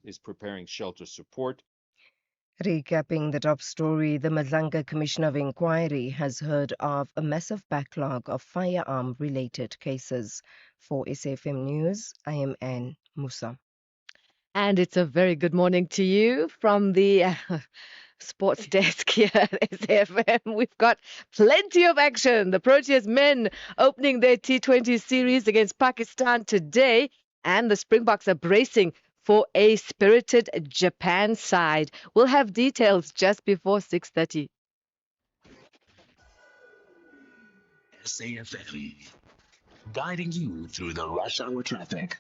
is preparing shelter support. Recapping the top story, the Madlanga Commission of Inquiry has heard of a massive backlog of firearm-related cases. For SAFM News, I am Anne Musa. And it's a very good morning to you from the sports desk here at SAFM. We've got plenty of action. The Proteas men opening their T20 series against Pakistan today, and the Springboks are bracing for a spirited Japan side. We'll have details just before 6:30. SAFM, guiding you through the rush hour traffic.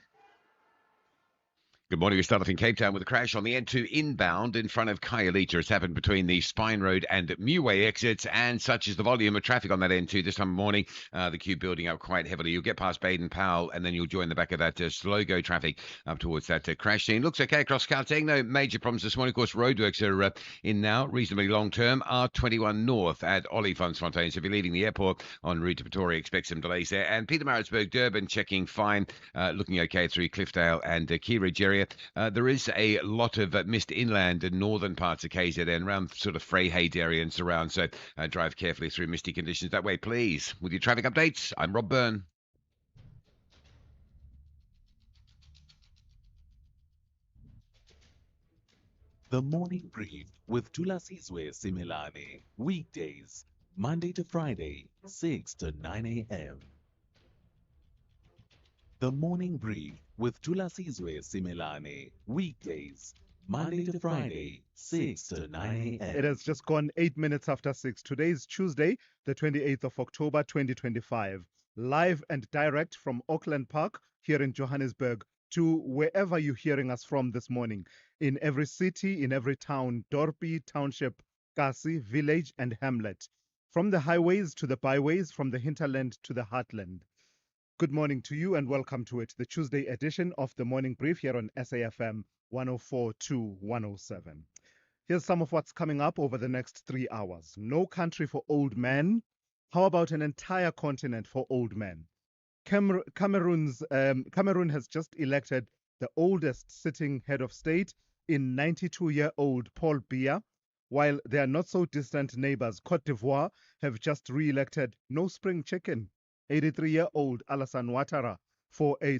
Good morning. We start off in Cape Town with a crash on the N2 inbound in front of Khayelitsha. It's happened between the Spine Road and Muway exits, and such is the volume of traffic on that N2 this time of morning. The queue building up quite heavily. You'll get past Baden Powell, and then you'll join the back of that slow-go traffic up towards that crash scene. Looks okay across Gauteng. No major problems this morning. Of course, roadworks are in now, reasonably long-term. R21 North at Olifantsfontein. So if you're leaving the airport en route to Pretoria, expect some delays there. And Pietermaritzburg, Durban, checking fine. Looking okay through Cliffdale and Key Ridge area. There is a lot of mist inland and northern parts of KZN, around sort of Vryheid area and surround, so drive carefully through misty conditions that way, please. With your traffic updates, I'm Rob Byrne. The Morning Brief with Thulasizwe Simelane. Weekdays, Monday to Friday, 6 to 9 a.m. The Morning Brief with Thulasizwe Simelane. Weekdays, Monday to Friday, 6 to 9 a.m. It has just gone 8 minutes after 6. Today is Tuesday, the 28th of October, 2025. Live and direct from Auckland Park here in Johannesburg to wherever you're hearing us from this morning. In every city, in every town, Dorpi, Township, Kasi, village and hamlet. From the highways to the byways, from the hinterland to the heartland. Good morning to you and welcome to it, the Tuesday edition of the Morning Brief here on SAFM 104 to 107. Here's some of what's coming up over the next 3 hours. No country for old men. How about an entire continent for old men? Cameroon has just elected the oldest sitting head of state in 92-year-old Paul Biya, while their not-so-distant neighbors, Cote d'Ivoire, have just re-elected no spring chicken, 83-year-old Alassane Ouattara, for a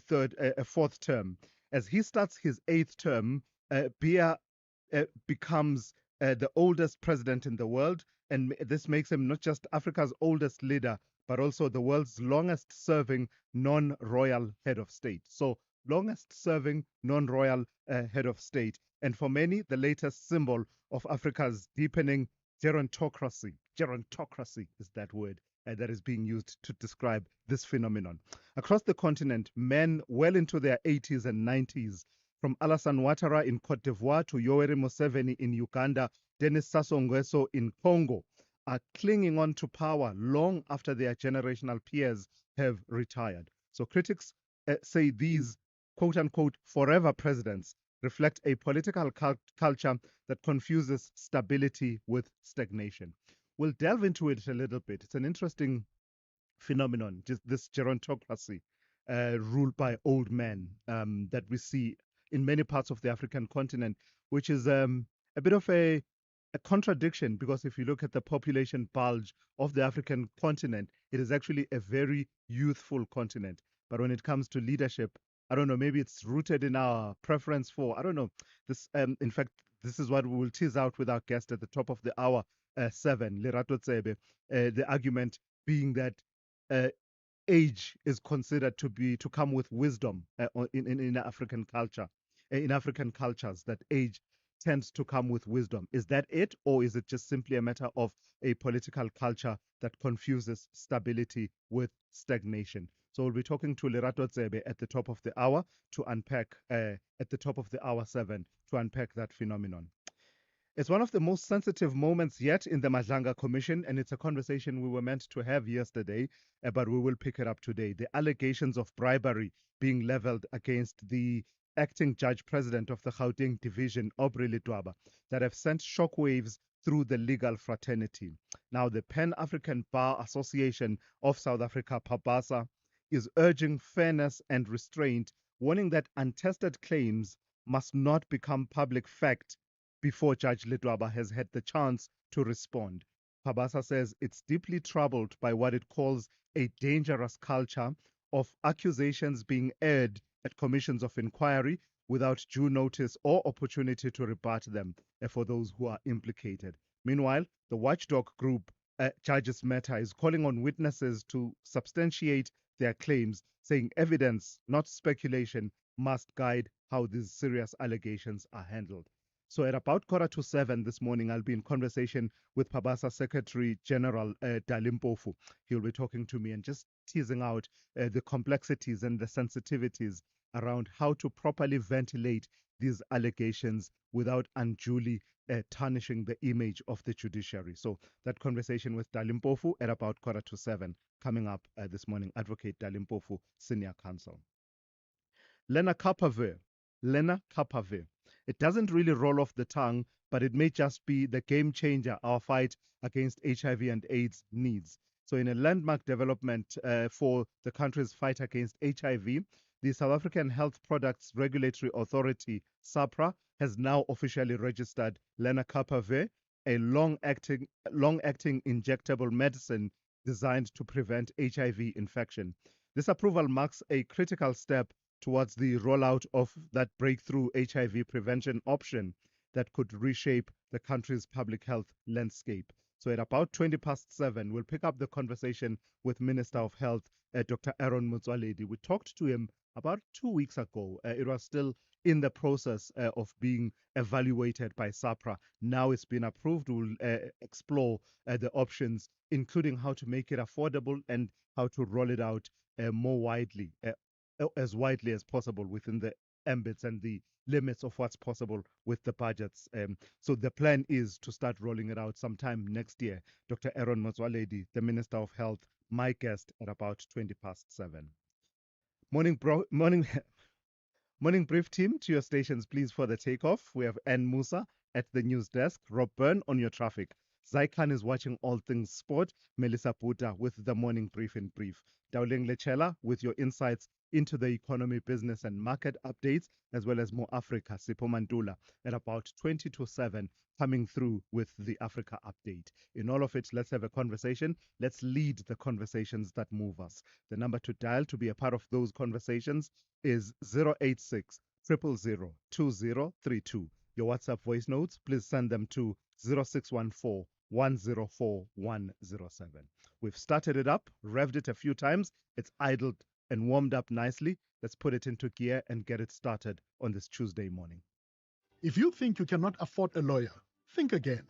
fourth term. As he starts his 8th term, Biya becomes the oldest president in the world, and this makes him not just Africa's oldest leader, but also the world's longest-serving non-royal head of state. So, longest-serving non-royal head of state, and for many, the latest symbol of Africa's deepening gerontocracy. Gerontocracy is that word that is being used to describe this phenomenon. Across the continent, men well into their 80s and 90s, from Alassane Ouattara in Cote d'Ivoire to Yoweri Museveni in Uganda, Denis Sassou Nguesso in Congo, are clinging on to power long after their generational peers have retired. So critics say these quote-unquote forever presidents reflect a political culture that confuses stability with stagnation. We'll delve into it a little bit. It's an interesting phenomenon, just this gerontocracy ruled by old men that we see in many parts of the African continent, which is a bit of a contradiction, because if you look at the population bulge of the African continent, it is actually a very youthful continent. But when it comes to leadership, I don't know, maybe it's rooted in our preference for, I don't know, this. In fact, this is what we will tease out with our guest at the top of the hour 7, Lerato Tsebe, the argument being that age is considered to come with wisdom in African culture, in African cultures, that age tends to come with wisdom. Is that it, or is it just simply a matter of a political culture that confuses stability with stagnation? So we'll be talking to Lerato Tsebe at the top of the hour to unpack, at the top of the hour 7, to unpack that phenomenon. It's one of the most sensitive moments yet in the Madlanga Commission, and it's a conversation we were meant to have yesterday, but we will pick it up today. The allegations of bribery being leveled against the acting judge president of the Gauteng division, Aubrey Letwaba, that have sent shockwaves through the legal fraternity. Now, the Pan-African Bar Association of South Africa, PABASA, is urging fairness and restraint, warning that untested claims must not become public fact before Judge Ledwaba has had the chance to respond. Pabasa says it's deeply troubled by what it calls a dangerous culture of accusations being aired at commissions of inquiry without due notice or opportunity to rebut them for those who are implicated. Meanwhile, the watchdog group Judges Matter is calling on witnesses to substantiate their claims, saying evidence, not speculation, must guide how these serious allegations are handled. So at about 7:15 this morning, I'll be in conversation with Pabasa Secretary General Dalimpofu. He'll be talking to me and just teasing out the complexities and the sensitivities around how to properly ventilate these allegations without unduly tarnishing the image of the judiciary. So that conversation with Dalimpofu at about 7:15 coming up this morning. Advocate Dalimpofu, Senior Counsel. Lena Kapave. It doesn't really roll off the tongue, but it may just be the game changer our fight against HIV and AIDS needs. So, in a landmark development for the country's fight against HIV, the South African Health Products Regulatory Authority, SAPRA, has now officially registered lenacapavir, a long-acting injectable medicine designed to prevent HIV infection. This approval marks a critical step towards the rollout of that breakthrough HIV prevention option that could reshape the country's public health landscape. So at about 7:20, we'll pick up the conversation with Minister of Health, Dr. Aaron Motsoaledi. We talked to him about 2 weeks ago. It was still in the process of being evaluated by SAPRA. Now it's been approved. We'll explore the options, including how to make it affordable and how to roll it out more widely, as widely as possible within the ambits and the limits of what's possible with the budgets. So the plan is to start rolling it out sometime next year. Dr. Aaron Motsoaledi, the Minister of Health, my guest at about 7:20. Morning, morning brief team to your stations, please, for the takeoff. We have Ann Musa at the news desk, Rob Byrne on your traffic. Zaikan is watching all things sport, Melissa Puta with the morning brief in brief. Dowling Lechela with your insights into the economy, business and market updates, as well as more Africa, Sipho Mantula at about 7:20 coming through with the Africa update. In all of it, let's have a conversation. Let's lead the conversations that move us. The number to dial to be a part of those conversations is 086 000 2032. Your WhatsApp voice notes, please send them to 0614 104 107. We've started it up, revved it a few times. It's idled and warmed up nicely. Let's put it into gear and get it started on this Tuesday morning. If you think you cannot afford a lawyer, think again.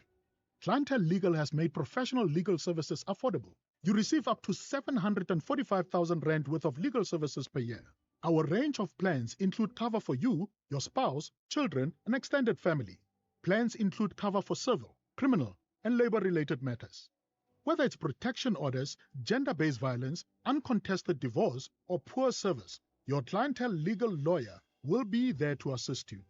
Clientele Legal has made professional legal services affordable. You receive up to 745,000 rand worth of legal services per year. Our range of plans include cover for you, your spouse, children, and extended family. Plans include cover for civil, criminal, and labor-related matters. Whether it's protection orders, gender-based violence, uncontested divorce, or poor service, your Clientele Legal lawyer will be there to assist you.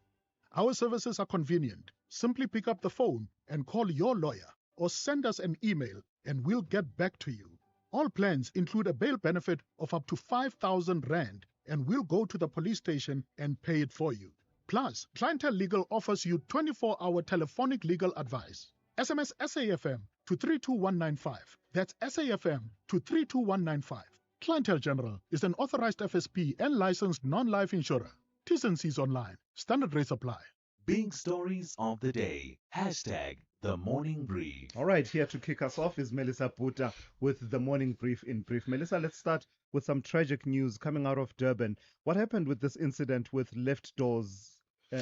Our services are convenient. Simply pick up the phone and call your lawyer or send us an email and we'll get back to you. All plans include a bail benefit of up to 5,000 rand and we'll go to the police station and pay it for you. Plus, Clientele Legal offers you 24-hour telephonic legal advice. SMS SAFM to 32195. That's SAFM to 32195. Clientele General is an authorized FSP and licensed non-life insurer. T's and C's online. Standard rates apply. Big stories of the day. Hashtag the morning brief. All right, here to kick us off is Melissa Puta with the morning brief in brief. Melissa, let's start with some tragic news coming out of Durban. What happened with this incident with lift doors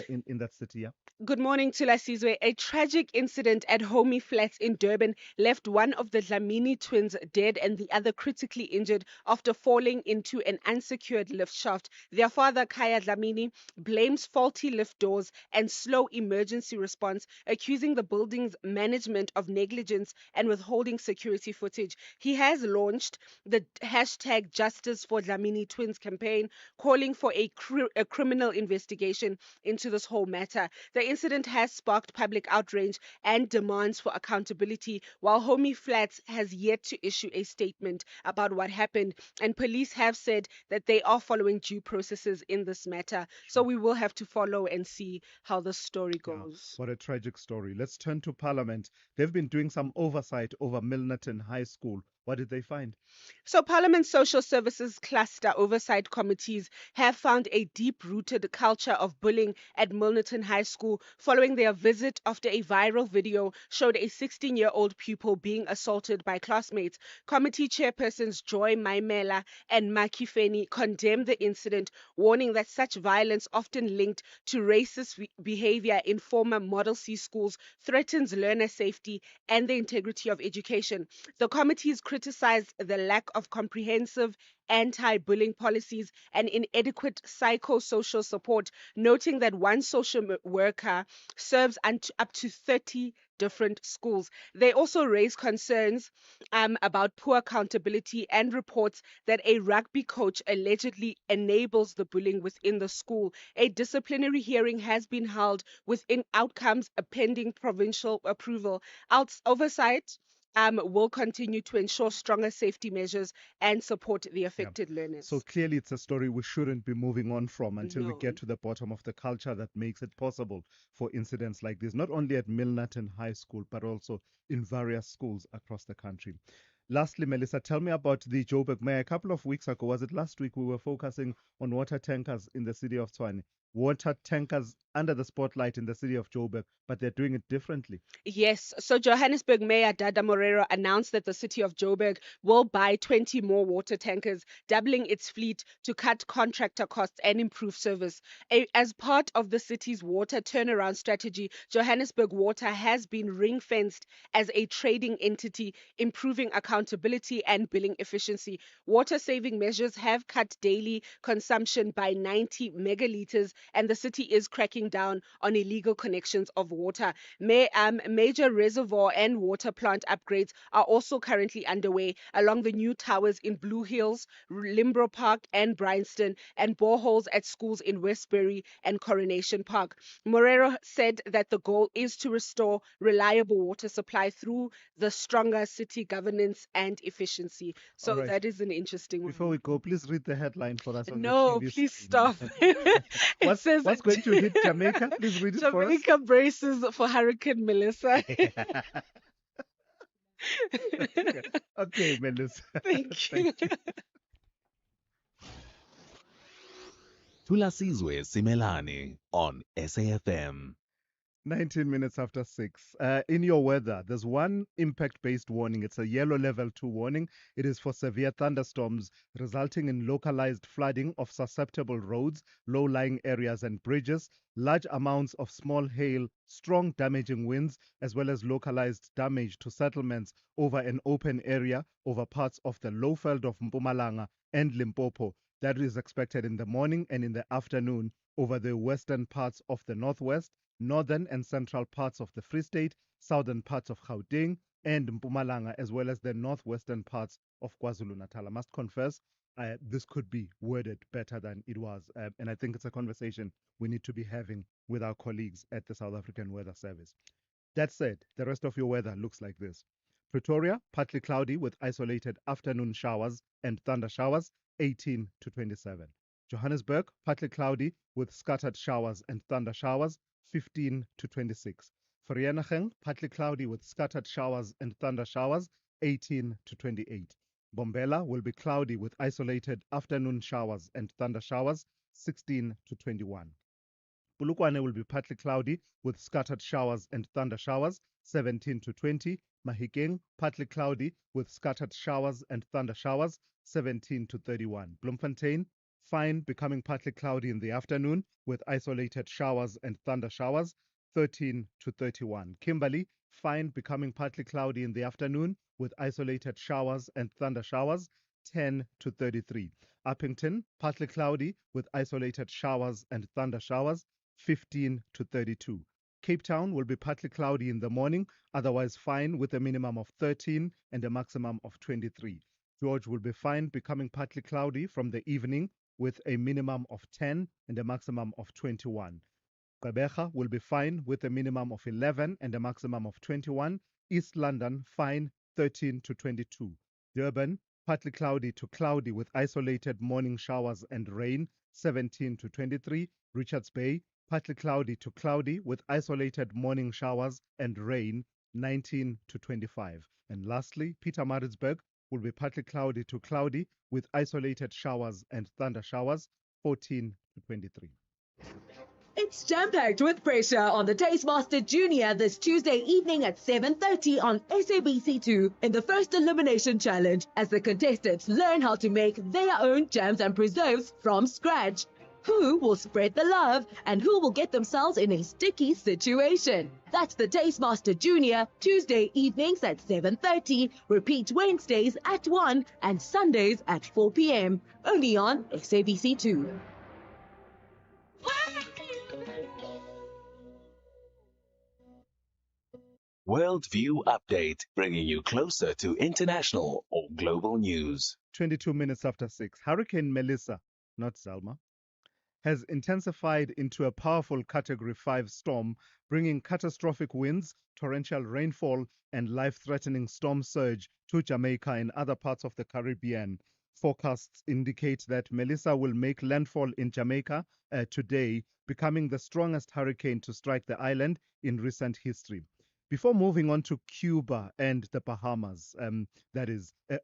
in that city? Yeah? Good morning, Thulasizwe. A tragic incident at Homie Flats in Durban left one of the Dlamini twins dead and the other critically injured after falling into an unsecured lift shaft. Their father, Kaya Dlamini, blames faulty lift doors and slow emergency response, accusing the building's management of negligence and withholding security footage. He has launched the hashtag Justice for Dlamini Twins campaign, calling for a criminal investigation into into this whole matter. The incident has sparked public outrage and demands for accountability, while Homie Flats has yet to issue a statement about what happened, and police have said that they are following due processes in this matter. So we will have to follow and see how the story Yeah, goes. what a tragic story. Let's turn to Parliament. They've been doing some oversight over Milnerton High School. What did they find? So, Parliament's Social Services Cluster Oversight Committees have found a deep rooted culture of bullying at Milnerton High School following their visit after a viral video showed a 16-year-old pupil being assaulted by classmates. Committee chairpersons Joy Maimela and Maki Feni condemned the incident, warning that such violence, often linked to racist behavior in former Model C schools, threatens learner safety and the integrity of education. The committees criticized the lack of comprehensive anti-bullying policies and inadequate psychosocial support, noting that one social worker serves up to 30 different schools. They also raised concerns about poor accountability and reports that a rugby coach allegedly enables the bullying within the school. A disciplinary hearing has been held within outcomes pending provincial approval. Oversight will continue to ensure stronger safety measures and support the Yeah. affected learners. So clearly, it's a story we shouldn't be moving on from until we No. get to the bottom of the culture that makes it possible for incidents like this, not only at Milnerton High School, but also in various schools across the country. Lastly, Melissa, tell me about the Joburg Mayor. A couple of weeks ago, was it last week, we were focusing on water tankers in the city of Tshwane. Water tankers under the spotlight in the city of Joburg, but they're doing it differently. Yes, so Johannesburg Mayor Dada Morero announced that the city of Joburg will buy 20 more water tankers, doubling its fleet to cut contractor costs and improve service. As part of the city's water turnaround strategy, Johannesburg Water has been ring-fenced as a trading entity, improving accountability and billing efficiency. Water-saving measures have cut daily consumption by 90 megaliters, and the city is cracking down on illegal connections of water. Major reservoir and water plant upgrades are also currently underway along the new towers in Blue Hills, Limbro Park, and Bryanston, and boreholes at schools in Westbury and Coronation Park. Morero said that the goal is to restore reliable water supply through the stronger city governance and efficiency. So All right. that is an interesting Before one. we go, please read the headline for us on the No, TV please screen. stop. It says What's going to hit Jamaica? Please read it for us. Jamaica braces for Hurricane Melissa. Okay, Melissa. Thank you. Thulasizwe Simelane on SAFM. 19 minutes after 6. In your weather, there's one impact-based warning. It's a yellow level 2 warning. It is for severe thunderstorms resulting in localized flooding of susceptible roads, low-lying areas and bridges, large amounts of small hail, strong damaging winds, as well as localized damage to settlements over an open area over parts of the Lowveld of Mpumalanga and Limpopo. That is expected in the morning and in the afternoon over the western parts of the northwest, northern and central parts of the Free State, southern parts of Gauteng and Mpumalanga, as well as the northwestern parts of KwaZulu-Natal. I must confess, this could be worded better than it was. And I think it's a conversation we need to be having with our colleagues at the South African Weather Service. That said, the rest of your weather looks like this. Pretoria, partly cloudy with isolated afternoon showers and thunder showers, 18 to 27. Johannesburg, partly cloudy with scattered showers and thunder showers, 15 to 26. Vereeniging, partly cloudy with scattered showers and thunder showers, 18 to 28. Bombela will be cloudy with isolated afternoon showers and thunder showers, 16 to 21. Polokwane will be partly cloudy with scattered showers and thunder showers, 17 to 20. Mahikeng, partly cloudy with scattered showers and thunder showers, 17 to 31. Bloemfontein, fine, becoming partly cloudy in the afternoon with isolated showers and thunder showers, 13 to 31. Kimberley, fine, becoming partly cloudy in the afternoon with isolated showers and thunder showers, 10 to 33. Uppington, partly cloudy with isolated showers and thunder showers, 15 to 32. Cape Town will be partly cloudy in the morning, otherwise fine with a minimum of 13 and a maximum of 23. George will be fine, becoming partly cloudy from the evening with a minimum of 10 and a maximum of 21. Gqeberha will be fine with a minimum of 11 and a maximum of 21. East London, fine 13 to 22. Durban, partly cloudy to cloudy with isolated morning showers and rain, 17 to 23. Richards Bay, partly cloudy to cloudy with isolated morning showers and rain, 19 to 25. And lastly, Pietermaritzburg will be partly cloudy to cloudy with isolated showers and thunder showers, 14 to 23. It's jam-packed with pressure on the Tastemaster Junior this Tuesday evening at 7:30 on SABC2 in the first elimination challenge as the contestants learn how to make their own jams and preserves from scratch. Who will spread the love and who will get themselves in a sticky situation? That's the Tastemaster Junior, Tuesday evenings at 7:30, repeat Wednesdays at 1 and Sundays at 4 p.m. Only on SABC2. Worldview Update, bringing you closer to international or global news. 22 minutes after 6. Hurricane Melissa, not Zalma, has intensified into a powerful Category 5 storm, bringing catastrophic winds, torrential rainfall, and life-threatening storm surge to Jamaica and other parts of the Caribbean. Forecasts indicate that Melissa will make landfall in Jamaica today, becoming the strongest hurricane to strike the island in recent history. Before moving on to Cuba and the Bahamas,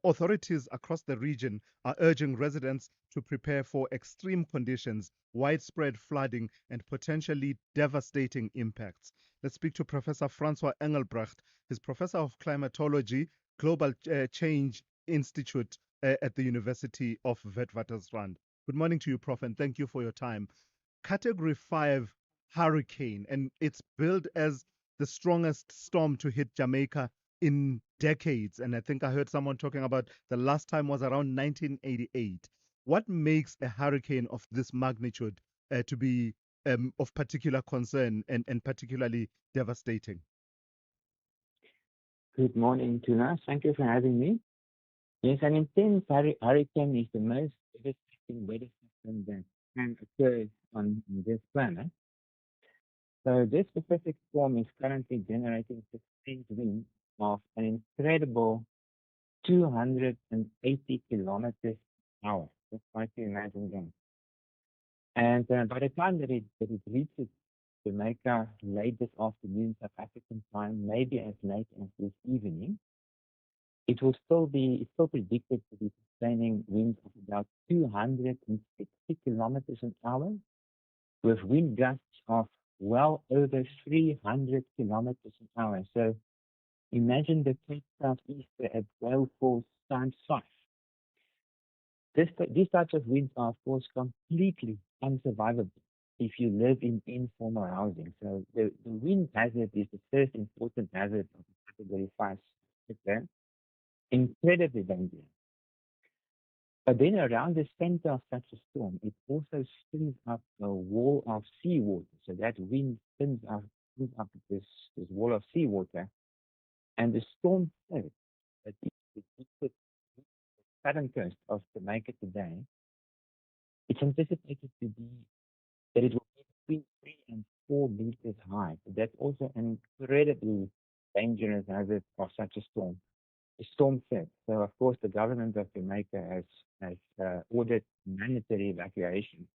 authorities across the region are urging residents to prepare for extreme conditions, widespread flooding, and potentially devastating impacts. Let's speak to Professor Francois Engelbrecht. He's Professor of Climatology, Global Change Institute at the University of Witwatersrand. Good morning to you, Prof, and thank you for your time. Category 5 hurricane, and it's billed as the strongest storm to hit Jamaica in decades. And I think I heard someone talking about the last time was around 1988. What makes a hurricane of this magnitude to be of particular concern and particularly devastating? Good morning, Tuna. Thank you for having me. Yes, an intense hurricane is the most devastating weather system that can occur on this planet. So this specific storm is currently generating sustained winds of an incredible 280 kilometers per hour. Just try to imagine that. And by the time that it reaches Jamaica late this afternoon, South African time, maybe as late as this evening, it will still predicted to be sustaining winds of about 260 kilometers an hour, with wind gusts of well over 300 kilometers an hour. So imagine the Cape Southeaster at gale force times 5. These types of winds are, of course, completely unsurvivable if you live in informal housing. So the wind hazard is the first important hazard of the Category 5 sector. Incredibly dangerous. But then around the center of such a storm, it also spins up a wall of seawater. So that wind spins up this wall of seawater. And the storm surge that is the southern coast of Jamaica today, it's anticipated to be that it will be between 3 and 4 meters high. So that's also an incredibly dangerous hazard of such a storm. The storm surge. So of course the government of Jamaica has ordered mandatory evacuation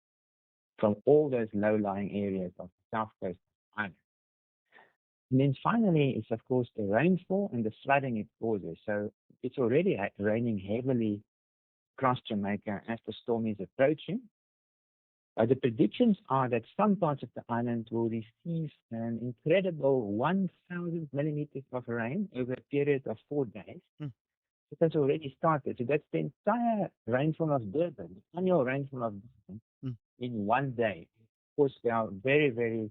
from all those low-lying areas of the south coast of the island. And then finally, it's of course the rainfall and the flooding it causes. So it's already raining heavily across Jamaica as the storm is approaching. The predictions are that some parts of the island will receive an incredible 1,000 millimeters of rain over a period of 4 days. It has already started. So that's the entire rainfall of Durban, the annual rainfall of Durban in 1 day. Of course, there are very, very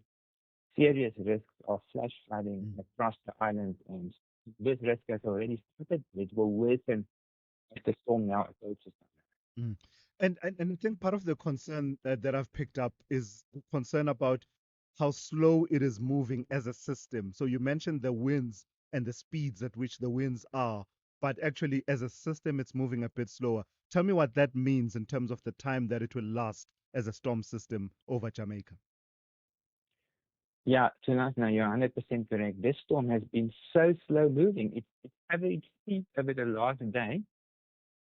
serious risks of flash flooding across the island, and this risk has already started. It will worsen as the storm now approaches. And I think part of the concern that I've picked up is concern about how slow it is moving as a system. So you mentioned the winds and the speeds at which the winds are, but actually as a system, it's moving a bit slower. Tell me what that means in terms of the time that it will last as a storm system over Jamaica. Yeah, tonight, now you're 100% correct. This storm has been so slow moving. Its average speed over the last day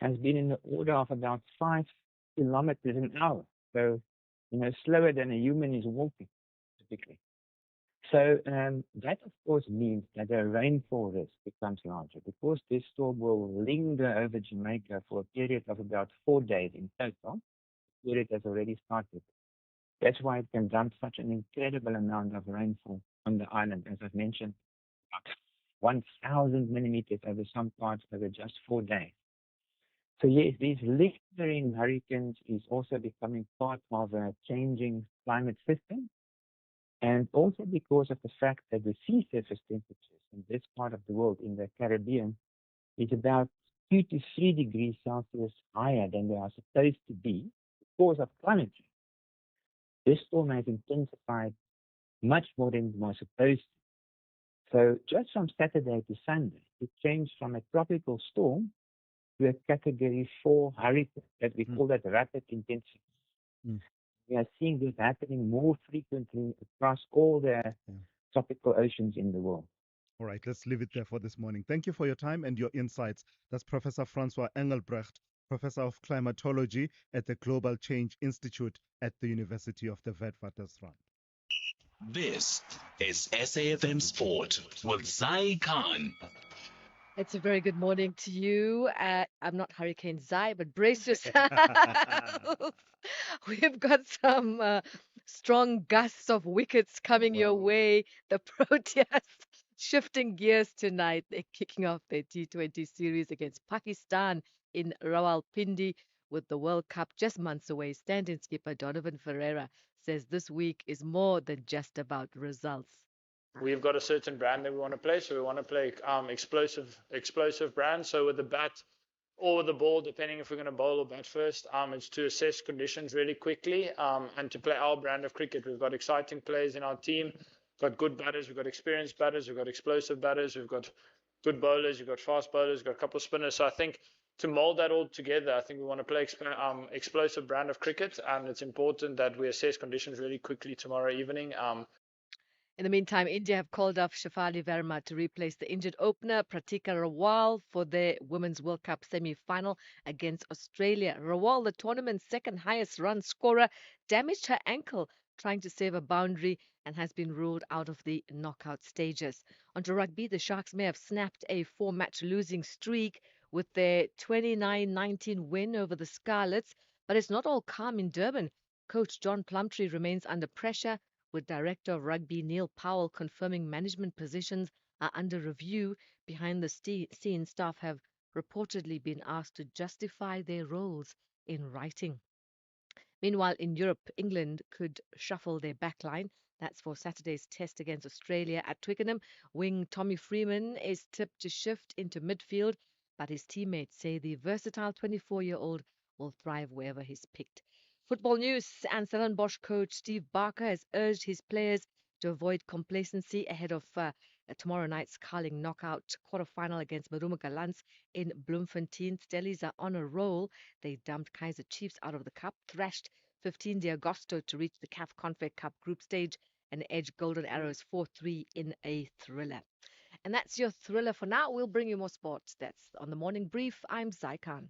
has been in the order of about 5 kilometers an hour. So, slower than a human is walking, typically. So that, of course, means that the rainfall risk becomes larger because this storm will linger over Jamaica for a period of about 4 days in total. The period has already started. That's why it can dump such an incredible amount of rainfall on the island. As I've mentioned, about 1,000 millimeters over some parts over just 4 days. So yes, these lingering hurricanes is also becoming part of a changing climate system, and also because of the fact that the sea surface temperatures in this part of the world, in the Caribbean, is about 2 to 3 degrees Celsius higher than they are supposed to be because of climate change. This storm has intensified much more than it was supposed to. So just from Saturday to Sunday, it changed from a tropical storm to a category 4 hurricane that we call that rapid intensity. We are seeing this happening more frequently across all the tropical oceans in the world. All right, let's leave it there for this morning. Thank you for your time and your insights. That's Professor Francois Engelbrecht, Professor of Climatology at the Global Change Institute at the University of the Witwatersrand. This is SAFM Sport with Zai Khan. It's a very good morning to you. I'm not Hurricane Zai, but brace yourself. We've got some strong gusts of wickets coming your way. The Proteas shifting gears tonight. They're kicking off their T20 series against Pakistan in Rawalpindi with the World Cup just months away. Stand-in skipper Donovan Ferreira says this week is more than just about results. We've got a certain brand that we want to play, so we want to play explosive brand. So with the bat or with the ball, depending if we're going to bowl or bat first, it's to assess conditions really quickly and to play our brand of cricket. We've got exciting players in our team, got good batters, we've got experienced batters, we've got explosive batters, we've got good bowlers, we've got fast bowlers, we've got a couple of spinners. So I think to mold that all together, I think we want to play explosive brand of cricket, and it's important that we assess conditions really quickly tomorrow evening. In the meantime, India have called up Shafali Verma to replace the injured opener Pratika Rawal for their Women's World Cup semi-final against Australia. Rawal, the tournament's second highest run scorer, damaged her ankle trying to save a boundary and has been ruled out of the knockout stages. Onto rugby, the Sharks may have snapped a 4-match losing streak with their 29-19 win over the Scarlets, but it's not all calm in Durban. Coach John Plumtree remains under pressure, with Director of Rugby Neil Powell confirming management positions are under review. Behind the scenes, staff have reportedly been asked to justify their roles in writing. Meanwhile, in Europe, England could shuffle their backline. That's for Saturday's test against Australia at Twickenham. Wing Tommy Freeman is tipped to shift into midfield, but his teammates say the versatile 24-year-old will thrive wherever he's picked. Football news, and Stellenbosch coach Steve Barker has urged his players to avoid complacency ahead of tomorrow night's Carling knockout quarterfinal against Maruma Gallants in Bloemfontein. Stellies are on a roll. They dumped Kaizer Chiefs out of the cup, thrashed 15 de Agosto to reach the CAF Confed Cup group stage, and edged Golden Arrows 4-3 in a thriller. And that's your thriller for now. We'll bring you more sports. That's on the Morning Brief. I'm Zai Khan.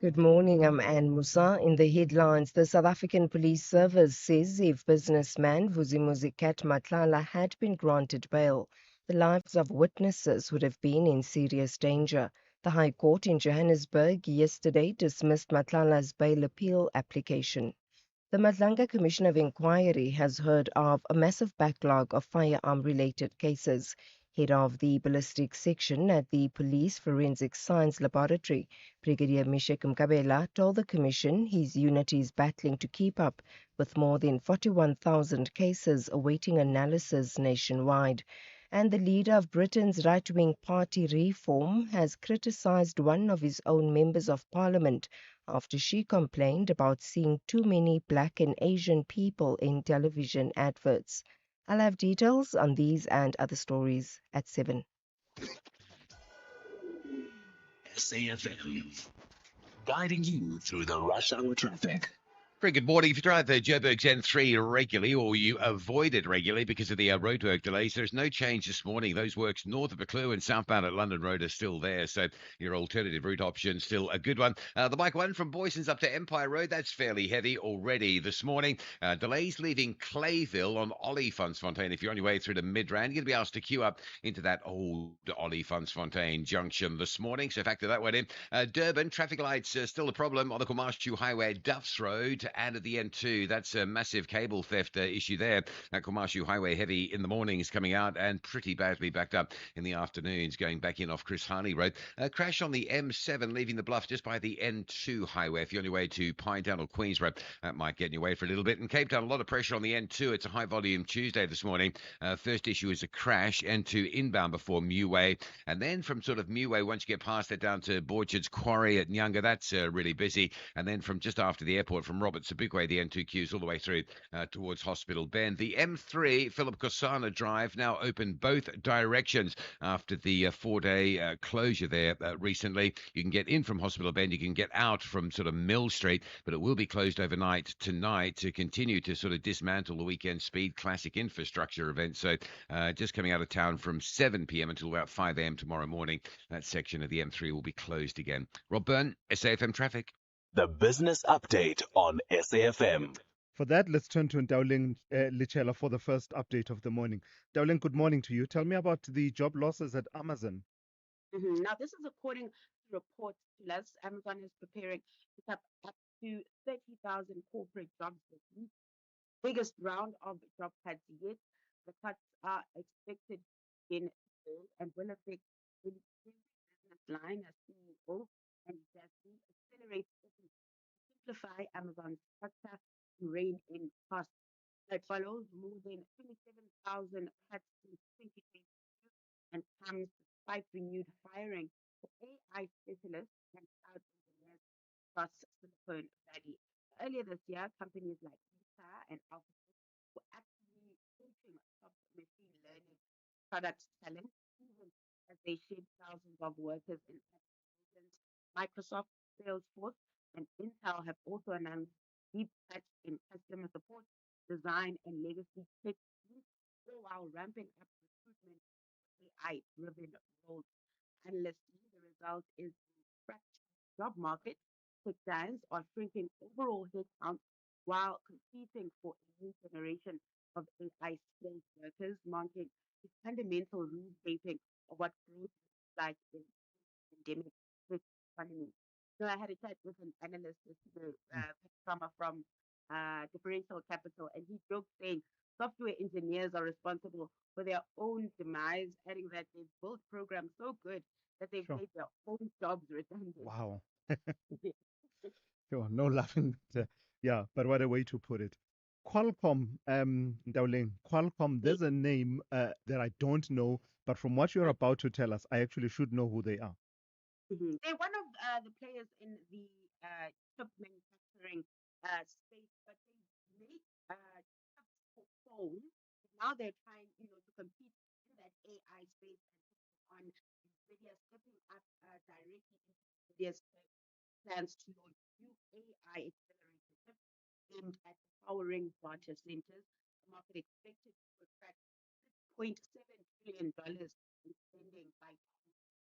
Good morning, I'm Anne Musa. In the headlines, the South African Police Service says if businessman Vusimuzi Kat Matlala had been granted bail, the lives of witnesses would have been in serious danger. The High Court in Johannesburg yesterday dismissed Matlala's bail appeal application. The Madlanga Commission of Inquiry has heard of a massive backlog of firearm-related cases. Head of the ballistics section at the Police Forensic Science Laboratory, Brigadier Mishek Mkabela, told the Commission his unit is battling to keep up with more than 41,000 cases awaiting analysis nationwide. And the leader of Britain's right-wing party Reform has criticised one of his own members of parliament after she complained about seeing too many black and Asian people in television adverts. I'll have details on these and other stories at 7. SAFM, guiding you through the rush hour traffic. Very good morning. If you drive the Joburg N3 regularly or you avoid it regularly because of the roadwork delays, there's no change this morning. Those works north of Buccleuch and southbound at London Road are still there. So your alternative route option still a good one. The bike one from Boysons up to Empire Road, that's fairly heavy already this morning. Delays leaving Clayville on Olifantsfontein. If you're on your way through to Midrand, you're going to be asked to queue up into that old Olifantsfontein junction this morning. So factor that one in. Durban, traffic lights still a problem on the Komashu Highway at Duffs Road and at the N2. That's a massive cable theft issue there. That Komashu Highway heavy in the mornings coming out and pretty badly backed up in the afternoons going back in off Chris Harley Road. Crash on the M7 leaving the bluff just by the N2 highway. If you're on your way to Pinetown or Queensborough, that might get in your way for a little bit. In Cape Town, a lot of pressure on the N2. It's a high volume Tuesday this morning. First issue is a crash. N2 inbound before Meway. And then from sort of Meway, once you get past that down to Borchard's Quarry at Nyanga, that's really busy. And then from just after the airport, from Robert Sobukwe, the N2 queues all the way through towards Hospital Bend. The M3, Philip Kosana Drive, now open both directions after the 4-day closure there recently. You can get in from Hospital Bend, you can get out from sort of Mill Street, but it will be closed overnight tonight to continue to sort of dismantle the weekend speed classic infrastructure event. So just coming out of town from 7 p.m. until about 5 a.m. tomorrow morning, that section of the M3 will be closed again. Rob Byrne, SAFM Traffic. The business update on SAFM. For that, let's turn to Ndauling Lichela for the first update of the morning. Ndauling, good morning to you. Tell me about the job losses at Amazon. Now, this is according to reports. Amazon is preparing to cut up to 30,000 corporate jobs this week. Biggest round of job cuts yet. The cuts are expected in May and will affect nearly every business line as CEO and Jasmine accelerate efforts to simplify Amazon's structure and rein in costs. It follows more than 27,000 cuts in 2022 and comes despite renewed hiring for AI specialists and cloud engineers across Silicon Valley. Earlier this year, companies like Meta and Alphabet were actively poaching top machine learning product talent, even as they shed thousands of workers in applications. Microsoft, Salesforce, and Intel have also announced deep cuts in customer support, design, and legacy tech teams, all while ramping up recruitment for AI-driven roles. Analysts see the result is a fractured job market. Tech giants are shrinking overall headcount while competing for a new generation of AI skilled workers, marking a fundamental reshaping of what growth looks like in pandemic tech economy. So I had a chat with an analyst yesterday, Summer from Differential Capital, and he joked saying software engineers are responsible for their own demise, adding that they've built programs so good that they've Sure. made their own jobs redundant. Wow. Sure, no laughing. Yeah, but what a way to put it. Qualcomm, Ndauling, Qualcomm, there's a name that I don't know, but from what you're about to tell us, I actually should know who they are. They're one of the players in the chip manufacturing space, but they make chips for phones. Now they're trying, to compete in that AI space and focus on NVIDIA stepping up directly into NVIDIA's plans to launch new AI accelerator chips aimed at powering data centers. The market expected to attract $6.7 trillion in spending by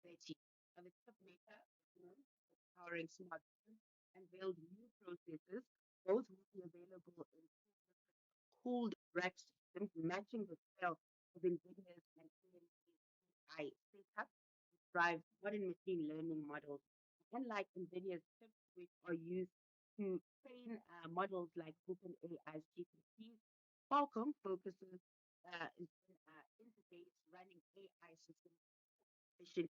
2030. Now, the chip maker is known for powering smartphones and build new processors. Both will be available in cooled rack systems, matching the scale of NVIDIA's and AMD's AI setup to drive modern machine learning models. Unlike NVIDIA's chips, which are used to train models like OpenAI's GPTs, Qualcomm focuses in interface running AI systems efficiently.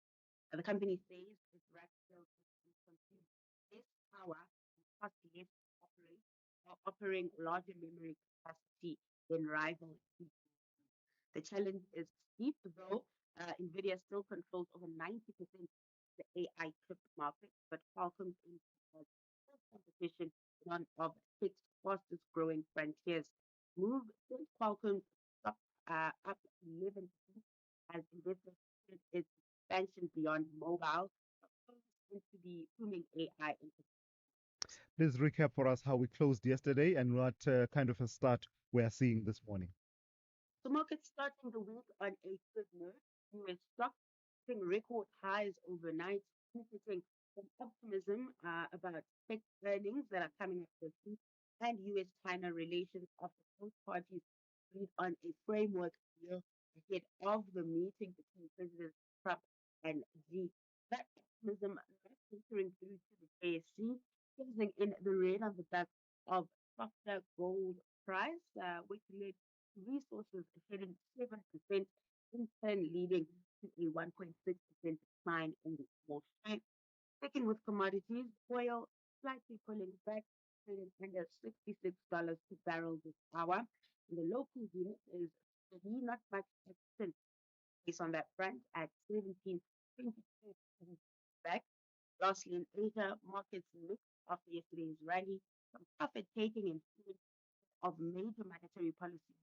The company says its rack scale systems consume less power and cost less to operate, while offering larger memory capacity than rival GPUs. The challenge is steep, though. NVIDIA still controls over 90% of the AI chip market, but Qualcomm's entry has full competition in one of six fastest growing frontiers. Move since Qualcomm stock up 11% as investors considered its expansion beyond mobile, into the booming AI infrastructure. Please recap for us how we closed yesterday and what kind of a start we are seeing this morning. The market starting the week on a good note. US stocks hitting record highs overnight, benefiting from optimism about tech earnings that are coming up this week and US-China relations after both parties agreed on a framework deal ahead of the meeting between Presidents Trump and Xi. That optimism not filtering through to the KSC, closing in the red on the back of softer gold price, which led resources heading 7%, in turn leading to a 1.6% decline in the Wall Street. Sticking with commodities, oil slightly pulling back, trading under $66 per barrel this hour. And the local unit is steady, not much action based on that front at 17.22 back. Lastly, in Asia, markets mixed after yesterday's rally, some profit taking and of major monetary policy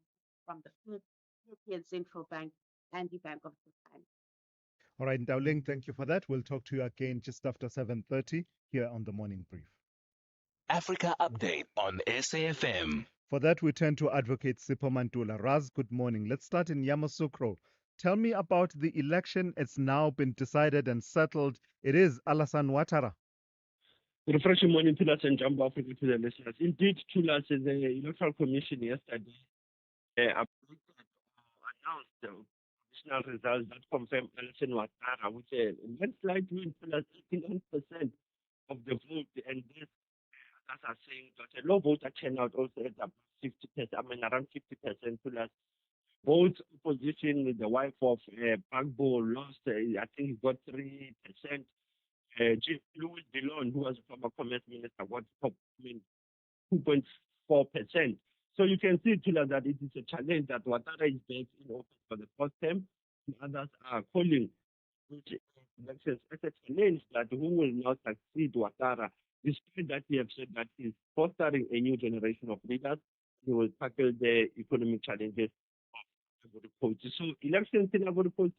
from the Fed, European Central Bank, and the Bank of Japan. All right, Dowling, thank you for that. We'll talk to you again just after 7:30 here on the Morning Brief. Africa Update on SAFM. For that, we turn to Advocate Sipho Mantula. Raz, good morning. Let's start in Yamoussoukro. Tell me about the election. It's now been decided and settled. It is Alassane Ouattara. Refreshing morning, Tulas and Jumbo Africa to the listeners. Indeed, Tulas, the Electoral Commission yesterday announced the provisional results that confirm Alassane Ouattara with a landslide win, Tulas, 89% of the vote. And this, as are saying, that a low voter turnout also at about 50%, around 50% Tulas. Both opposition, the wife of Bagbo lost, I think he got 3%. Louis Dillon, who was a former commerce minister, got 2.4%. So you can see, Tula, that it is a challenge that Ouattara is back in office for the first time. And others are calling elections as a challenge that who will now succeed Ouattara, despite that he has said that he's fostering a new generation of leaders who will tackle the economic challenges of Ivory Coast. So elections in Ivory Coast,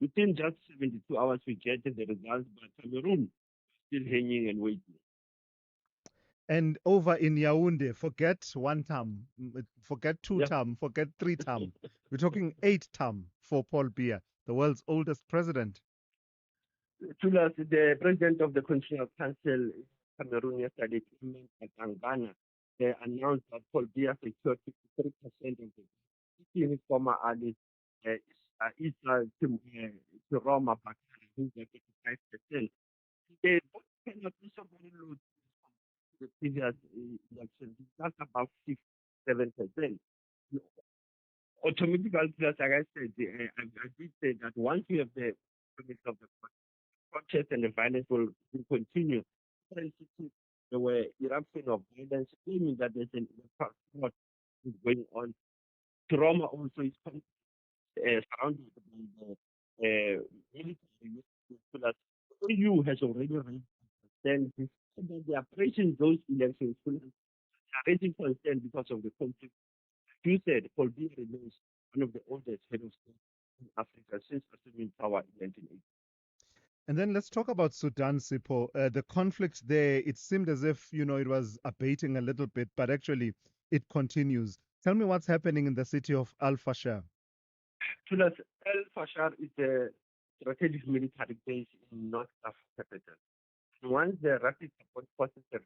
within just 72 hours, we get the results, but Cameroon still hanging and waiting. And over in Yaoundé, forget one term, forget two term, forget three term. We're talking 8 term for Paul Biya, the world's oldest president. Tulas, the president of the Constitutional Council in Cameroon yesterday, Tangana, they announced that Paul Biya secured 53% of the his former allies, to Roma, who's at 55%. They both cannot also very low the previous election. That's about 6-7%. Automatically, like I said, I did say that once you have the premise of the protest and the violence will continue, there were eruption of violence, claiming that there's an fraud is going on. Roma also is surrounded by the military. The EU has already raised concern that they are pressing those elections. They are raising concern because of the conflict. You said Paul Biya remains one of the oldest head of state in Africa since assuming power in 1980. And then let's talk about Sudan, Sipho. The conflict there, it seemed as if, it was abating a little bit, but actually it continues. Tell me what's happening in the city of Al Fashar. Tulas, Al Fashar is a strategic military base in North Africa capital. Once the rapid support forces have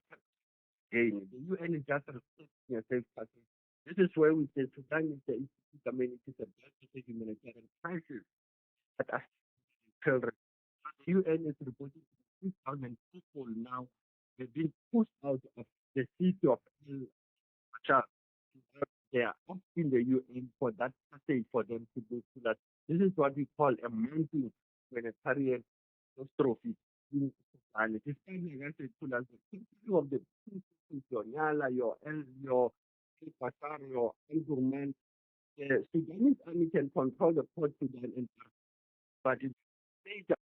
again, the UN is just respecting a safe passage. This is where we say Sudan is the community is a bad humanitarian crisis that has children. The UN is reporting 2,000 people now have been pushed out of the city of Al Fashar. They are asking the UN for that passage for them to go to that. This is what we call a mounting humanitarian catastrophe in Sudan. It is kind of like I said, to us, the of the your Nyala, your Pasar, your El Gourmand, the Sudanese army can control the Port Sudan and but it's major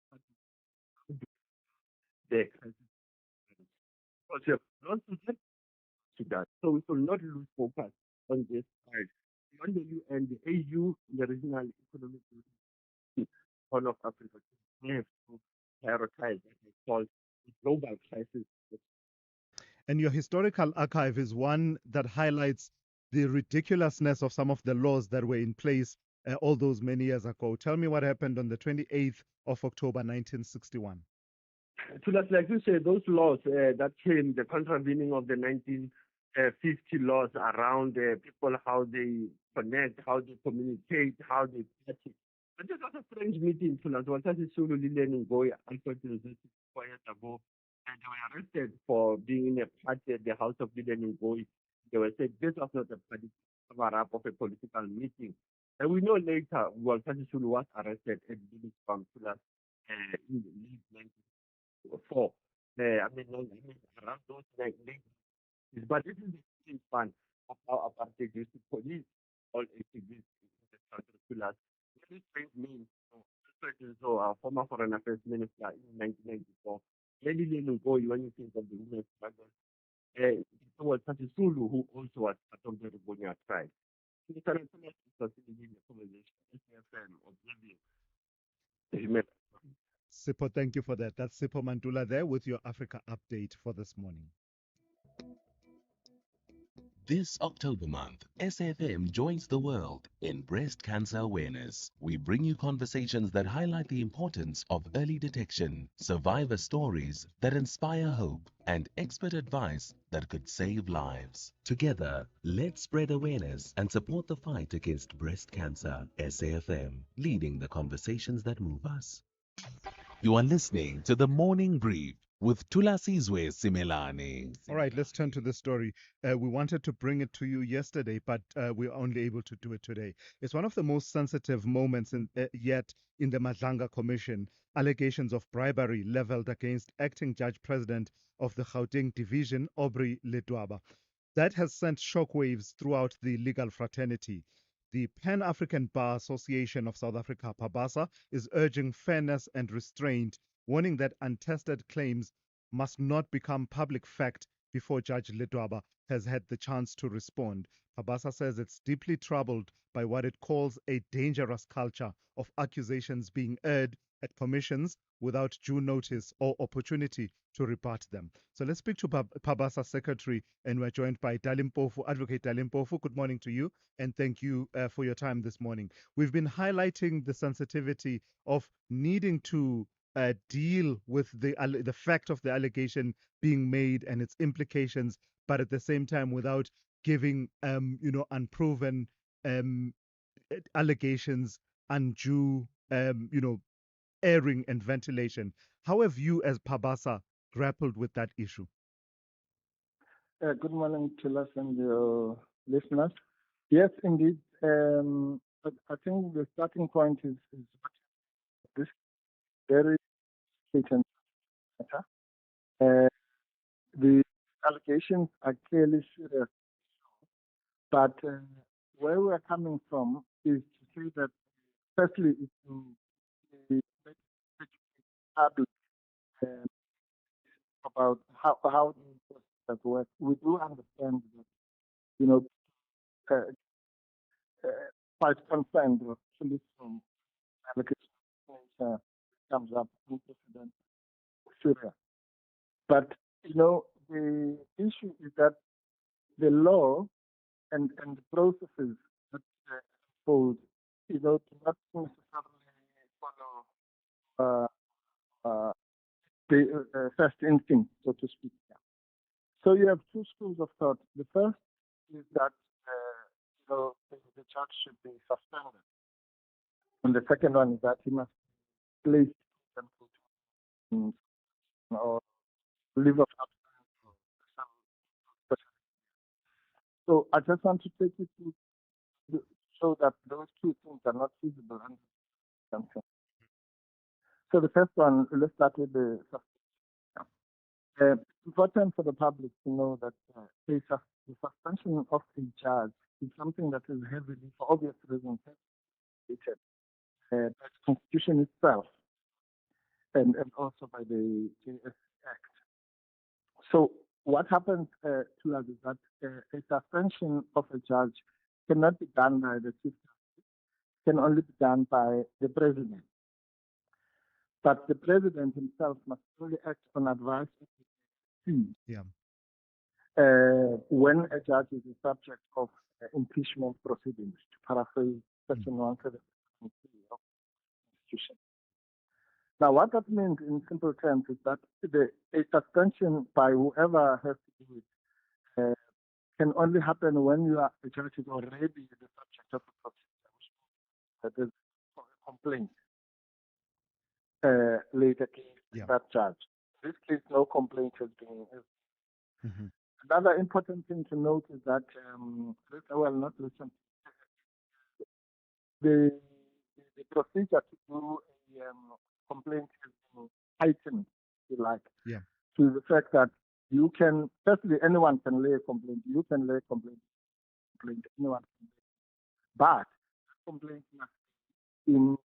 the crisis. Because you have lost Sudan. So we should not lose focus on this side. On the UN, the AU, the Regional Economic Horn of Africa, they have to prioritize what they call the global crisis. And your historical archive is one that highlights the ridiculousness of some of the laws that were in place all those many years ago. Tell me what happened on the 28th of October 1961. So that's like you say, those laws that came, the contravening of the 1950 laws around people, how they connect, how they communicate, how they practice. But this was a strange meeting, Thulasizwe Simelane unfortunately 4 years ago, and they were arrested for being in a party at the House of Leading Ngoyi. They were said this was not a cover-up of a political meeting. And we know later, Thulasizwe was arrested at Village Farm in the late 1994. Around those late, but this is the same fun of how apartheid used to police all activists in the country. Very strange means. So, our former foreign affairs minister in 1994, Lady Leningoyi, when you think of the women's struggle, there was such a Zulu who also was part of the Ribonia tribe. So, you can facilitate the conversation, SFM, observing. Sipho, thank you for that. That's Sipho Mantula there with your Africa update for this morning. This October month, SFM joins the world in breast cancer awareness. We bring you conversations that highlight the importance of early detection, survivor stories that inspire hope, and expert advice that could save lives. Together, let's spread awareness and support the fight against breast cancer. SAFM, leading the conversations that move us. You are listening to the Morning Brief with Thulasizwe Simelane. All right, let's turn to the story. We wanted to bring it to you yesterday, but we were only able to do it today. It's one of the most sensitive moments yet in the Madlanga Commission. Allegations of bribery leveled against acting judge president of the Gauteng division, Aubrey Ledwaba. That has sent shockwaves throughout the legal fraternity. The Pan-African Bar Association of South Africa, PABASA, is urging fairness and restraint, warning that untested claims must not become public fact before Judge Ledwaba has had the chance to respond. PABASA says it's deeply troubled by what it calls a dangerous culture of accusations being aired at commissions without due notice or opportunity to rebut them. So let's speak to PABASA Secretary, and we're joined by Dalimpofu, Advocate Dalimpofu. Good morning to you, and thank you for your time this morning. We've been highlighting the sensitivity of needing to deal with the fact of the allegation being made and its implications, but at the same time without giving unproven allegations undue airing and ventilation. How have you as PABASA grappled with that issue? Good morning to us and your listeners. Yes, indeed. I think the starting point is this very matter. The allegations are clearly serious, but where we are coming from is to say that firstly, it's to the public about how the process works. We do understand that, quite concerned actually from allocation comes up in President Syria. But the issue is that the law and the processes that unfold, do not necessarily follow the first instinct, so to speak. So you have two schools of thought. The first is that the charge should be suspended, and the second one is that he must be placed or leave of absence. So I just want to take you to show that those two things are not feasible under something. So the first one, let's start with the suspension. It's important for the public to know that the suspension of a judge is something that is heavily, for obvious reasons, regulated by the Constitution itself and also by the JS Act. So what happens to us is that a suspension of a judge cannot be done by the chief justice, can only be done by the president. But the president himself must only act on advice of the team. Yeah. when a judge is the subject of impeachment proceedings, to paraphrase Section 173 of the Constitution. Now, what that means in simple terms is that a suspension by whoever has to do it can only happen when the judge is already the subject of a procedure, which means that there's a complaint laid against that judge. In this case, no complaint has been. Another important thing to note is that, not listen, the procedure to do a complaint has been heightened, if you like, to the fact that you can, firstly, anyone can lay a complaint. You can lay a complaint, anyone can lay. But the complaint must be in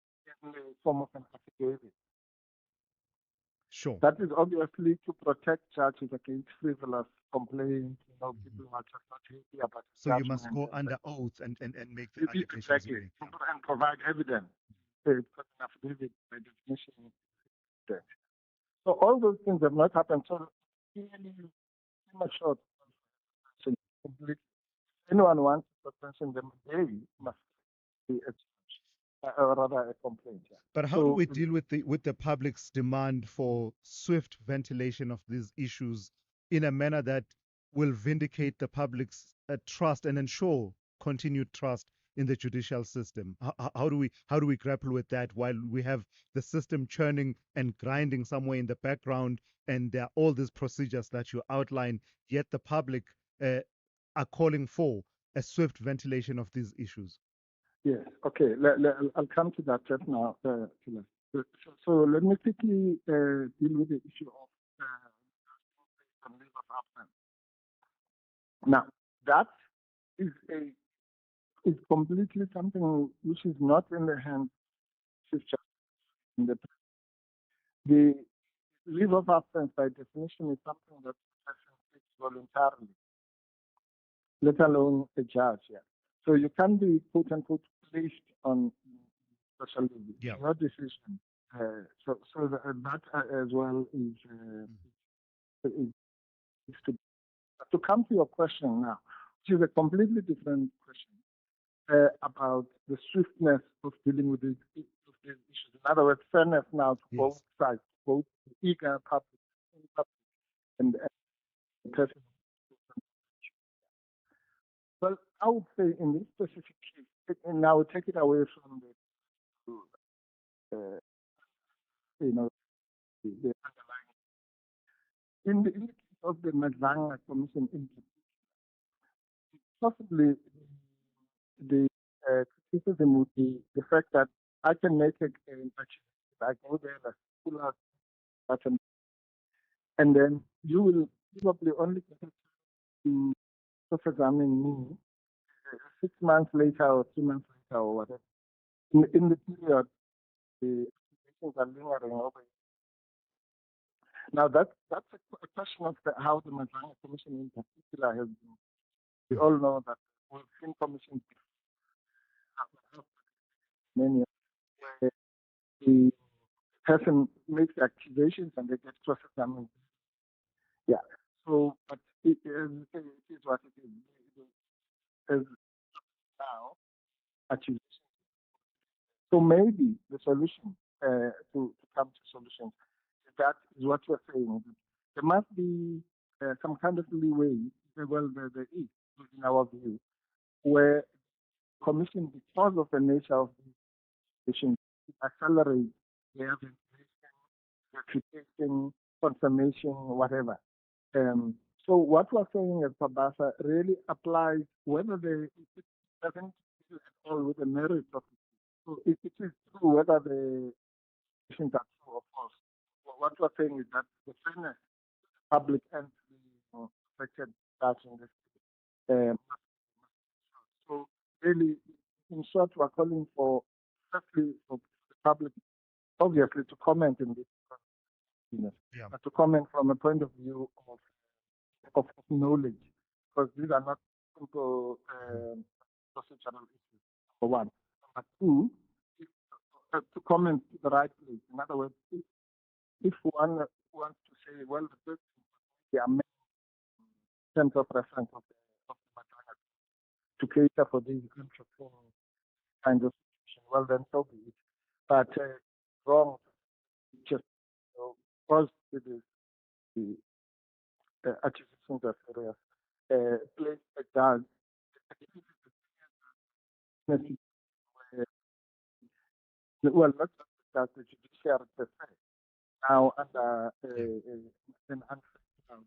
the form of an affidavit. Sure. That is obviously to protect judges against frivolous complaints. People are just not happy about the So you must go under oath and make the allegations. Exactly. And provide evidence. Because an affidavit, by definition, is evidence. So all those things have not happened. So really premature completely. If anyone wants to suspension them, they must be a judge, or rather a complaint. But how do we deal with the public's demand for swift ventilation of these issues in a manner that will vindicate the public's trust and ensure continued trust in the judicial system? How do we grapple with that while we have the system churning and grinding somewhere in the background, and there are all these procedures that you outline, yet the public are calling for a swift ventilation of these issues? Yes. Okay. I'll come to that just now. So let me quickly deal with the issue of leave of absence. Now, that is completely something which is not in the hands of justice. The leave of absence, by definition, is something that the person takes voluntarily, let alone a judge. So you can be, quote unquote, placed on social leave. It's your decision. So that as well is to come to your question now, which is a completely different question about the swiftness of dealing with these issues. In other words, fairness now to both sides, both the eager public and the person. Well, I would say in this specific case, and now take it away from the underlying. In the case of the Madlanga Commission, possibly the criticism would be the fact that I can make an achievement. I go there, I pull out button, and then you will probably only get to examine me 6 months later or 3 months later or whatever. In the period, the applications are lingering over. Now, that's a question of how the Madlanga Commission in particular has been. We all know that we've seen commissions many where the person makes accusations and they get cross-examined. So, but it is what it is. As now, accusations. So maybe the solution to come to solutions, that is what you're saying. There must be some kind of leeway, well, there is, in our view, where commission, because of the nature of the situation, accelerate their reputation, confirmation, whatever. So what we're saying as Pabasa really applies whether it doesn't deal at all with the merits of it. So it is true whether the questions are true or false. What we're saying is that the fairness, public and the affected judge in this so really, in short, we're calling for, firstly, for the public, obviously, to comment in this, but to comment from a point of view of knowledge, because these are not simple procedural issues, for one. Number two, to comment to the right place. In other words, if one wants to say, well, the person, terms of reference of the Madonna to cater for these unforeseen kinds of situations, well then so be it. But wrong, just because it is the accusations are serious, place a judge, well, not just the judge, the judiciary per se, now under an unfair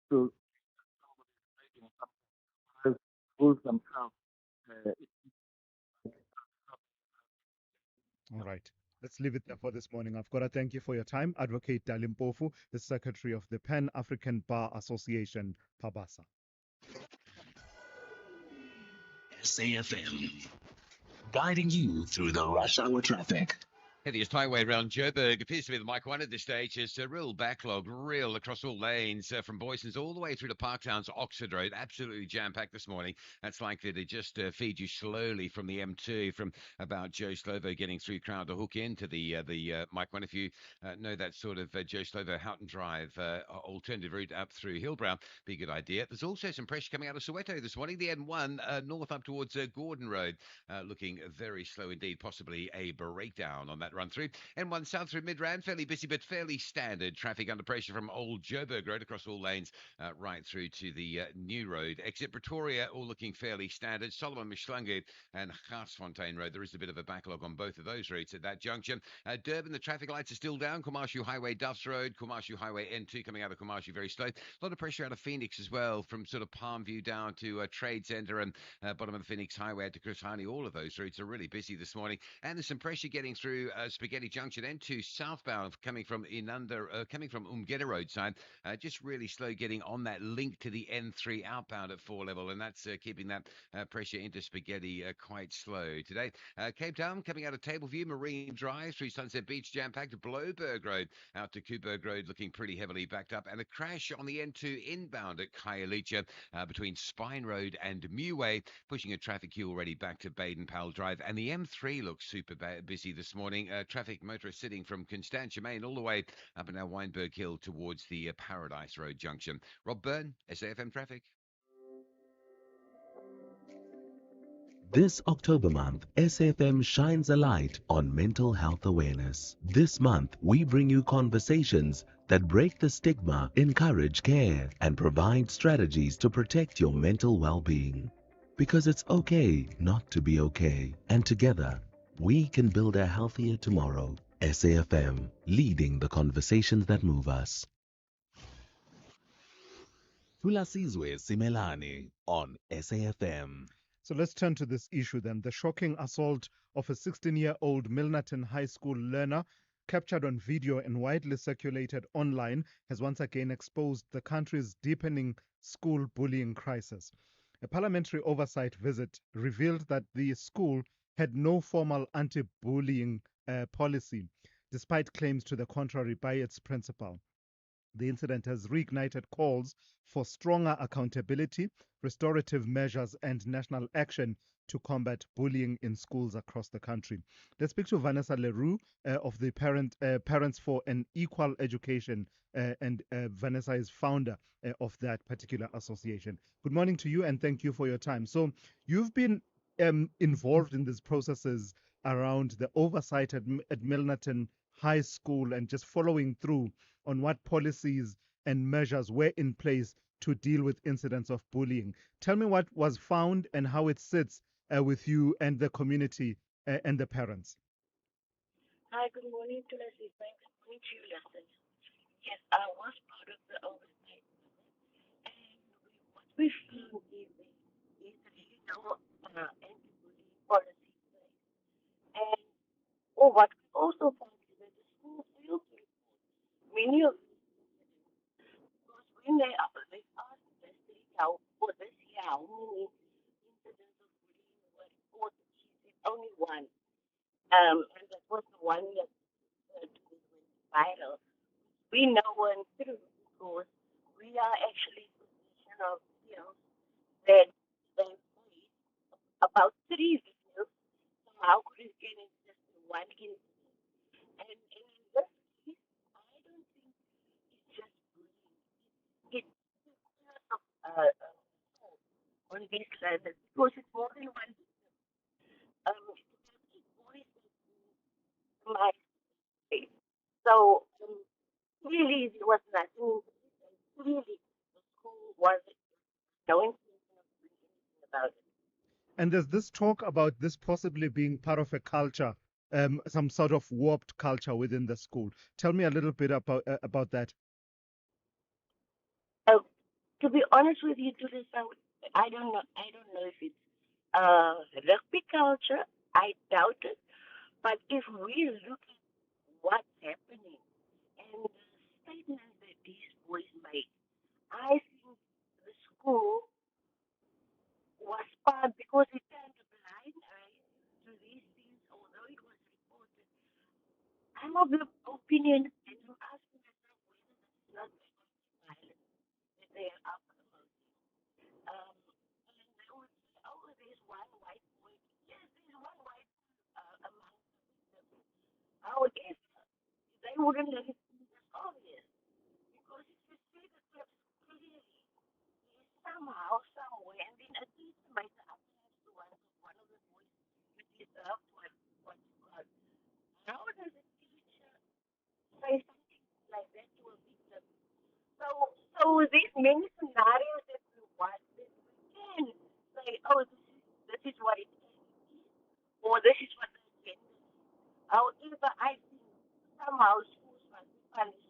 to somebody rules themselves. All right. Let's leave it there for this morning. I've got to thank you for your time. Advocate Dalim Pofu, the Secretary of the Pan African Bar Association, Pabasa. SAFM, guiding you through the rush hour traffic. Heaviest highway around Joburg appears to be the Mike 1 at this stage. It's a real backlog, real across all lanes from Boysons all the way through to Parktown's Oxford Road. Absolutely jam-packed this morning. That's likely to just feed you slowly from the M2 from about Joe Slovo getting through Crowder Hook into the Mike 1. If you know that sort of Joe Slovo Houghton Drive alternative route up through Hillbrow, be a good idea. There's also some pressure coming out of Soweto this morning. The N1 north up towards Gordon Road looking very slow indeed, possibly a breakdown on that run through. N1 south through Midrand, fairly busy but fairly standard. Traffic under pressure from Old Joburg Road across all lanes right through to the New Road. Exit Pretoria, all looking fairly standard. Solomon Mishlangu and Garsfontein Road, there is a bit of a backlog on both of those routes at that junction. Durban, the traffic lights are still down. Kumashu Highway, Duffs Road. Kumashu Highway N2 coming out of Kumashu very slow. A lot of pressure out of Phoenix as well, from sort of Palmview down to Trade Centre and bottom of the Phoenix Highway to Chris Hani. All of those routes are really busy this morning. And there's some pressure getting through Spaghetti Junction N2 southbound coming from coming from Umgeda Road side. Just really slow getting on that link to the N3 outbound at 4 level, and that's keeping that pressure into Spaghetti quite slow today. Cape Town coming out of Tableview, Marine Drive through Sunset Beach, jam-packed. Bloberg Road out to Kuberg Road looking pretty heavily backed up, and a crash on the N2 inbound at Khayelitsha between Spine Road and Muway, pushing a traffic queue already back to Baden-Powell Drive. And the M3 looks super busy this morning. Traffic motorists sitting from Constantia Main all the way up and down Weinberg Hill towards the Paradise Road junction. Rob Byrne, SAFM Traffic. This October month, SFM shines a light on mental health awareness. This month, we bring you conversations that break the stigma, encourage care, and provide strategies to protect your mental well-being. Because it's okay not to be okay, and together, we can build a healthier tomorrow. SAFM, leading the conversations that move us. Thulasizwe Simelane on SAFM. So let's turn to this issue then. The shocking assault of a 16-year-old Milnerton High School learner captured on video and widely circulated online has once again exposed the country's deepening school bullying crisis. A parliamentary oversight visit revealed that the school had no formal anti-bullying policy, despite claims to the contrary by its principal. The incident has reignited calls for stronger accountability, restorative measures, and national action to combat bullying in schools across the country. Let's speak to Vanessa Leroux of the Parents for an Equal Education, and Vanessa is founder of that particular association. Good morning to you, and thank you for your time. So you've been involved in these processes around the oversight at Milnerton High School and just following through on what policies and measures were in place to deal with incidents of bullying. Tell me what was found and how it sits with you and the community and the parents. Hi, good morning, Tulasi. Thanks. Good morning to you, Lesson. Yes, I was part of the oversight visit, and what we found is that really no anti-bullying policy in place. And what we also found is that the school failed to report many of these incidents, because when they asked this for this year how many incidents of bullying were reported, she said only one. And that was the one that went viral. We know one through because we are actually in possession of videos that they made about 3 videos. So how could it get into just one incident? And in this case, I don't think it's just bullying. It's because of on this land because it's more than one. It's always my space. So really, there was nothing. Really, the school was no intention of doing anything about it. And there's this talk about this possibly being part of a culture, some sort of warped culture within the school. Tell me a little bit about that. Uh, to be honest with you, Julius, I don't know. I don't know if it's rugby culture. I doubt it. But if we look at what's happening and the statements that these boys make, I think the school was part because it turned a blind eye to these things, although it was reported. I'm of the opinion, and I'm asking myself whether this is not violence that they are up promoting. And they would say, oh, there's one white boy. Yes, there's one white among them. However, they wouldn't let it be this obvious because if you see the clips clearly, somehow, somewhere, and then at least make the appearance to one of the boys, you deserve what you got. How does a teacher say something like that to a victim? So, so there's many scenarios that we want that we can say, oh, this is what it is, or this is what the agenda is. However, I think somehow schools must be punished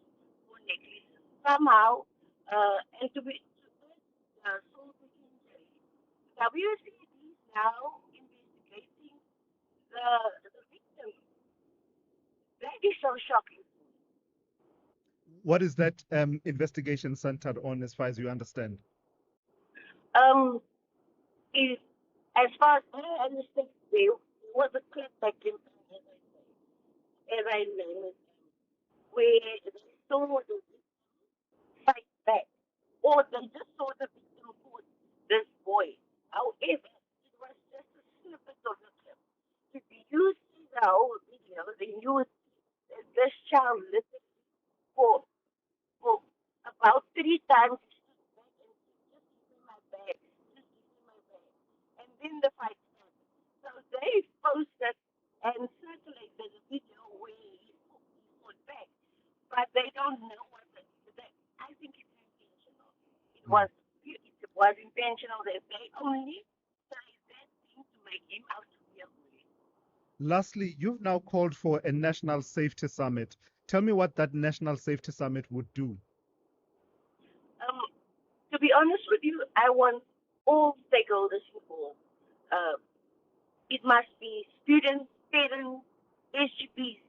for negligence. Somehow, and to be solve the injury. WCD is now investigating the victim. That is so shocking. What is that investigation centered on, as far as you understand? Um, is, as far as I understand, there was a clip that came from, as I named it, where they saw the fight back, or they just saw the victim for this boy. However, it was just a snippet of the clip. If you see the whole video, then you would see that this child literally for about 3 times he stood back and said, just give me my bag, just give me my bag. And then the fight started. So they posted and circulated the video where he fought back. But they don't know what I think it's intentional. It was intentional that they only say that thing to make him out to be a bully. Lastly, you've now called for a national safety summit. Tell me what that national safety summit would do. Um, to be honest with you, I want all stakeholders involved. Uh, it must be students, parents, SGPs,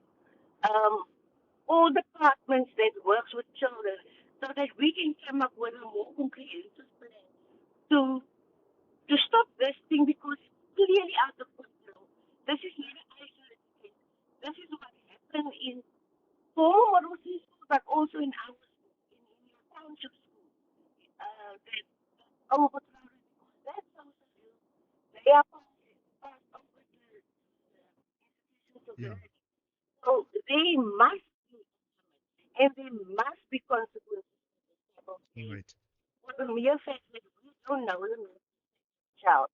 all departments that works with children, so that we can come up with a more comprehensive plan to stop this thing because it's clearly out of control. This is not an isolated case. This is what happened in former model C schools, but also in our school, in your township school. That overcrowded because that's social ill. They are passed over to institutions of Yeah. learning. So they must be, and there must be consequences for this type of All case. right. For the mere fact that we don't know the child,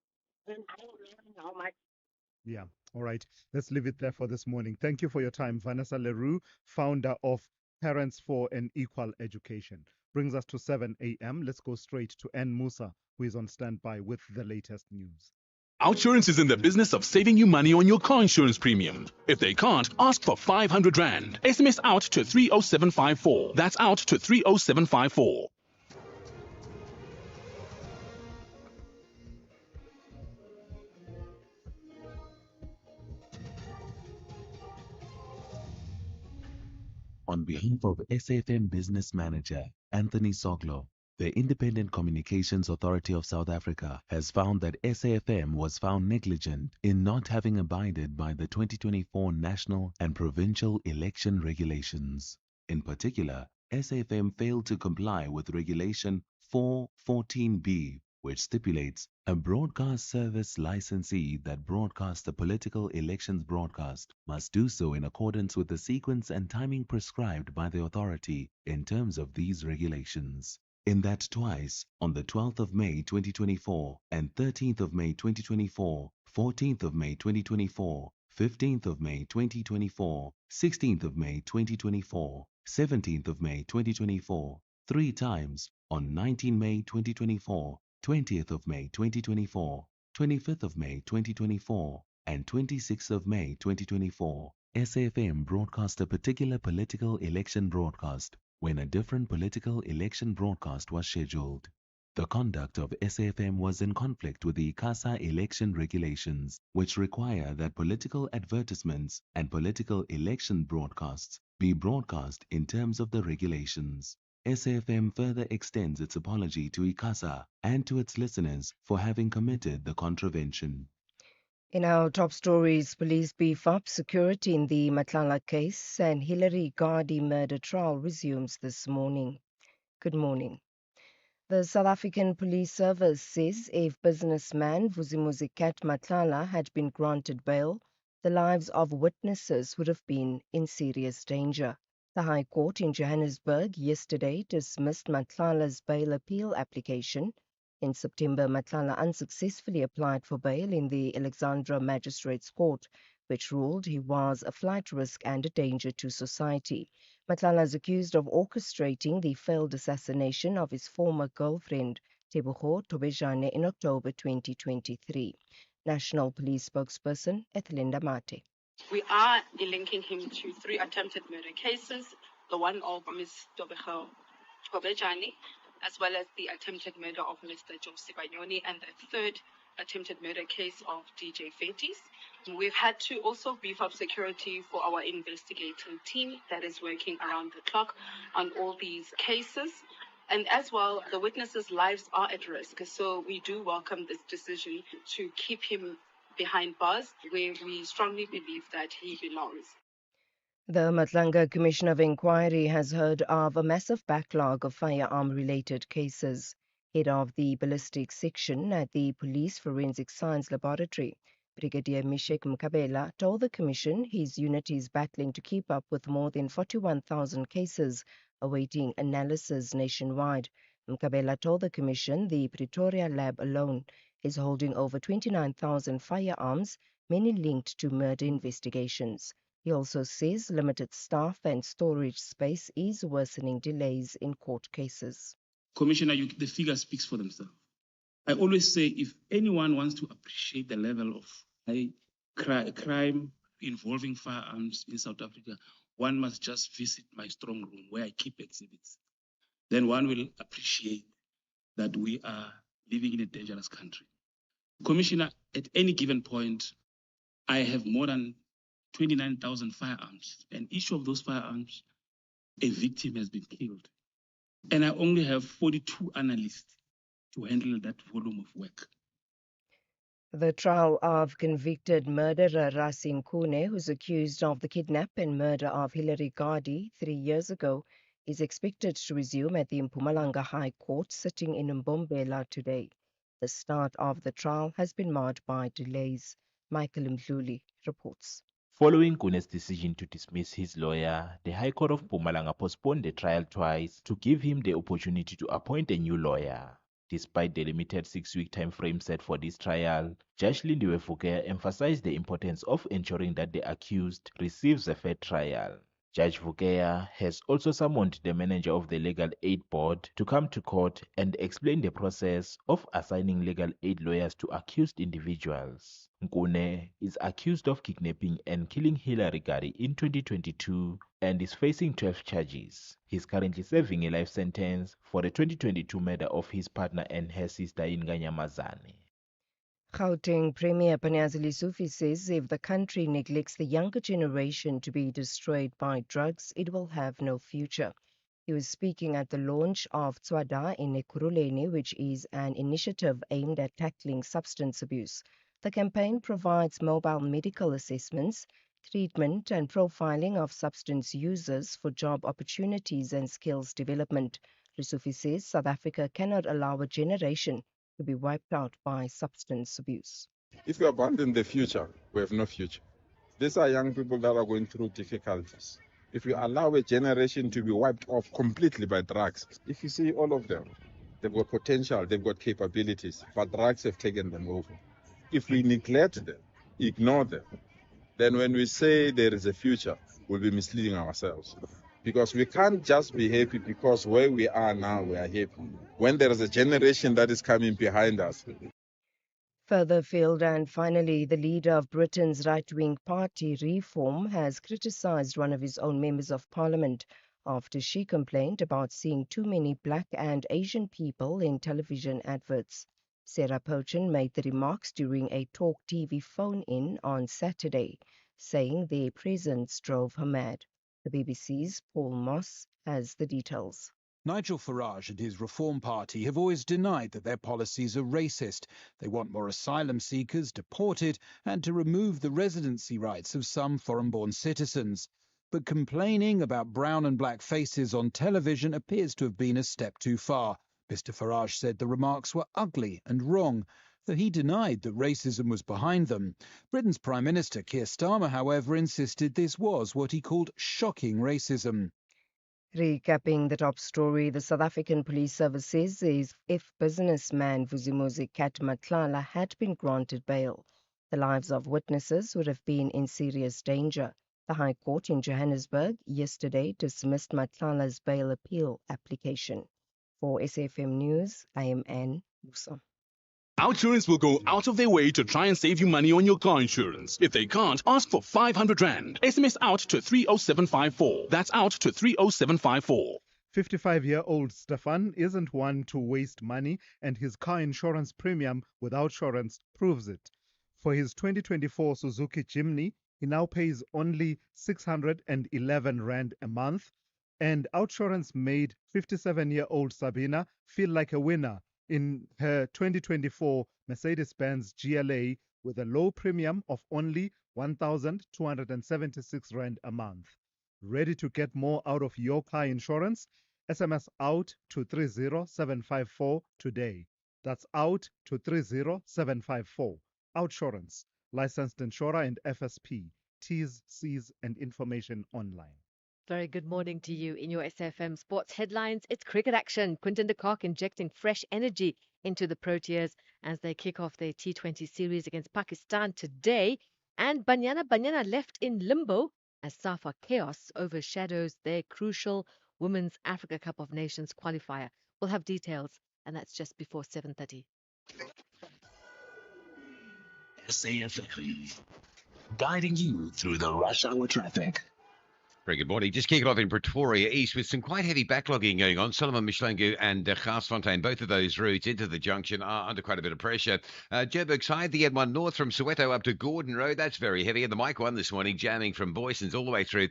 and I don't know how much. Yeah. All right. Let's leave it there for this morning. Thank you for your time, Vanessa Leroux, founder of Parents for an Equal Education. Brings us to 7 a.m. Let's go straight to N. Musa, who is on standby with the latest news. Outsurance is in the business of saving you money on your car insurance premium. If they can't, ask for 500 Rand. SMS out to 30754. That's out to 30754. On behalf of SAFM Business Manager Anthony Soglo, the Independent Communications Authority of South Africa has found that SAFM was found negligent in not having abided by the 2024 national and provincial election regulations. In particular, SAFM failed to comply with Regulation 414B, which stipulates a broadcast service licensee that broadcasts a political elections broadcast must do so in accordance with the sequence and timing prescribed by the authority in terms of these regulations. in that twice, on the 12th of May 2024 and 13th of May 2024, 14th of May 2024, 15th of May 2024, 16th of May 2024, 17th of May 2024, three times on 19 May 2024, 20th of May 2024, 25th of May 2024, and 26th of May 2024. SAFM broadcast a particular political election broadcast when a different political election broadcast was scheduled. The conduct of SAFM was in conflict with the ICASA election regulations, which require that political advertisements and political election broadcasts be broadcast in terms of the regulations. SAFM further extends its apology to ICASA and to its listeners for having committed the contravention. In our top stories, police beef up security in the Matlala case and Hillary Gardi murder trial resumes this morning. Good morning. The South African Police Service says if businessman Vusimuzikat Matlala had been granted bail, the lives of witnesses would have been in serious danger. The High Court in Johannesburg yesterday dismissed Matlala's bail appeal application. In September, Matlala unsuccessfully applied for bail in the Alexandra Magistrates Court, which ruled he was a flight risk and a danger to society. Matlala is accused of orchestrating the failed assassination of his former girlfriend, Tebogo Tobejane, in October 2023. National Police spokesperson Ethelinda Mate. We are linking him to 3 attempted murder cases, the one of Ms. Tebogo Tobejane, as well as the attempted murder of Mr. Joe Sibanyoni, and the 3rd attempted murder case of DJ Fetis. We've had to also beef up security for our investigating team that is working around the clock on all these cases. And as well, the witnesses' lives are at risk. So we do welcome this decision to keep him behind bars, where we strongly believe that he belongs. The Matlanga Commission of Inquiry has heard of a massive backlog of firearm-related cases. Head of the ballistics section at the Police Forensic Science Laboratory, Brigadier Mishek Mkabela, told the Commission his unit is battling to keep up with more than 41,000 cases awaiting analysis nationwide. Mkabela told the Commission the Pretoria lab alone is holding over 29,000 firearms, many linked to murder investigations. He also says limited staff and storage space is worsening delays in court cases. Commissioner, the figure speaks for themselves. I always say if anyone wants to appreciate the level of high crime involving firearms in South Africa, one must just visit my strong room where I keep exhibits. Then one will appreciate that we are living in a dangerous country. Commissioner, at any given point, I have more than 29,000 firearms, and each of those firearms, a victim has been killed. And I only have 42 analysts to handle that volume of work. The trial of convicted murderer Rasim Kune, who's accused of the kidnap and murder of Hillary Gardi 3 years ago, is expected to resume at the Mpumalanga High Court sitting in Mbombela today. The start of the trial has been marred by delays. Michael Mdluli reports. Following Kune's decision to dismiss his lawyer, the High Court of Mpumalanga postponed the trial twice to give him the opportunity to appoint a new lawyer. Despite the limited 6-week time frame set for this trial, Judge Lindiwe Vukea emphasized the importance of ensuring that the accused receives a fair trial. Judge Vukea has also summoned the manager of the Legal Aid Board to come to court and explain the process of assigning legal aid lawyers to accused individuals. Nkune is accused of kidnapping and killing Hillary Gardi in 2022 and is facing 12 charges. He is currently serving a life sentence for the 2022 murder of his partner and her sister Inganya Mazane. Gauteng Premier Panyazi Lesufi says if the country neglects the younger generation to be destroyed by drugs, it will have no future. He was speaking at the launch of Tswada in Ekurhuleni, which is an initiative aimed at tackling substance abuse. The campaign provides mobile medical assessments, treatment and profiling of substance users for job opportunities and skills development. Lesufi says South Africa cannot allow a generation to be wiped out by substance abuse. If we abandon the future, we have no future. These are young people that are going through difficulties. if you allow a generation to be wiped off completely by drugs, if you see all of them, they've got potential, they've got capabilities, but drugs have taken them over. If we neglect them, ignore them, then when we say there is a future, we'll be misleading ourselves. Because we can't just be happy because where we are now, we are happy. When there is a generation that is coming behind us. Further afield, and finally, the leader of Britain's right-wing party, Reform, has criticised one of his own members of parliament after she complained about seeing too many black and Asian people in television adverts. Sarah Pochin made the remarks during a Talk TV phone-in on Saturday, saying their presence drove her mad. The BBC's Paul Moss has the details. Nigel Farage and his Reform Party have always denied that their policies are racist. They want more asylum seekers deported and to remove the residency rights of some foreign-born citizens. But complaining about brown and black faces on television appears to have been a step too far. Mr Farage said the remarks were ugly and wrong, though he denied that racism was behind them. Britain's Prime Minister Keir Starmer, however, insisted this was what he called shocking racism. Recapping the top story, the South African Police Service says if businessman Vusimuzi Kat Matlala had been granted bail, the lives of witnesses would have been in serious danger. The High Court in Johannesburg yesterday dismissed Matlala's bail appeal application. For SAFM News, I am Anne Musa. Outsurance will go out of their way to try and save you money on your car insurance. If they can't, ask for 500 Rand. SMS out to 30754. That's out to 30754. 55-year-old Stefan isn't one to waste money, and his car insurance premium with Outsurance proves it. For his 2024 Suzuki Jimny, he now pays only 611 Rand a month, and Outsurance made 57-year-old Sabina feel like a winner in her 2024 Mercedes-Benz GLA with a low premium of only 1,276 Rand a month. Ready to get more out of your car insurance? SMS out to 30754 today. That's out to 30754. Outsurance, licensed insurer and FSP. T's, C's and information online. Very good morning to you. In your SFM Sports headlines, it's cricket action. Quinton de Kock injecting fresh energy into the Proteas as they kick off their T20 series against Pakistan today. And Banyana left in limbo as Safa chaos overshadows their crucial Women's Africa Cup of Nations qualifier. We'll have details, and that's just before 7:30. SAFM, guiding you through the rush hour traffic. Very good morning. Just kicking off in Pretoria East with some quite heavy backlogging going on. Solomon Mishlangu and Garsfontein, both of those routes into the junction are under quite a bit of pressure. Joburg side, the N1 North from Soweto up to Gordon Road, that's very heavy. And the Mike 1 this morning, jamming from Boysons all the way through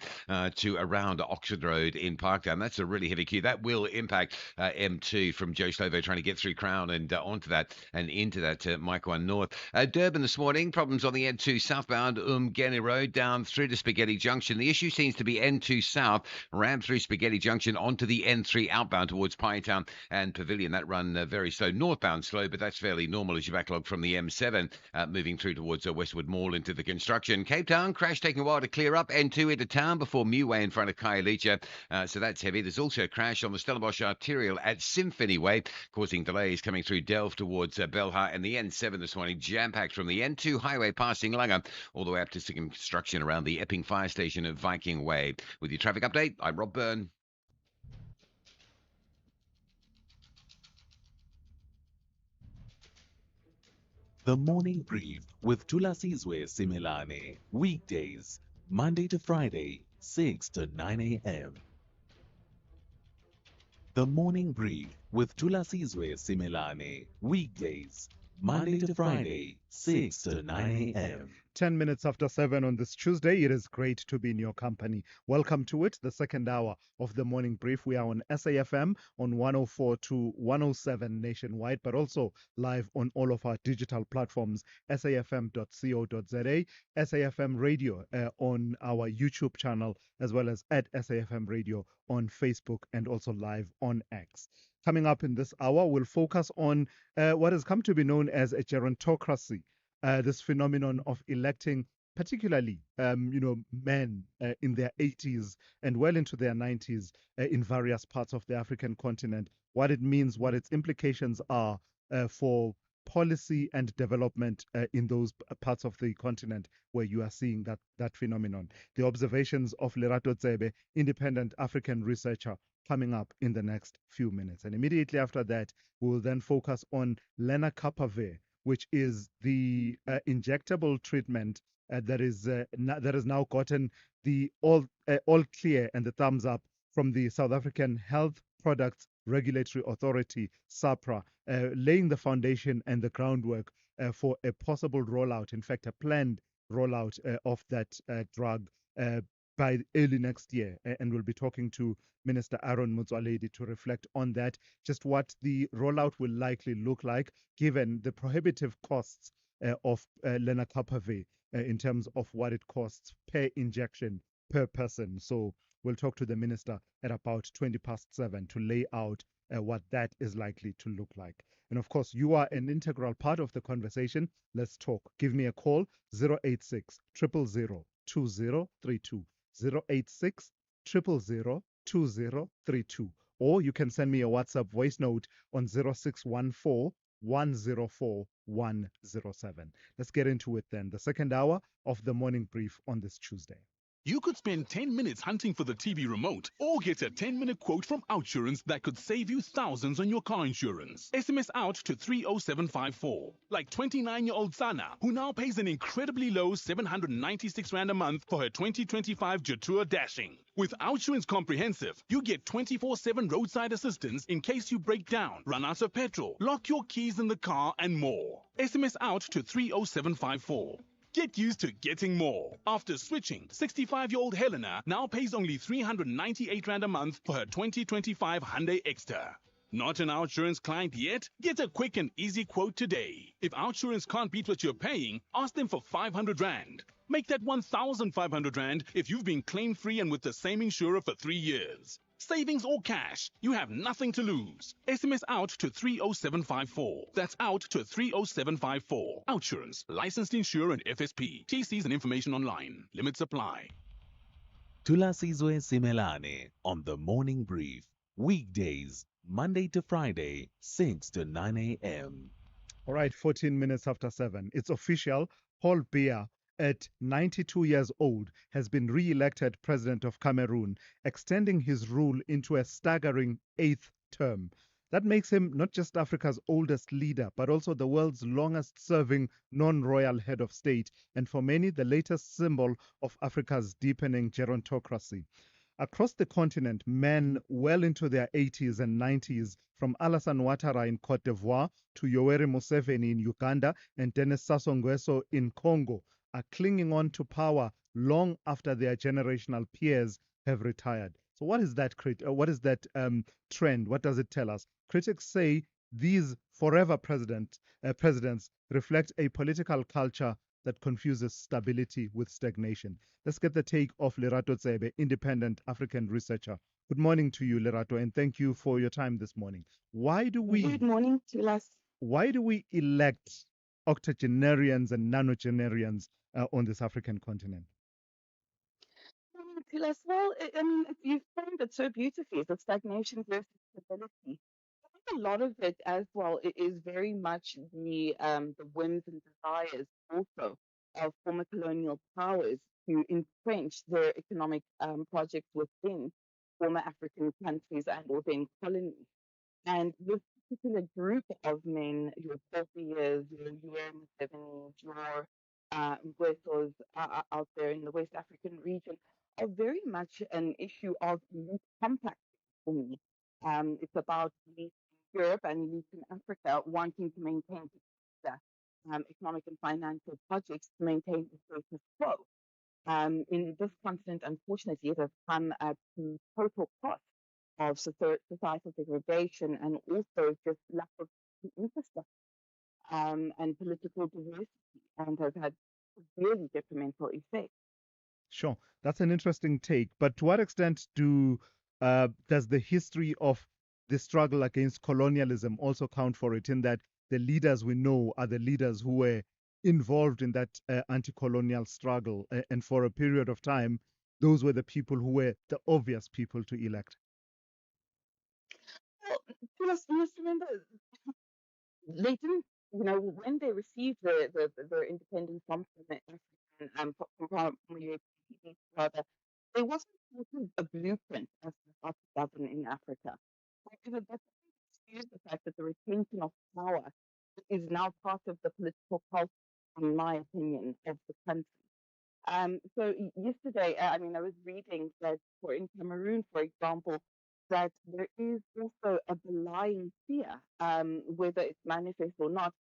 to around Oxford Road in Parktown. That's a really heavy queue. That will impact M2 from Joe Slovo trying to get through Crown and onto that and into that Mike 1 North. Durban this morning, problems on the N2 southbound Umgeni Road down through to Spaghetti Junction. The issue seems to be N2 South, ram through Spaghetti Junction onto the N3 outbound towards Pytown and Pavilion. That run very slow. Northbound slow, but that's fairly normal as you backlog from the M7 moving through towards Westwood Mall into the construction. Cape Town, crash taking a while to clear up. N2 into town before Meway in front of Khayelitsha. So that's heavy. There's also a crash on the Stellenbosch Arterial at Symphony Way, causing delays coming through Delft towards Belhar, and the N7 this morning jam-packed from the N2 highway passing Langa all the way up to some construction around the Epping Fire Station at Viking Way. With your traffic update, I'm Rob Byrne. The Morning Brief with Thulasizwe Simelane. Weekdays, Monday to Friday, 6 to 9 a.m. The Morning Brief with Thulasizwe Simelane. Weekdays, Monday to Friday, 6 to 9 a.m. 10 minutes after 7 on this Tuesday. It is great to be in your company. Welcome to it, the second hour of the Morning Brief. We are on SAFM on 104 to 107 nationwide, but also live on all of our digital platforms, safm.co.za, SAFM Radio on our YouTube channel, as well as at SAFM Radio on Facebook and also live on X. Coming up in this hour, we'll focus on what has come to be known as a gerontocracy. This phenomenon of electing particularly, men in their 80s and well into their 90s in various parts of the African continent, what it means, what its implications are for policy and development in those parts of the continent where you are seeing that phenomenon. The observations of Lerato Tsebe, independent African researcher, coming up in the next few minutes. And immediately after that, we will then focus on lenacapavir, which is the injectable treatment that has now gotten the all clear and the thumbs up from the South African Health Products Regulatory Authority, SAPRA, laying the foundation and the groundwork for a possible rollout, in fact, a planned rollout of that drug by early next year. And we'll be talking to Minister Aaron Motsoaledi to reflect on that, just what the rollout will likely look like, given the prohibitive costs of lenacapavir in terms of what it costs per injection per person. So we'll talk to the minister at about 20 past 7 to lay out what that is likely to look like. And of course, you are an integral part of the conversation. Let's talk. Give me a call, 086 000 2032. 086 000 2032. Or you can send me a WhatsApp voice note on 0614 104 107. Let's get into it then. The second hour of the morning brief on this Tuesday. You could spend 10 minutes hunting for the TV remote or get a 10-minute quote from Outsurance that could save you thousands on your car insurance. SMS out to 30754. Like 29-year-old Sana, who now pays an incredibly low 796 Rand a month for her 2025 Jetour Dashing. With Outsurance Comprehensive, you get 24/7 roadside assistance in case you break down, run out of petrol, lock your keys in the car, and more. SMS out to 30754. Get used to getting more. After switching, 65-year-old Helena now pays only 398 Rand a month for her 2025 Hyundai Exter. Not an Outsurance client yet? Get a quick and easy quote today. If Outsurance can't beat what you're paying, ask them for 500 Rand. Make that 1,500 Rand if you've been claim-free and with the same insurer for 3 years. Savings or cash, you have nothing to lose. SMS out to 30754. That's out to 30754. Outsurance, licensed insurer and FSP. TCs and information online. Limits apply. Thulasizwe Simelane on the Morning Brief. Weekdays, Monday to Friday, 6 to 9 a.m. All right, 14 minutes after 7. It's official. Paul Biya, at 92 years old, has been re-elected president of Cameroon, extending his rule into a staggering 8th term. That makes him not just Africa's oldest leader, but also the world's longest-serving non-royal head of state, and for many, the latest symbol of Africa's deepening gerontocracy. Across the continent, men well into their 80s and 90s, from Alassane Ouattara in Cote d'Ivoire to Yoweri Museveni in Uganda and Denis Sassou Nguesso in Congo, are clinging on to power long after their generational peers have retired. So what is that trend? What does it tell us? Critics say these forever presidents reflect a political culture that confuses stability with stagnation. Let's get the take of Lerato Tsebe, independent African researcher. Good morning to you, Lerato, and thank you for your time this morning. Good morning, Tulas. Why do we elect octogenarians and nonagenarians on this African continent? Tulas, well, you framed it so beautifully. The stagnation versus stability. I think a lot of it as well is very much the whims and desires also of former colonial powers to entrench their economic projects within former African countries and or then colonies. And this particular group of men, your 40 years, your Museveni, your Ngwesos out there in the West African region, are very much an issue of elite compact for me. It's about elite in Europe and elite in Africa wanting to maintain the economic and financial projects to maintain the status quo. In this continent, unfortunately, it has come at the total cost of societal degradation and also just lack of infrastructure and political diversity, and has had severely detrimental effects. Sure, that's an interesting take. But to what extent does the history of the struggle against colonialism also count for it, in that the leaders we know are the leaders who were involved in that anti-colonial struggle. And for a period of time, those were the people who were the obvious people to elect. Well, you must remember, they didn't, when they received their independence from the African, from the European, rather, there wasn't sort of a blueprint as to how to govern in Africa. However, that doesn't excuse the fact that the retention of power is now part of the political culture, in my opinion, of the country. Yesterday, I was reading that for in Cameroon, for example, that there is also a belying fear, whether it's manifest or not,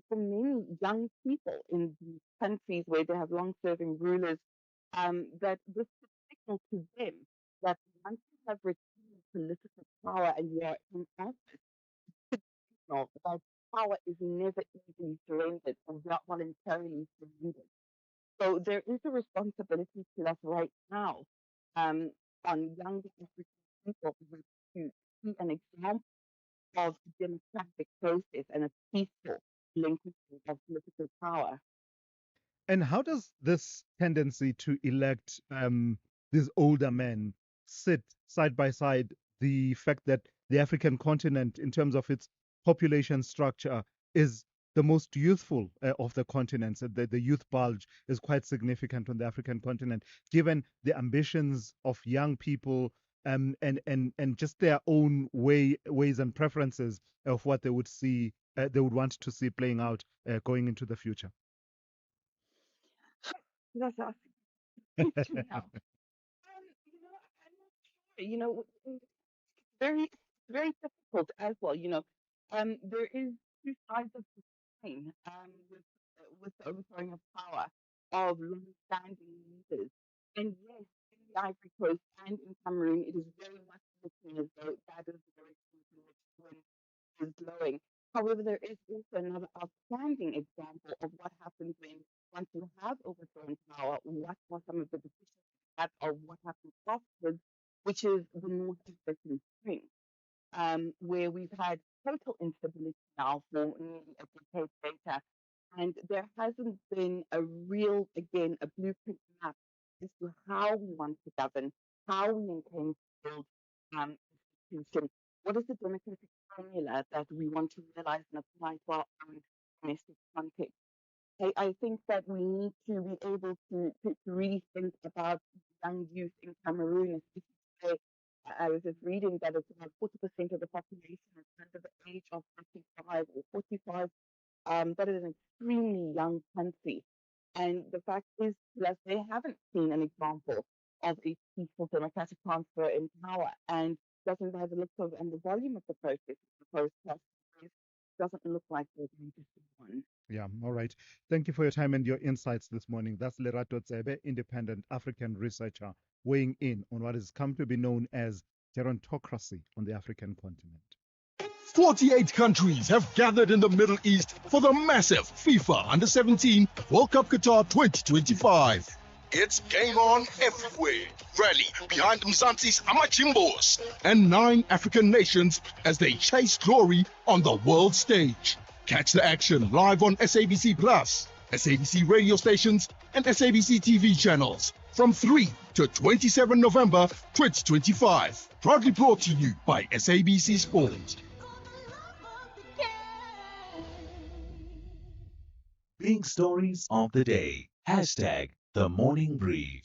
for many young people in these countries where they have long-serving rulers, that this could signal to them that once you have retained political power and you are in office, that power is never easily surrendered or not voluntarily surrendered. So there is a responsibility to us right now, um, on young African people to see an example of a democratic process and a peaceful relinquishment of political power. And how does this tendency to elect these older men sit side by side the fact that the African continent, in terms of its population structure, is the most youthful of the continents? The youth bulge is quite significant on the African continent, given the ambitions of young people and just their own ways and preferences of what they would see, they would want to see playing out going into the future. That's us. Now. I'm not sure. It's very difficult as well. There is two sides of the coin, with the overthrowing of power of long-standing leaders. And yes, in the Ivory Coast and in Cameroon, it is very much looking as though that is the direction in which the wind is blowing. However, there is also another outstanding example of what happens when once you have overthrown power, what are some of the decisions that or what happens afterwards, which is the North African Spring, where we've had total instability now for nearly a decade later. And there hasn't been a real, again, a blueprint map as to how we want to govern, how we intend to build institutions, what is the democratic formula that we want to realize and apply to our own domestic context. I think that we need to be able to really think about young youth in Cameroon. Especially, I was just reading that it's about 40% of the population is under the age of 55 or 45. That is an extremely young country. And the fact is that they haven't seen an example of a peaceful democratic transfer in power. And doesn't by the look of and the volume of the protest doesn't look like there's going to be one. Yeah, all right. Thank you for your time and your insights this morning. That's Lerato Tsebe, independent African researcher, weighing in on what has come to be known as gerontocracy on the African continent. 48 countries have gathered in the Middle East for the massive FIFA Under-17 World Cup Qatar 2025. It's game on everywhere. Rally behind Mzansi's Amachimbos and 9 African nations as they chase glory on the world stage. Catch the action live on SABC Plus, SABC radio stations, and SABC TV channels from 3 to 27 November 2025. Proudly brought to you by SABC Sport. Big stories of the day. Hashtag the morning brief.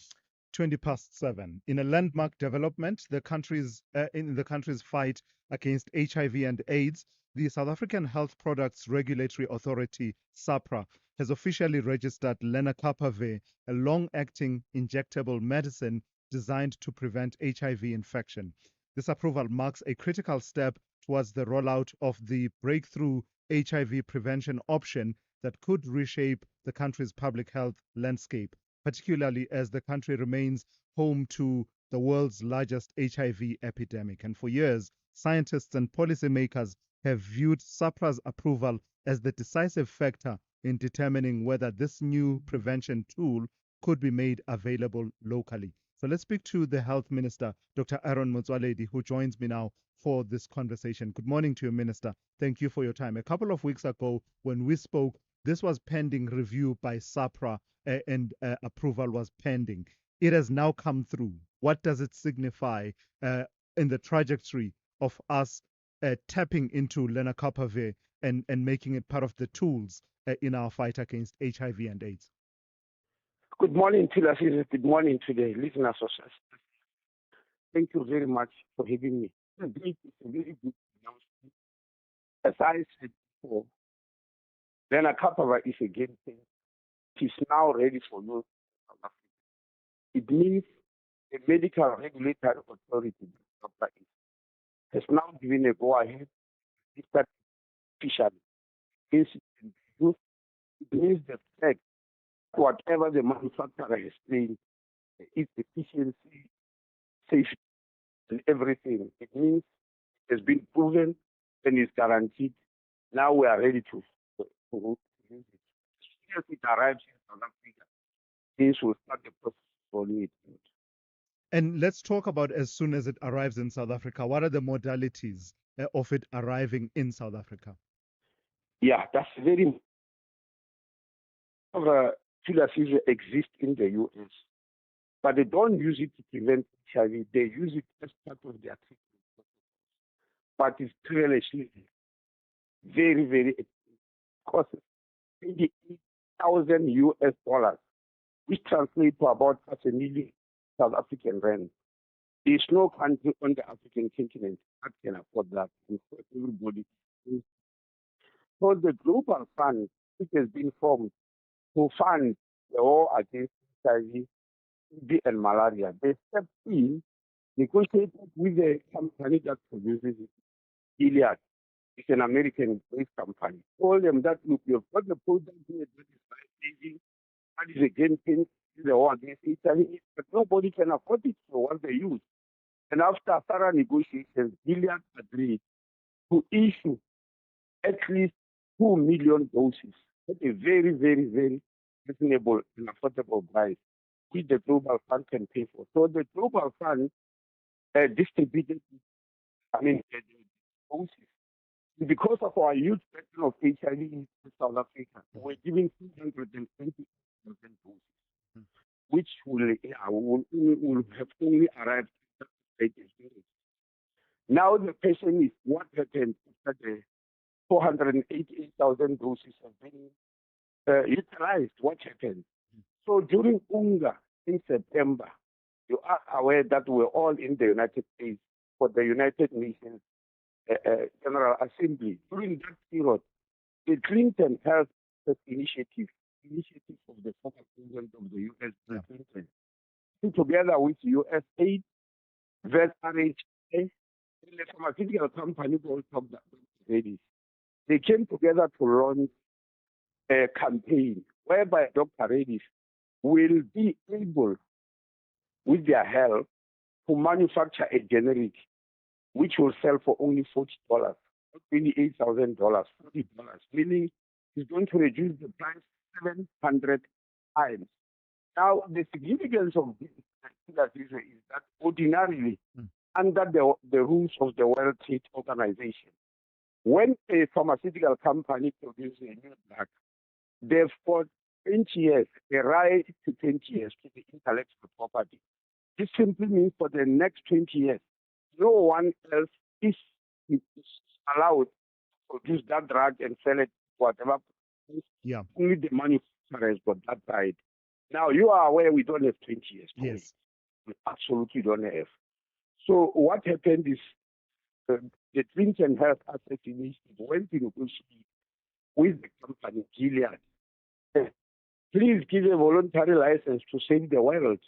20 past 7. In a landmark development, in the country's fight against HIV and AIDS, the South African Health Products Regulatory Authority, SAPRA, has officially registered lenacapavir, a long-acting injectable medicine designed to prevent HIV infection. This approval marks a critical step towards the rollout of the breakthrough HIV prevention option that could reshape the country's public health landscape, particularly as the country remains home to the world's largest HIV epidemic. And for years, scientists and policymakers have viewed SAPRA's approval as the decisive factor in determining whether this new prevention tool could be made available locally. So let's speak to the Health Minister, Dr. Aaron Motsoaledi, who joins me now for this conversation. Good morning to you, Minister. Thank you for your time. A couple of weeks ago, when we spoke, This was pending review by SAPRA and approval was pending. It has now come through. What does it signify in the trajectory of us tapping into lenacapavir and making it part of the tools in our fight against HIV and AIDS? Good morning, Thulasizwe. Good morning to the listeners. Thank you very much for having me. It's a very good announcement. As I said before, lenacapavir is a game changer. It is now ready for use in South Africa. It means the medical regulatory authority has now given a go-ahead. It started officially. It means the fact whatever the manufacturer has claimed, its efficiency, safety, and everything, it means it has been proven and is guaranteed. Now we are ready to use it. As it arrives in South Africa, this will start the process of rolling it out. And let's talk about as soon as it arrives in South Africa, what are the modalities of it arriving in South Africa? Yeah, that's very Thulasizwe exist in the US, but they don't use it to prevent HIV. They use it as part of their treatment. But it's really very, very costs $28,000 US, which translates to about $500,000 South African rand. There's no country on the African continent that can afford that. Everybody. So the global fund, which has been formed to fund the war against HIV, TB, and malaria, they stepped in, negotiated with a company that produces it, Gilead. It's an American-based company. Told them that, look, you've got the product here that is life-saving, that is against the war against HIV, but nobody can afford it for what they use. And after thorough negotiations, Gilead agreed to issue at least 2 million doses at a very, very, very reasonable and affordable price, which the Global Fund can pay for. So the Global Fund distributed, the doses. Because of our huge burden of HIV in South Africa, we're giving 220,000 doses, which will have only arrived at the stage. Now the question is, what happened after the 488,000 doses have been utilized? What happened? So during UNGA in September, you are aware that we're all in the United States for the United Nations General Assembly. During that period, the Clinton Health Initiative of the former president of the U.S., Bill Clinton, together with USAID, VETRH, and the pharmaceutical company called Dr. Reddy's, they came together to launch a campaign whereby Dr. Reddy's will be able, with their help, to manufacture a generic which will sell for only $40, $28,000, $40, meaning it's going to reduce the price 700 times. Now, the significance of this is that ordinarily, under the rules of the World Trade Organization, when a pharmaceutical company produces a new drug, they've got 20 years, the right to 20 years to the intellectual property. This simply means for the next 20 years, no one else is allowed to produce that drug and sell it whatever. Yeah. Only the manufacturer has got that right. Now, you are aware we don't have 20 years. Yes. We absolutely don't have. So what happened is the Clinton Health Asset Initiative went to negotiate with the company Gilead. Please give a voluntary license to save the world.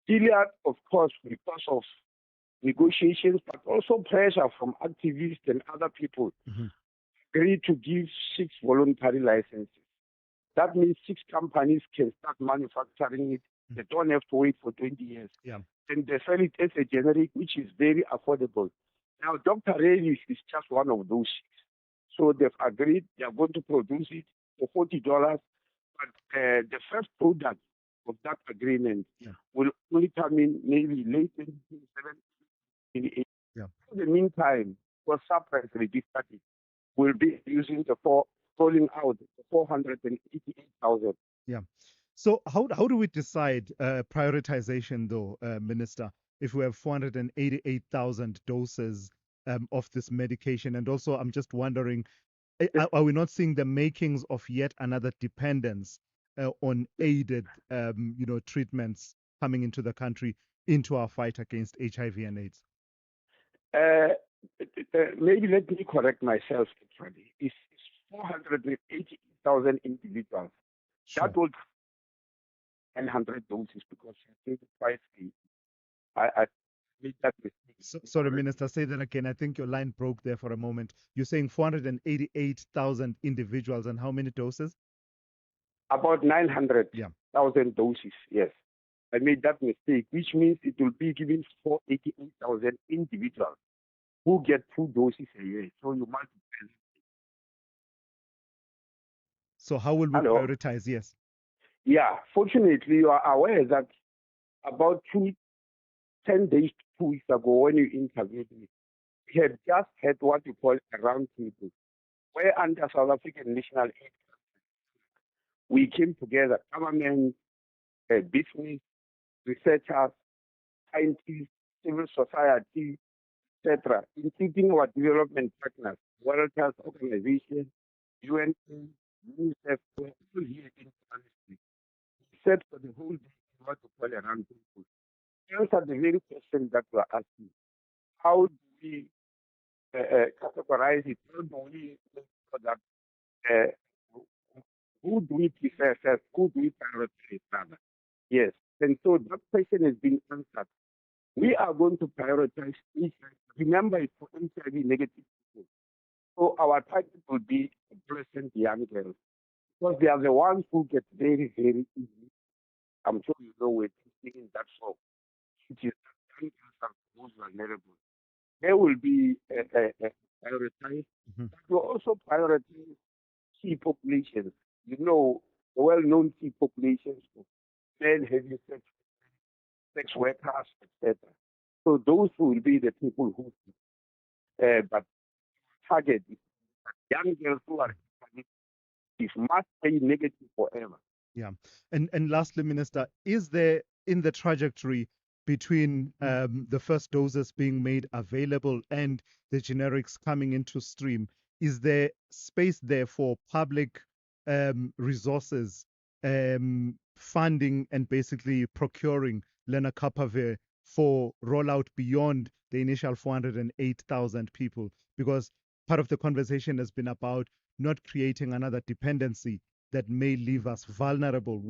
Gilead, of course, because of negotiations, but also pressure from activists and other people, agreed to give 6 voluntary licenses. That means 6 companies can start manufacturing it. They don't have to wait for 20 years. Yeah. And they sell it as a generic, which is very affordable. Now, Dr. Reddy's is just one of those 6. So they've agreed they are going to produce it for $40. But the first product of that agreement will only come in maybe late 2027. Yeah. In the meantime, for SAPRA registered it, we'll be using the rolling out 488,000. Yeah. So how do we decide prioritization, though, Minister, if we have 488,000 doses of this medication? And also, I'm just wondering, are we not seeing the makings of yet another dependence on aided, treatments coming into the country, into our fight against HIV and AIDS? Maybe let me correct myself, actually. It's 480,000 individuals. Sure. That would 100 doses because I think twice I made that mistake. Sorry, Minister, say that again. I think your line broke there for a moment. You're saying 488,000 individuals and how many doses? About 900,000 doses, yes. I made that mistake, which means it will be given 488,000 individuals who get 2 doses a year. So you multiply. So how will we prioritize? Yes. Yeah, fortunately, you are aware that about 10 days to 2 weeks ago, when you interviewed me, we had just had what you call a round table, where under South African National Aid, we came together, government, business, researchers, scientists, civil society, etc., including our development partners, World Health Organization, UN, UNICEF, were all here in Johannesburg. We said for the whole day what to call a round table. Answer the very question that we are asking. How do we categorize it? How do we make sure that who do we prefer first? Who do we prioritize rather? Yes. And so that question has been answered. We are going to prioritize HIV. Remember, it's for HIV negative people. So our target will be adolescent young girls because they are the ones who get very, very easily. I'm sure you know we're thinking that so. Which is that young girls are most vulnerable. They will be prioritized. But we also prioritize key populations. You know, the well-known key populations of men, heavy sex workers, etc. So those will be the people who, but target is young girls who are is must stay negative forever. Yeah. And lastly, Minister, is there in the trajectory between the first doses being made available and the generics coming into stream, is there space there for public resources, funding, and basically procuring lenacapavir for rollout beyond the initial 408,000 people? Because part of the conversation has been about not creating another dependency that may leave us vulnerable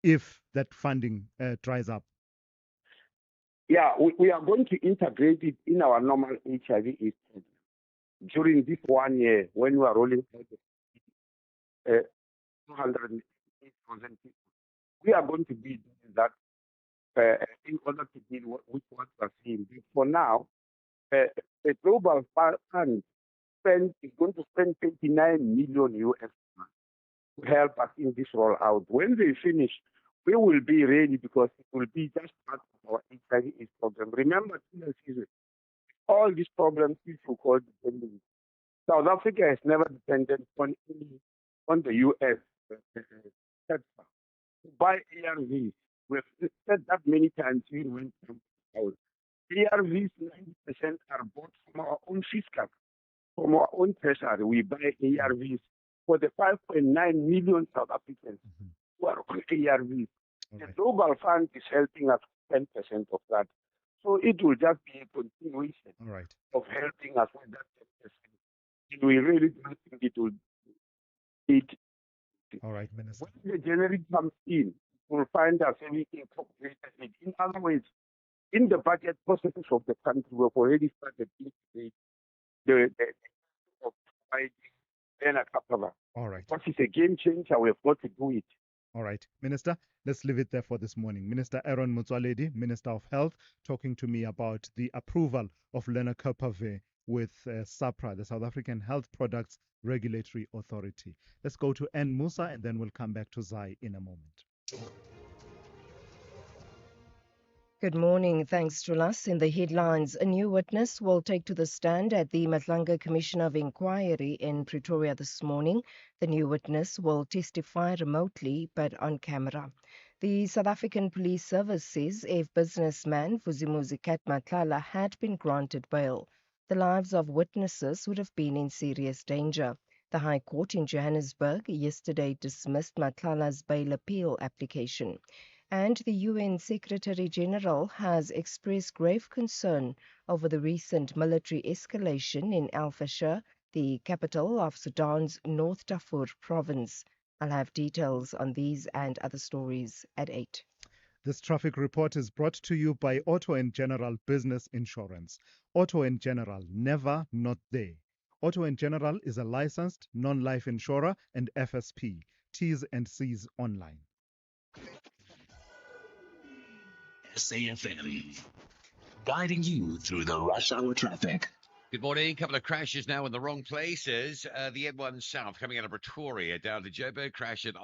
if that funding dries up. Yeah, we are going to integrate it in our normal HIV AIDS program. During this 1 year, when we are rolling out 208,000 people, we are going to be doing that in order to deal with what we are seeing. But for now, the global fund is going to spend 29 million US to help us in this rollout. When they finish, we will be ready because it will be just part of our HIV AIDS program. Remember, all these problems which we call dependency. South Africa has never depended on the US to buy ARVs. We've said that many times even when out. ARVs, 90% are bought from our own fiscal, from our own treasury. We buy ARVs for the 5.9 million South Africans who are on ARVs. The Global Fund is helping us 10% of that. So it will just be a continuation of helping us with that 10%. And we really don't think it will All right, Minister. When the generic comes in, we'll find us everything incorporated. In other words, in the budget processes of the country, we've already started integrating the of providing lenacapavir. All right. What is a game changer? We've got to do it. All right, Minister, let's leave it there for this morning. Minister Aaron Motsoaledi, Minister of Health, talking to me about the approval of lenacapavir with SAPRA, the South African Health Products Regulatory Authority. Let's go to N. Musa and then we'll come back to Zai in a moment. Good morning. Thanks, Trulas. In the headlines, a new witness will take to the stand at the Madlanga Commission of Inquiry in Pretoria this morning. The new witness will testify remotely but on camera. The South African Police Service says if businessman Vuzimuzi Matlala had been granted bail, the lives of witnesses would have been in serious danger. The High Court in Johannesburg yesterday dismissed Matlala's bail appeal application. And the UN Secretary-General has expressed grave concern over the recent military escalation in Al Fashir, the capital of Sudan's North Darfur province. I'll have details on these and other stories at 8. This traffic report is brought to you by Auto & General Business Insurance. Auto & General, never not there. Auto & General is a licensed non-life insurer and FSP. T's and C's online. SAFM, guiding you through the rush hour traffic. Good morning. A couple of crashes now in the wrong places. The N1 South coming out of Pretoria down to Joburg. Crash at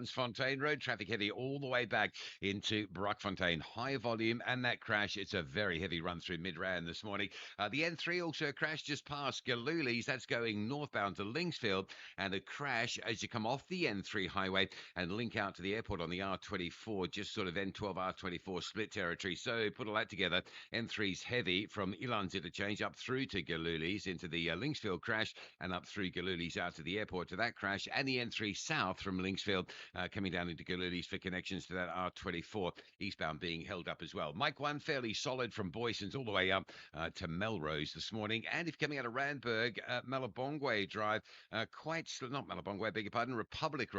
Fontaine Road. Traffic heavy all the way back into Brockfontein. High volume and that crash. It's a very heavy run through Midrand this morning. The N3 also crashed just past Galuli's. That's going northbound to Linksfield. And a crash as you come off the N3 highway and link out to the airport on the R24. Just sort of N12, R24 split territory. So put all that together. N3's heavy from Ilan's interchange up through to Galuli's into the Linksfield crash and up through Galuli's out to the airport to that crash, and the N3 south from Linksfield coming down into Galuli's for connections to that R24 eastbound being held up as well. Mike 1 fairly solid from Boyson's all the way up to Melrose this morning, and if coming out of Randburg, Malabongwe Drive, not Malabongwe, beg your pardon, Republic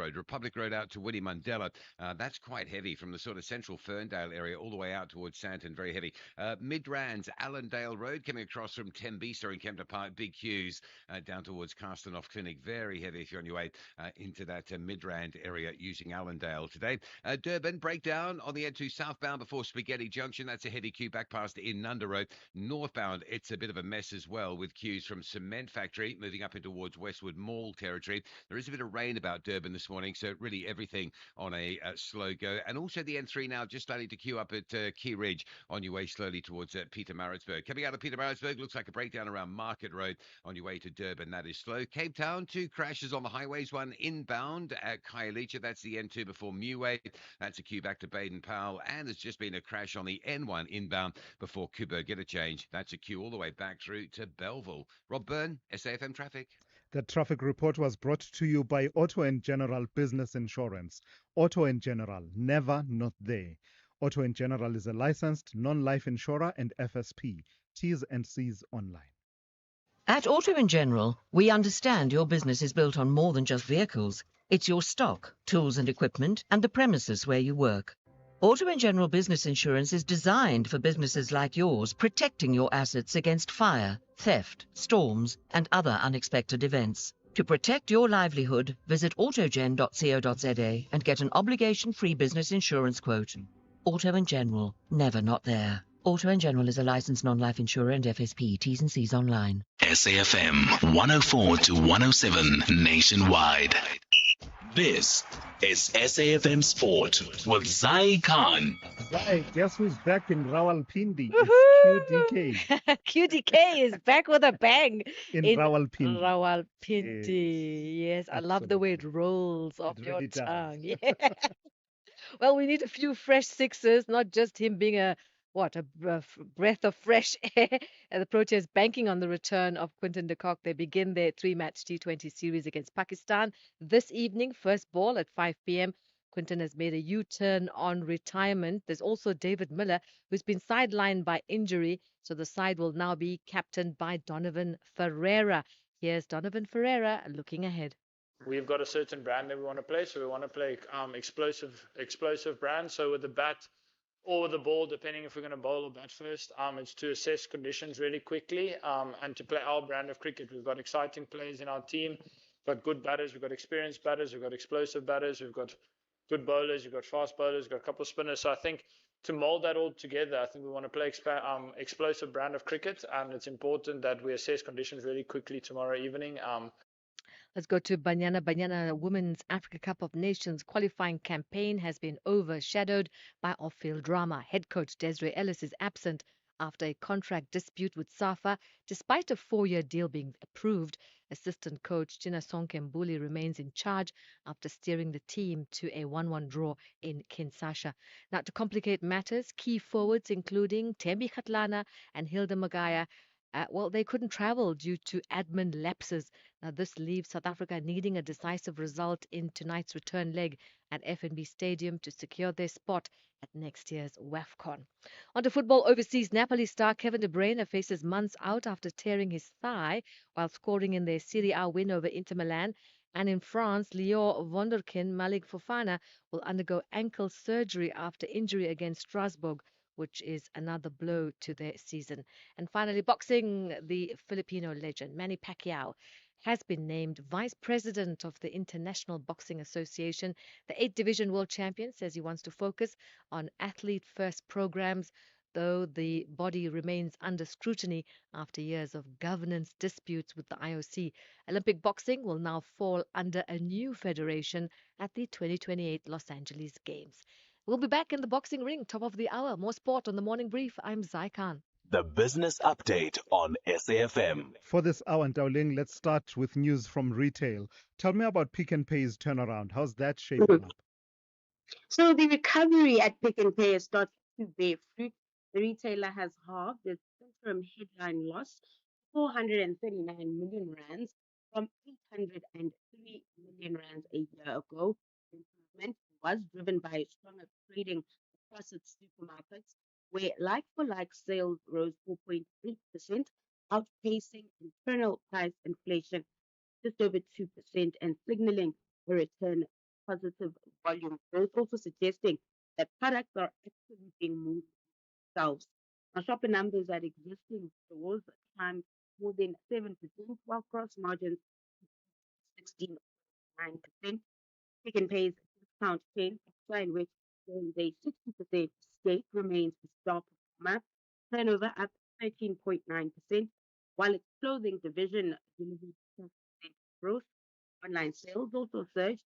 Road out to Winnie Mandela. That's quite heavy from the sort of central Ferndale area all the way out towards Sandton, very heavy. Midrand's Allendale Road coming across from Tembisa in Kempton Park, big queues down towards Carstenoff Clinic, very heavy if you're on your way into that Midrand area using Allendale today. Durban breakdown on the N2 southbound before Spaghetti Junction. That's a heavy queue back past Inunda Road. Northbound, it's a bit of a mess as well with queues from Cement Factory moving up in towards Westwood Mall territory. There is a bit of rain about Durban this morning, so really everything on a slow go. And also the N3 now just starting to queue up at Key Ridge on your way slowly towards Pietermaritzburg. Coming out of Pietermaritzburg, looks like a breakdown around Market Road on your way to Durban. That is slow. Cape Town, 2 crashes on the highways, one inbound at Khayelitsha. That's the N2 before Muway. That's a queue back to Baden-Powell. And there's just been a crash on the N1 inbound before Kubo Interchange. That's a queue all the way back through to Belleville. Rob Byrne, SAFM Traffic. The traffic report was brought to you by Auto & General Business Insurance. Auto & General, never not there. Auto & General is a licensed non-life insurer and FSP. T's and C's online. At Auto & General, we understand your business is built on more than just vehicles. It's your stock, tools and equipment, and the premises where you work. Auto & General Business Insurance is designed for businesses like yours, protecting your assets against fire, theft, storms, and other unexpected events. To protect your livelihood, visit autogen.co.za and get an obligation-free business insurance quote. Auto & General, never not there. Auto & General is a licensed non-life insurer and FSP. T's and C's online. SAFM 104 to 107 nationwide. This is SAFM Sport with Zai Khan. Zai, guess who's back in Rawalpindi? It's QDK. QDK is back with a bang in Rawalpindi. Rawalpindi. Yes, I love the way it rolls off your really tongue. Yeah. Well, we need a few fresh sixes, not just him being a breath of fresh air. And the Proteas banking on the return of Quinton de Kock. They begin their 3-match T20 series against Pakistan this evening. First ball at 5 p.m. Quinton has made a U-turn on retirement. There's also David Miller, who's been sidelined by injury. So the side will now be captained by Donovan Ferreira. Here's Donovan Ferreira looking ahead. We've got a certain brand that we want to play, so we want to play explosive brand. So with the bat or with the ball, depending if we're going to bowl or bat first, it's to assess conditions really quickly and to play our brand of cricket. We've got exciting players in our team. We've got good batters, we've got experienced batters, we've got explosive batters, we've got good bowlers, we've got fast bowlers, we've got a couple of spinners. So I think to mold that all together, I think we want to play explosive brand of cricket, and it's important that we assess conditions really quickly tomorrow evening. Let's go to Banyana. Banyana Women's Africa Cup of Nations qualifying campaign has been overshadowed by off-field drama. Head coach Desiree Ellis is absent after a contract dispute with SAFA. Despite a 4-year deal being approved, assistant coach Gina Sonkembuli remains in charge after steering the team to a 1-1 draw in Kinshasa. Now, to complicate matters, key forwards including Tembi Khatlana and Hilda Magaya, they couldn't travel due to admin lapses. Now, this leaves South Africa needing a decisive result in tonight's return leg at FNB Stadium to secure their spot at next year's WAFCON. On to football overseas, Napoli star Kevin De Bruyne faces months out after tearing his thigh while scoring in their Serie A win over Inter Milan. And in France, Leo Wonderkin Malik Fofana will undergo ankle surgery after injury against Strasbourg, which is another blow to their season. And finally, boxing, the Filipino legend Manny Pacquiao has been named vice president of the International Boxing Association. The 8 division world champion says he wants to focus on athlete first programs, though the body remains under scrutiny after years of governance disputes with the IOC. Olympic boxing will now fall under a new federation at the 2028 Los Angeles Games. We'll be back in the boxing ring, top of the hour. More sport on the morning brief. I'm Zai Khan. The Business Update on SAFM. For this hour, Dowling, let's start with news from retail. Tell me about Pick n Pay's turnaround. How's that shaping up? So the recovery at Pick n Pay has started to bear fruit. The retailer has halved its interim headline loss, 439 million rands from 803 million rands a year ago. The improvement was driven by stronger trading across its supermarkets, where like-for-like sales rose 4.8%, outpacing internal price inflation just over 2% and signaling a return to positive volume growth, also suggesting that products are actually being moved themselves. Now, shopper numbers at existing stores climbed more than 7%, while gross margins 16.9%. Pick n Pay's discount chain, in which owns a 60% stake, remains the star performer. Turnover up 13.9%, while its clothing division delivered 12% growth. Online sales also surged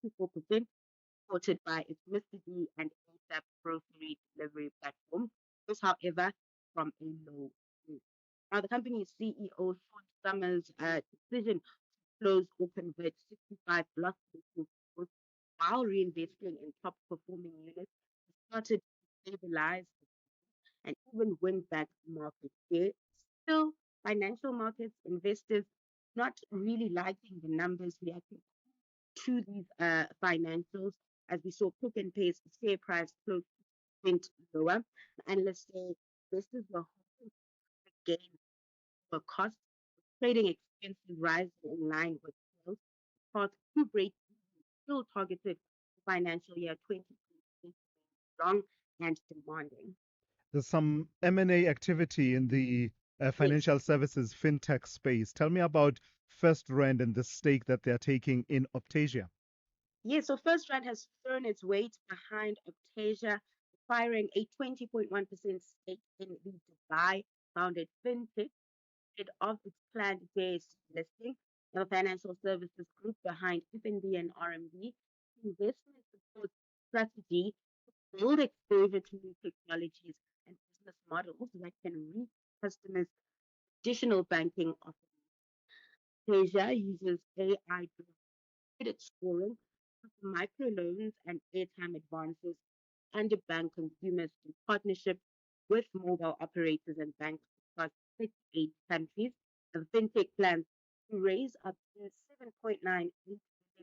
44%, supported by its Mr. D and ASAP grocery delivery platform. This, however, from a low base. Now, the company's CEO, Sean Summers' decision to close or convert 65 loss-making stores while reinvesting in top-performing units has started to stabilize and even win back market share. Still, financial markets, investors not really liking the numbers reacting to these financials, as we saw Pick n Pay's share price close to lower. Analysts say investors were hoping to gain for cost, trading expenses rising in line with sales. Part two break still targeted for financial year 2023 strong and demanding. There's some M&A activity in the financial services fintech space. Tell me about First Rand and the stake that they're taking in Optasia. Yeah, so First Rand has thrown its weight behind Optasia, acquiring a 20.1% stake in the Dubai-founded fintech ahead of its planned JSE listing. The financial services group behind FNB and RMB investment support strategy to build exposure to new technologies and business models that can reach customers' additional banking offerings. Asia uses AI-driven credit scoring, microloans, and airtime advances underbank consumers in partnership with mobile operators and banks across 38 countries. The fintech plans to raise up to 7.98 billion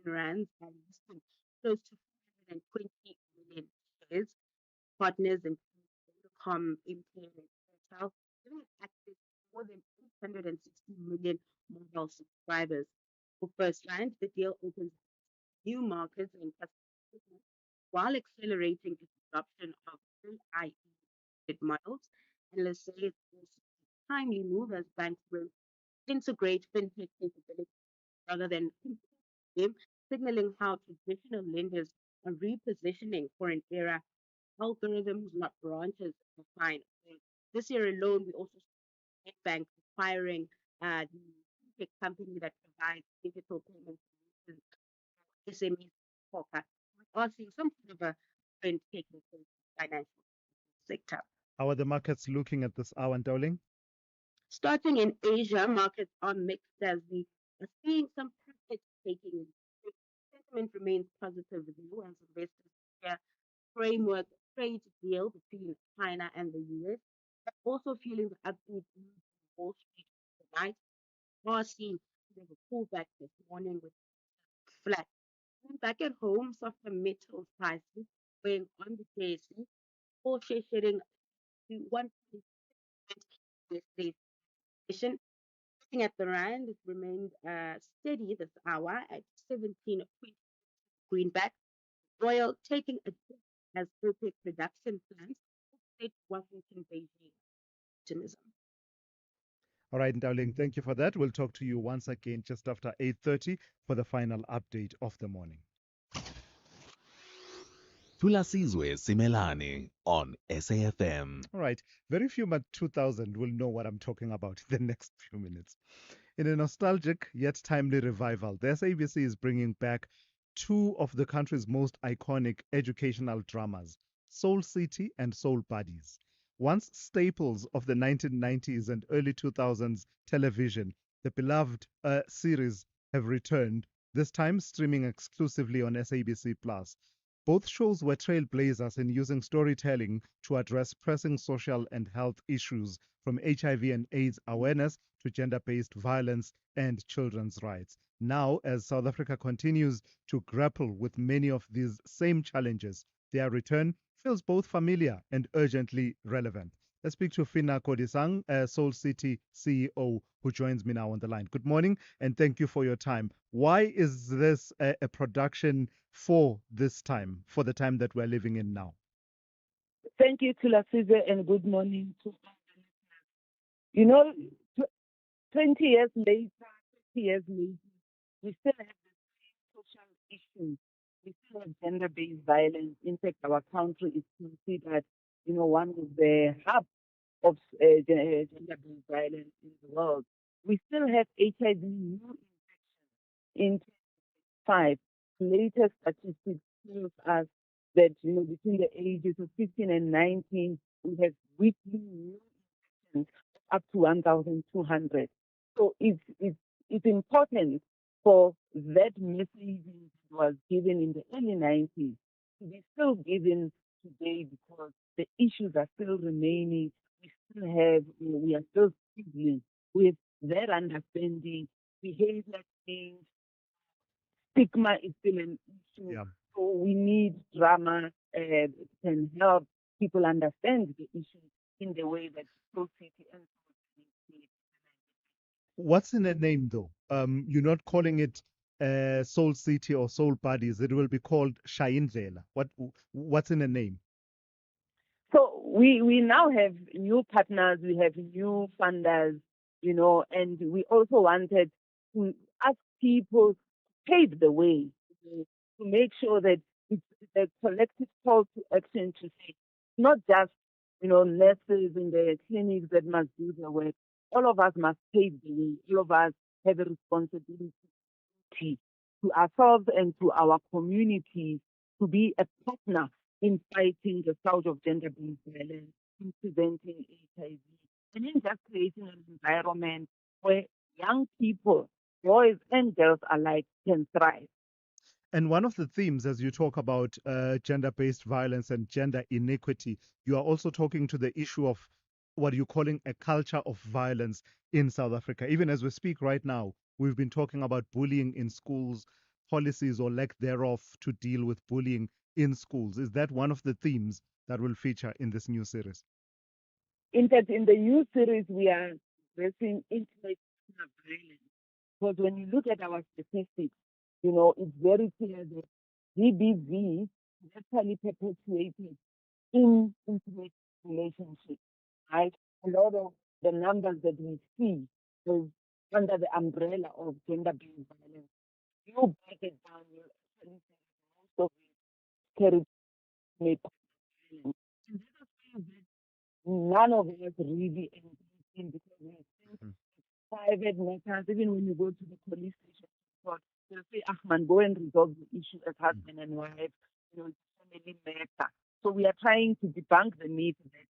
rands and listing close to 420 million shares. Partners include Vodacom, MTN, and Airtel, giving access to more than 860 million mobile subscribers. For First Rand, the deal opens new markets and customer segments while accelerating its adoption of AI models. And let's say it's also a timely move as banks will integrate fintech capabilities rather than compete them, signaling how traditional lenders are repositioning for an era algorithms, not branches, define. This year alone, we also see Bank acquiring the fintech company that provides digital payment solutions for SMEs forecast. We are seeing some sort of a trend taking place in the financial sector. How are the markets looking at this hour, Dowling? Starting in Asia, markets are mixed as we are seeing some profits taking in. Sentiment remains positive view as investors fear framework trade deal between China and the US, but also feeling the upbeat news from Wall Street tonight. Are seeing there's a pullback this morning with flat. And back at home, softer metals prices weighing on the JSE, Porsche shedding to 1.6 yesterday's session. Looking at the rand, it remained steady this hour at 17.20 greenback. Royal taking a dip as OPEC production plans offset Washington Beijing optimism. All right, Dowling, thank you for that. We'll talk to you once again just after 8:30 for the final update of the morning. Thulasizwe Simelane on SAFM. All right, very few but 2000 will know what I'm talking about in the next few minutes. In a nostalgic yet timely revival, the SABC is bringing back two of the country's most iconic educational dramas, Soul City and Soul Buddies. Once staples of the 1990s and early 2000s television, the beloved series have returned, this time streaming exclusively on SABC Plus. Both shows were trailblazers in using storytelling to address pressing social and health issues, from HIV and AIDS awareness to gender-based violence and children's rights. Now, as South Africa continues to grapple with many of these same challenges, their return feels both familiar and urgently relevant. Let's speak to Fina Kodisang, Soul City CEO, who joins me now on the line. Good morning, and thank you for your time. Why is this a production for this time, for the time that we're living in now? Thank you, Thulasizwe, and good morning to all the listeners. You know, 20 years later, 30 years later, we still have the same social issues. We still have gender-based violence. In fact, our country is considered, one of the hubs of gender-based violence in the world. We still have HIV new infection in 5. Latest statistics tells us that between the ages of 15 and 19, we have weekly new infections up to 1,200. So it's important for that message that was given in the early 90s to be still given today, because the issues are still remaining. We are still struggling with that understanding, behavior change, stigma is still an issue. Yeah. So we need drama that can help people understand the issue in the way that Soul City and Soul City. What's in the name, though? You're not calling it Soul City or Soul Buddies. It will be called Shayindlela. What's in the name? So we now have new partners, we have new funders, and we also wanted to ask people to pave the way, to make sure that it's a collective call to action to say, not just, nurses in the clinics that must do the work. All of us must pave the way. All of us have a responsibility to ourselves and to our communities to be a partner in fighting the scourge of gender-based violence, in preventing HIV, and in just creating an environment where young people, boys and girls alike, can thrive. And one of the themes, as you talk about gender-based violence and gender inequity, you are also talking to the issue of what you're calling a culture of violence in South Africa. Even as we speak right now, we've been talking about bullying in schools, policies or lack thereof to deal with bullying in schools. Is that one of the themes that will feature in this new series? In fact, in the new series, we are addressing interpersonal violence. Because when you look at our statistics, it's very clear that GBV is actually perpetuated in intimate relationships, right? A lot of the numbers that we see is under the umbrella of gender-based violence. You break it down, you actually see that most of it carries violence. And these are things that none of us really engage in, because we think private matters, even when you go to the police station, court, they'll say, Ahman, go and resolve the issue as husband and wife, it's a family matter. So we are trying to debunk the myth that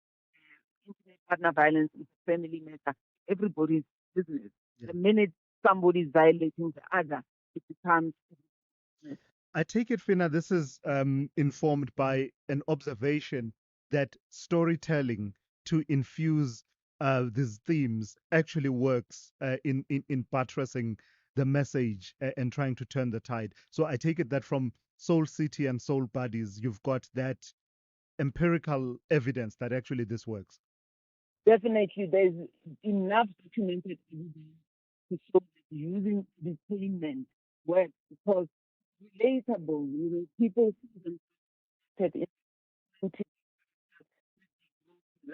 intimate partner violence is a family matter. Everybody's business. The minute somebody is violating the other, it becomes. I take it, Fina, this is informed by an observation that storytelling to infuse these themes actually works in buttressing the message and trying to turn the tide. So I take it that from Soul City and Soul Buddies, you've got that empirical evidence that actually this works. Definitely, there's enough documented evidence to show that using entertainment works because relatable, people see themselves in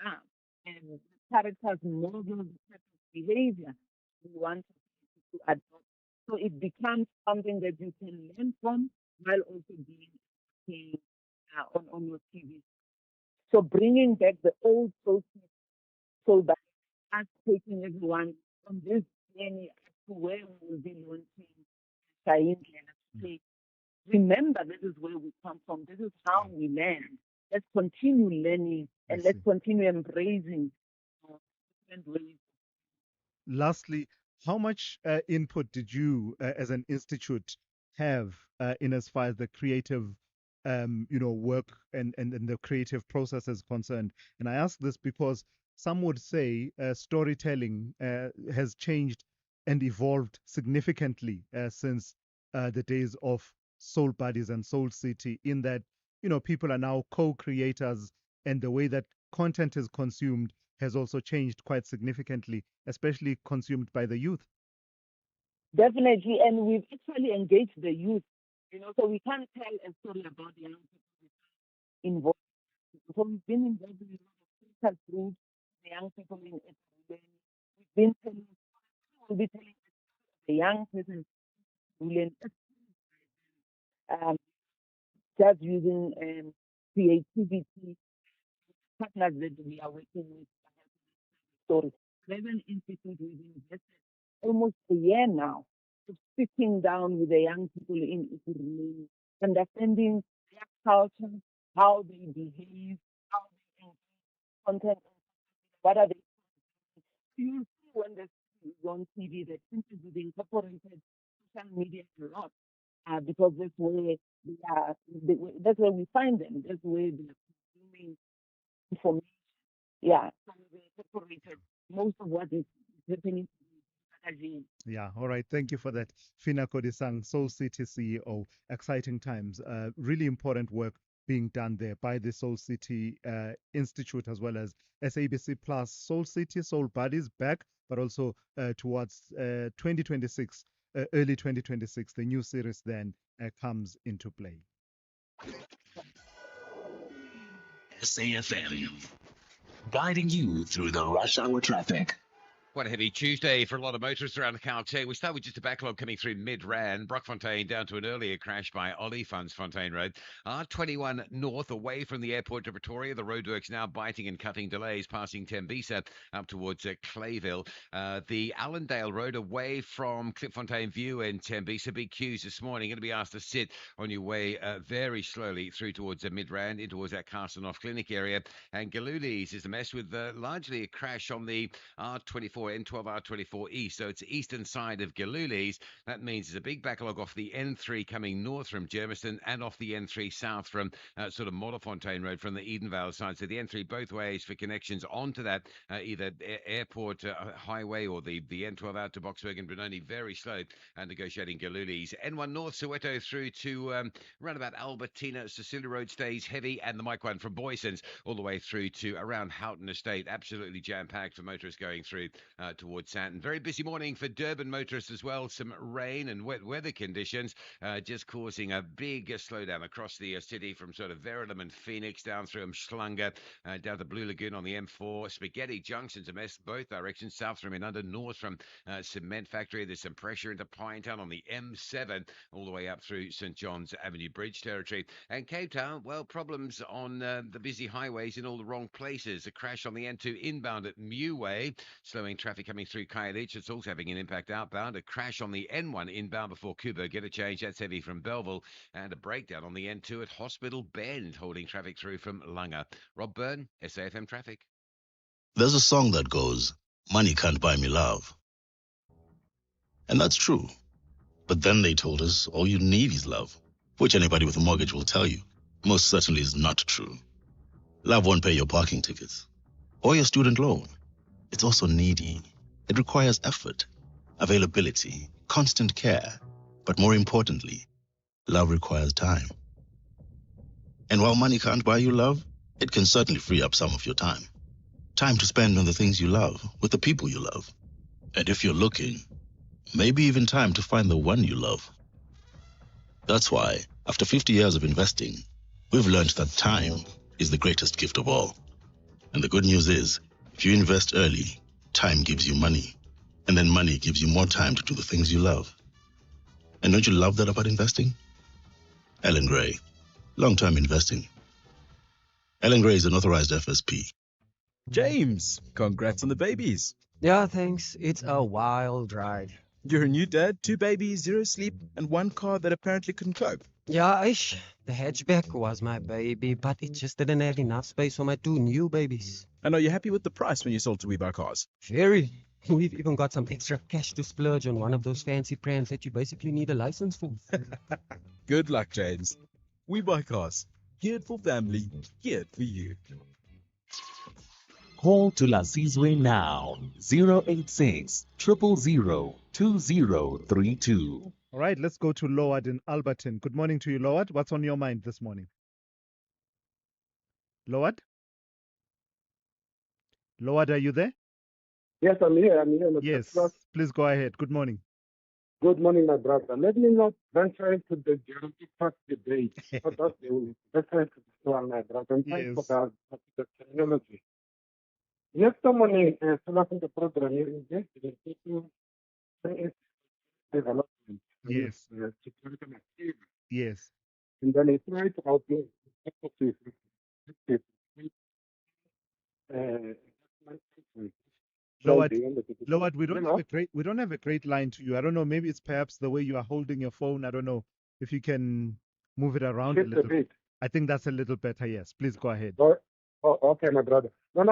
love and the characters model the type of behavior we want to adopt. So it becomes something that you can learn from while also being entertained on your TV. So bringing back the old so that us taking everyone on this journey as to where we will be launching Shaheen to say, remember, this is where we come from. This is how we learn. Let's continue learning and let's continue embracing different ways. Lastly, how much input did you, as an institute, have in as far as the creative, work and the creative process is concerned? And I ask this because some would say storytelling has changed and evolved significantly since the days of Soul Buddies and Soul City, in that, people are now co-creators, and the way that content is consumed has also changed quite significantly, especially consumed by the youth. Definitely, and we've actually engaged the youth, so we can't tell a story about young people involved. So we've been involved in a lot of social groups, the young people in Italy. We've been telling, we'll be telling the young person, um, just using creativity partners that we are working with. Stories. Raven Institute, we've invested almost a year now of sitting down with the young people in Italy, understanding their culture, how they behave, how they engage content, what are they. You see when the is on TV that simply we've incorporated social media a lot because that's where they are, that's where we find them, that's where they are consuming information. Yeah, so we incorporated most of what is happening today. Yeah, all right. Thank you for that. Fina Kodisang, Soul City CEO. Exciting times. Really important work being done there by the Soul City Institute as well as SABC Plus. Soul City, Soul Buddies back, but also towards 2026, early 2026, the new series then comes into play. SAFM, guiding you through the rush hour traffic. Quite a heavy Tuesday for a lot of motorists around the Gauteng. We start with just a backlog coming through mid-Rand. Brockfontein down to an earlier crash by Olifantsfontein Road. R21 north away from the airport to Pretoria. The roadworks now biting and cutting delays passing Tembisa up towards Clayville. The Allendale Road away from Klipfontein View and Tembisa. Big queues this morning. Going to be asked to sit on your way very slowly through towards mid-Rand, in towards that Carstenoff Clinic area. And Galulis is a mess with largely a crash on the R24 N12 R24 East, so it's eastern side of Galulis. That means there's a big backlog off the N3 coming north from Germiston and off the N3 south from sort of Modderfontein Road from the Edenvale side. So the N3 both ways for connections onto that either airport highway or the N12 out to Boksburg and Benoni. Very slow negotiating Galulis. N1 North Soweto through to around about Albertina. Cecilia Road stays heavy, and the Mike 1 from Boysons all the way through to around Houghton Estate. Absolutely jam-packed for motorists going through towards Sandton. Very busy morning for Durban motorists as well. Some rain and wet weather conditions just causing a big slowdown across the city from sort of Verulam and Phoenix down through Umhlanga, down to Blue Lagoon on the M4. Spaghetti Junction's a mess both directions, south from Inunda, north from Cement Factory. There's some pressure into Pinetown on the M7 all the way up through St John's Avenue Bridge territory. And Cape Town, well, problems on the busy highways in all the wrong places. A crash on the N2 inbound at Meway, slowing traffic traffic coming through Khayelitsha. It's also having an impact outbound. A crash on the N1 inbound before Kuba. Get a change. That's heavy from Belleville. And a breakdown on the N2 at Hospital Bend, holding traffic through from Langa. Rob Byrne, SAFM Traffic. There's a song that goes, "Money can't buy me love." And that's true. But then they told us all you need is love, which anybody with a mortgage will tell you most certainly is not true. Love won't pay your parking tickets or your student loan. It's also needy. It requires effort, availability, constant care. But more importantly, love requires time. And while money can't buy you love, it can certainly free up some of your time. Time to spend on the things you love, with the people you love. And if you're looking, maybe even time to find the one you love. That's why, after 50 years of investing, we've learned that time is the greatest gift of all. And the good news is, if you invest early, time gives you money. And then money gives you more time to do the things you love. And don't you love that about investing? Ellen Gray, long-term investing. Ellen Gray is an authorized FSP. James, congrats on the babies. Yeah, thanks. It's a wild ride. You're a new dad, 2 babies, 0 sleep, and 1 car that apparently couldn't cope. Yeah, the hatchback was my baby, but it just didn't have enough space for my 2 new babies. And are you happy with the price when you sold to WeBuy Cars? Very. We've even got some extra cash to splurge on one of those fancy brands that you basically need a license for. Good luck, James. WeBuy Cars. Geared for family, geared for you. Call Thulasizwe now, 086 000 2032. All right, let's go to Loward in Alberton. Good morning to you, Loward. What's on your mind this morning? Loward? Loward, are you there? Yes, I'm here. Yes, please go ahead. Good morning. Good morning, my brother. Let me not venture into the geographic fact debate. But that's the venture into this one, my brother. And thanks for the technology. Yesterday, starting the program, you engaged in development. Yes. Security material. Yes. And then he tried to outline Loward, we don't have a great line to you. I don't know. Maybe it's perhaps the way you are holding your phone. I don't know if you can move it around a little bit. I think that's a little better. Yes, please go ahead. Oh, okay, my brother. We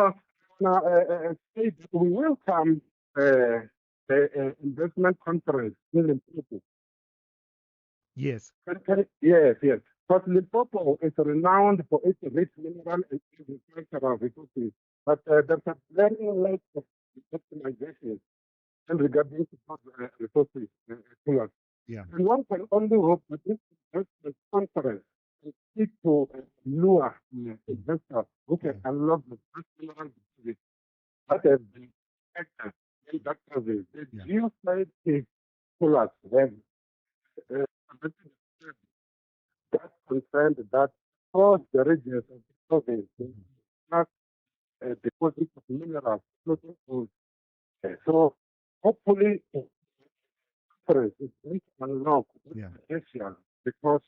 welcome the investment conference in Limpopo. Yes. Yes. Because Limpopo is renowned for its rich mineral and agricultural resources, but there's a very lack of optimization in regarding to those resources. Yeah. And one can only hope that this investment conference will seek to lure investors who can unlock the first mineral resources that has been affected in that service. The geoside is Tulas have that concerned that across the regions of the province, not deposits of minerals, floating gold. So hopefully, conference is going to unlock potential because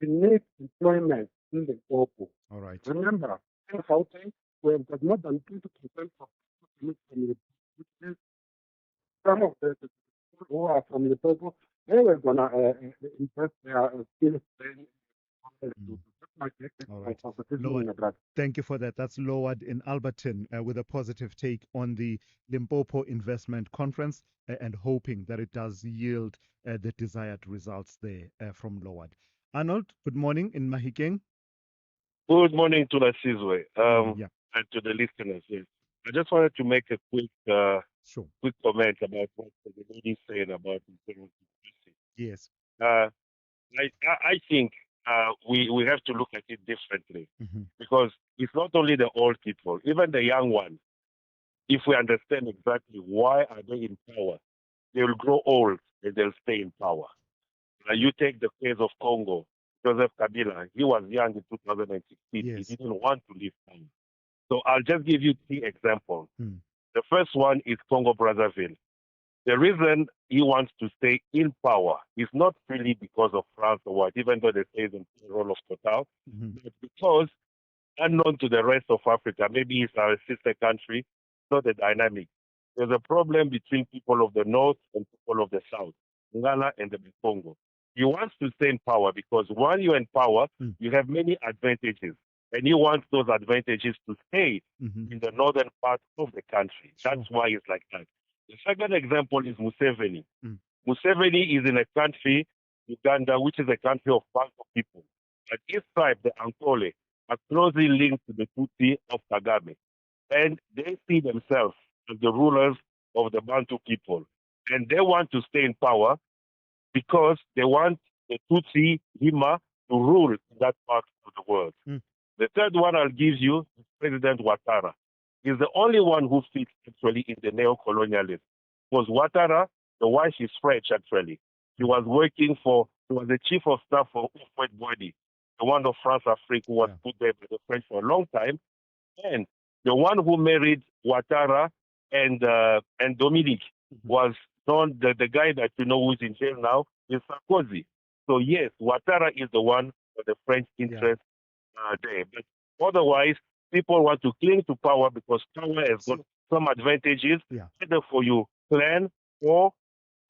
we need employment in the Limpopo. All right. Remember, in Gauteng, we have got more than 20% of people from the some of the people who are from the Limpopo, they were going to invest their skills in All right. Loward, thank you for that. That's Loward in Alberton with a positive take on the Limpopo Investment Conference and hoping that it does yield the desired results there from Loward. Arnold, good morning in Mahikeng. Good morning to Thulasizwe and to the listeners. Yes. I just wanted to make a quick quick comment about what the lady said about insurance. Yes. I think we have to look at it differently because it's not only the old people, even the young ones. If we understand exactly why are they in power, they will grow old and they'll stay in power. You take the case of Congo, Joseph Kabila. He was young in 2016. He didn't want to leave power. So I'll just give you 3 examples. The first one is Congo Brazzaville. The reason he wants to stay in power is not really because of France or what, even though they say it's in the role of Total, but because, unknown to the rest of Africa, maybe it's our sister country, not the dynamic. There's a problem between people of the north and people of the south, Ngala and the Congo. He wants to stay in power because while you're in power, you have many advantages. And he wants those advantages to stay in the northern part of the country. That's why it's like that. The second example is Museveni. Museveni is in a country, Uganda, which is a country of Bantu people. But his tribe, the Ankole, are closely linked to the Tutsi of Kagame. And they see themselves as the rulers of the Bantu people. And they want to stay in power because they want the Tutsi, Hima, to rule that part of the world. The third one I'll give you is President Ouattara. He's the only one who fits actually in the neo-colonialism. Because Ouattara, the wife is French actually. He was the chief of staff for Houphouët Boigny, the one of France Afrique who was put there by the French for a long time. And the one who married Ouattara and Dominique was known, the guy that you know who's in jail now is Sarkozy. So yes, Ouattara is the one for the French interest there. But otherwise, people want to cling to power because power has got some advantages, either for your clan or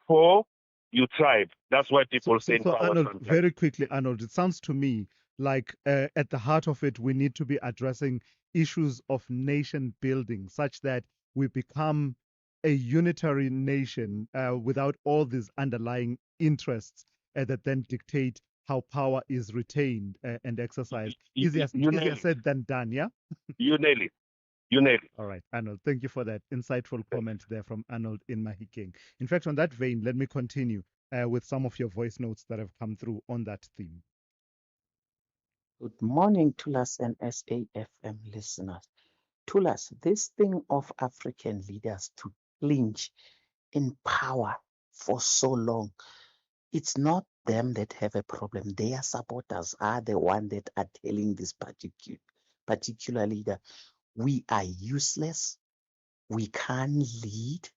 for your tribe. That's why people say So power Arnold, sometimes. very quickly, Arnold, it sounds to me like at the heart of it, we need to be addressing issues of nation building such that we become a unitary nation without all these underlying interests that then dictate how power is retained and exercised. Easier said than done, yeah? You nail it. You nailed it. All right, Arnold, thank you for that insightful comment there from Arnold in Mahikeng. In fact, on that vein, let me continue with some of your voice notes that have come through on that theme. Good morning, Tulas and SAFM listeners. Tulas, this thing of African leaders to clinch in power for so long, it's not them that have a problem. Their supporters are the one that are telling this particular leader, we are useless, we can't lead,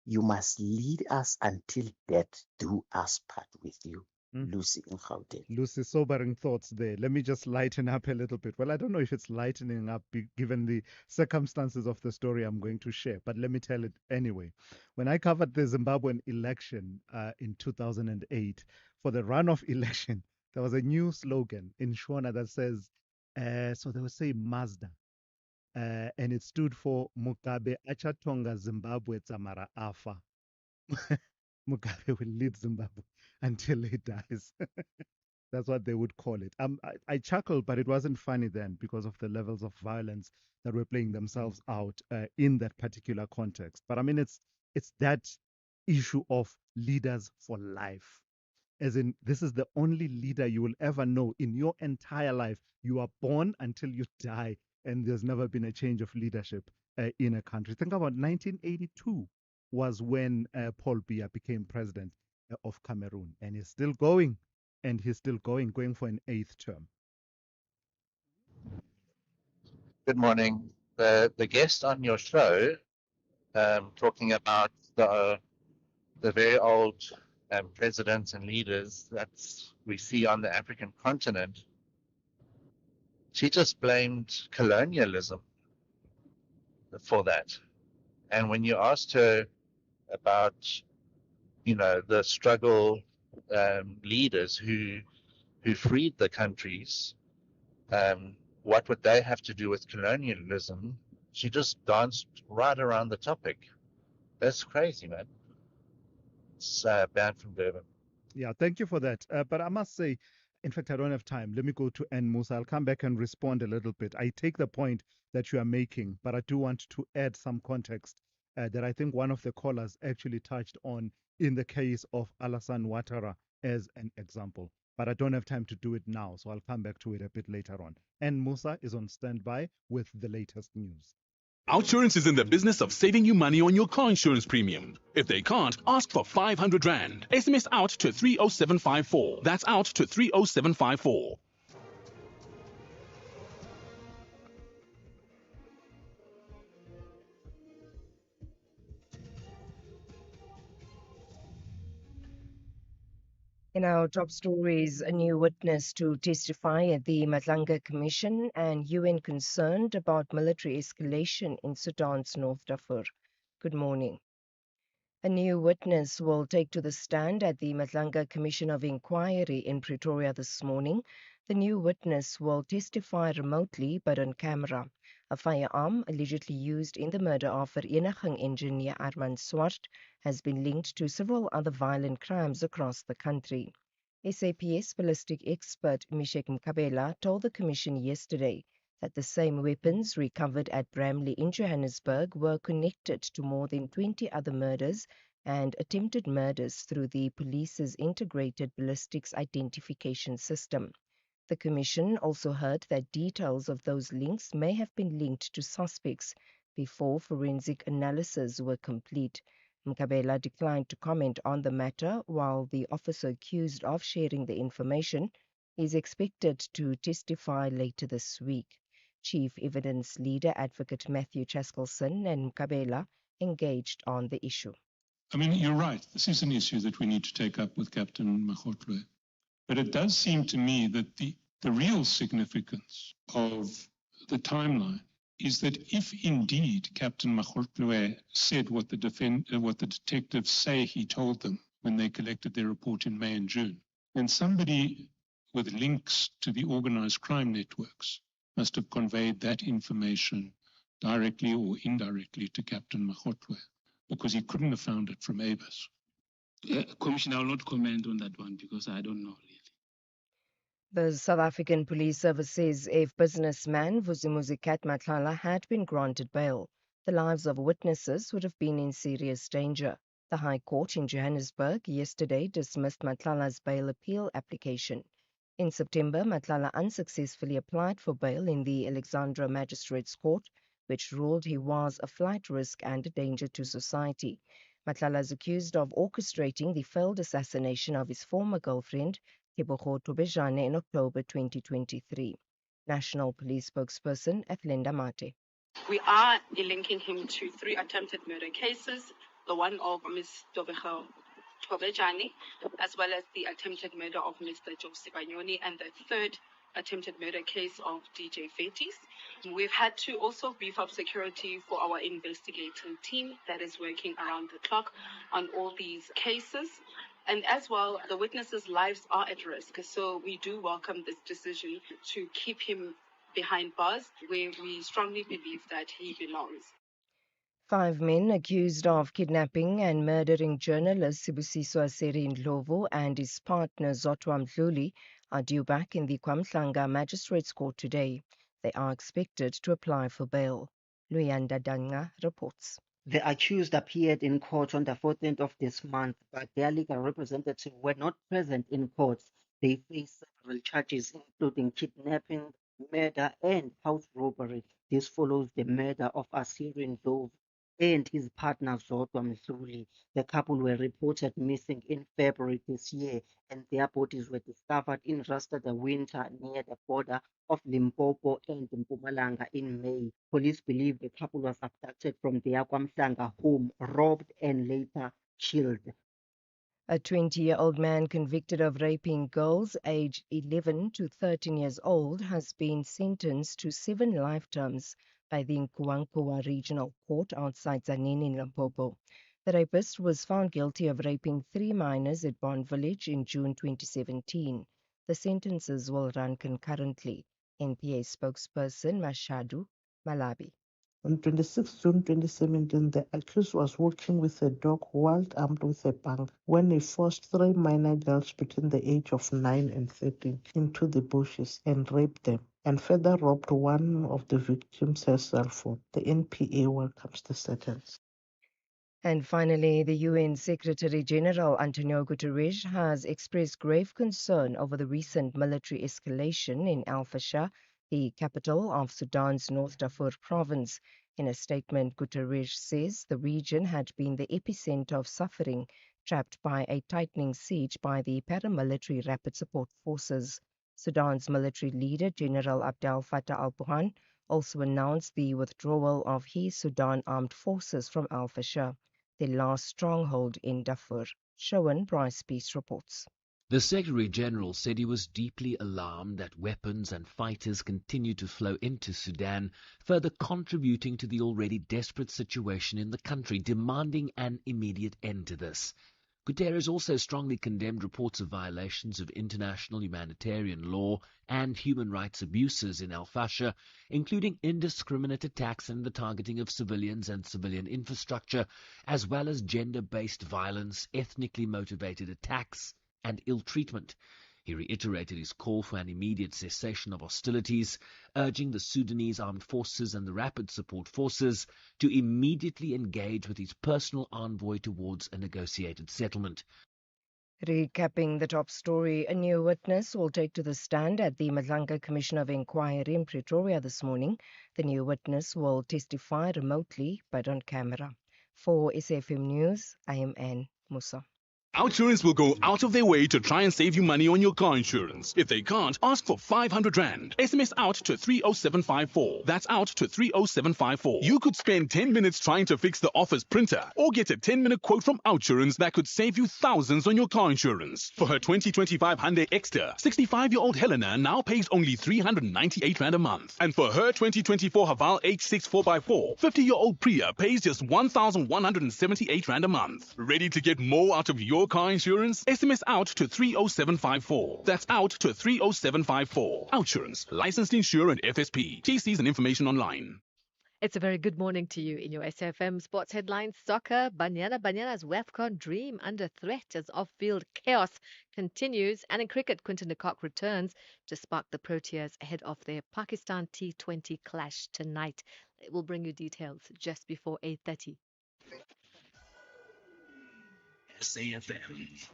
you must lead us until death do us part with you. Lucy in Gauteng. Lucy, sobering thoughts there. Let me just lighten up a little bit. Well, I don't know if it's lightening up given the circumstances of the story I'm going to share, but let me tell it anyway. When I covered the Zimbabwean election in 2008, for the runoff election, there was a new slogan in Shona that says, so they would say Mazda, and it stood for Mugabe Achatonga Zimbabwe Tsamara Afa. Mugabe will lead Zimbabwe until he dies. That's what they would call it. I chuckled, but it wasn't funny then because of the levels of violence that were playing themselves out in that particular context. But I mean, it's that issue of leaders for life. As in, this is the only leader you will ever know in your entire life. You are born until you die, and there's never been a change of leadership in a country. Think about 1982 was when Paul Biya became president of Cameroon, and he's still going, going for an 8th term. Good morning. The guest on your show talking about the very old presidents and leaders that we see on the African continent. She just blamed colonialism for that. And when you asked her about, the struggle leaders who freed the countries, what would they have to do with colonialism? She just danced right around the topic. That's crazy, man. It's banned from Durban. Yeah, thank you for that. But I must say, in fact, I don't have time. Let me go to N. Musa. I'll come back and respond a little bit. I take the point that you are making, but I do want to add some context that I think one of the callers actually touched on in the case of Alassane Ouattara as an example. But I don't have time to do it now, so I'll come back to it a bit later on. N. Musa is on standby with the latest news. Outsurance is in the business of saving you money on your car insurance premium. If they can't, ask for 500 Rand. SMS out to 30754. That's out to 30754. In our top stories, a new witness to testify at the Madlanga Commission and UN concerned about military escalation in Sudan's North Darfur. Good morning. A new witness will take to the stand at the Madlanga Commission of Inquiry in Pretoria this morning. The new witness will testify remotely but on camera. A firearm allegedly used in the murder of Vereniging engineer Armand Swart has been linked to several other violent crimes across the country. SAPS ballistic expert Mishek Mkabela told the Commission yesterday that the same weapons recovered at Bramley in Johannesburg were connected to more than 20 other murders and attempted murders through the police's integrated ballistics identification system. The Commission also heard that details of those links may have been linked to suspects before forensic analysis were complete. Mkabela declined to comment on the matter, while the officer accused of sharing the information is expected to testify later this week. Chief Evidence Leader Advocate Matthew Chaskelson and Mkabela engaged on the issue. I mean, you're right. This is an issue that we need to take up with Captain Makhotwe. But it does seem to me that the real significance of the timeline is that if indeed Captain Makhotwe said what the detectives say he told them when they collected their report in May and June, then somebody with links to the organized crime networks must have conveyed that information directly or indirectly to Captain Makhotwe, because he couldn't have found it from Avis. Commissioner, I will not comment on that one because I don't know really. The South African Police Service says if businessman Vusimuzi Matlala had been granted bail, the lives of witnesses would have been in serious danger. The High Court in Johannesburg yesterday dismissed Matlala's bail appeal application. In September, Matlala unsuccessfully applied for bail in the Alexandra Magistrates Court, which ruled he was a flight risk and a danger to society. Matlala is accused of orchestrating the failed assassination of his former girlfriend, Tebogo Tobejane, in October 2023. National Police spokesperson Athlenda Mate. We are linking him to 3 attempted murder cases, the one of Ms. Tobego Tobejane, as well as the attempted murder of Mr. Josie Banyoni, and the 3rd attempted murder case of DJ Fetis. We've had to also beef up security for our investigating team that is working around the clock on all these cases. And as well, the witnesses' lives are at risk. So we do welcome this decision to keep him behind bars, where we strongly believe that he belongs. 5 men accused of kidnapping and murdering journalist Sibusiso Ndlovu and his partner Zotwa Mdluli are due back in the KwaMhlanga Magistrates Court today. They are expected to apply for bail. Luyanda Danga reports. The accused appeared in court on the 14th of this month, but their legal representatives were not present in court. They face several charges, including kidnapping, murder, and house robbery. This follows the murder of Assyrian Ndlovu and his partner Zodwa Mhluli. The couple were reported missing in February this year, and their bodies were discovered in Rasta the Winter near the border of Limpopo and Mpumalanga in May. Police believe the couple was abducted from their KwaMhlanga home, robbed, and later killed. A 20-year-old man convicted of raping girls aged 11 to 13 years old has been sentenced to 7 life terms by the Nkuankua Regional Court outside Tzaneen in Limpopo. The rapist was found guilty of raping 3 minors at Bond Village in June 2017. The sentences will run concurrently. NPA spokesperson Mashadu Malabi. On 26 June 2017, the accused was walking with a dog while armed with a bang when he forced 3 minor girls between the age of 9 and 13 into the bushes and raped them, and further robbed one of the victims her cell phone. The NPA welcomes the sentence. And finally, the UN Secretary-General Antonio Guterres has expressed grave concern over the recent military escalation in Al Fasher, the capital of Sudan's North Darfur province. In a statement, Guterres says the region had been the epicenter of suffering, trapped by a tightening siege by the paramilitary Rapid Support Forces. Sudan's military leader, General Abdel Fattah al-Burhan, also announced the withdrawal of his Sudan Armed Forces from Al Fasher, the last stronghold in Darfur. Showan Bryce Peace reports. The Secretary-General said he was deeply alarmed that weapons and fighters continue to flow into Sudan, further contributing to the already desperate situation in the country, demanding an immediate end to this. Guterres also strongly condemned reports of violations of international humanitarian law and human rights abuses in al-Fasher, including indiscriminate attacks and the targeting of civilians and civilian infrastructure, as well as gender-based violence, ethnically motivated attacks, and ill treatment. He reiterated his call for an immediate cessation of hostilities, urging the Sudanese armed forces and the Rapid Support Forces to immediately engage with his personal envoy towards a negotiated settlement. Recapping the top story, a new witness will take to the stand at the Madlanga Commission of Inquiry in Pretoria this morning. The new witness will testify remotely but on camera. For SAFM News, I am Anne Musa. Outsurance will go out of their way to try and save you money on your car insurance. If they can't, ask for 500 Rand. SMS out to 30754. That's out to 30754. You could spend 10 minutes trying to fix the office printer or get a 10-minute quote from Outsurance that could save you thousands on your car insurance. For her 2025 Hyundai Exter, 65-year-old Helena now pays only 398 Rand a month. And for her 2024 Haval H6 4x4, 50-year-old Priya pays just 1,178 Rand a month. Ready to get more out of your car insurance? SMS out to 30754. That's out to 30754. Outsurance, licensed insurer and FSP. TCs and information online. It's a very good morning to you in your SFM Sports Headlines. Soccer, Banyana's WAFCON dream under threat as off-field chaos continues. And in cricket, Quinton de Kock returns to spark the Proteas ahead of their Pakistan T20 clash tonight. It will bring you details just before 8:30. SAFM,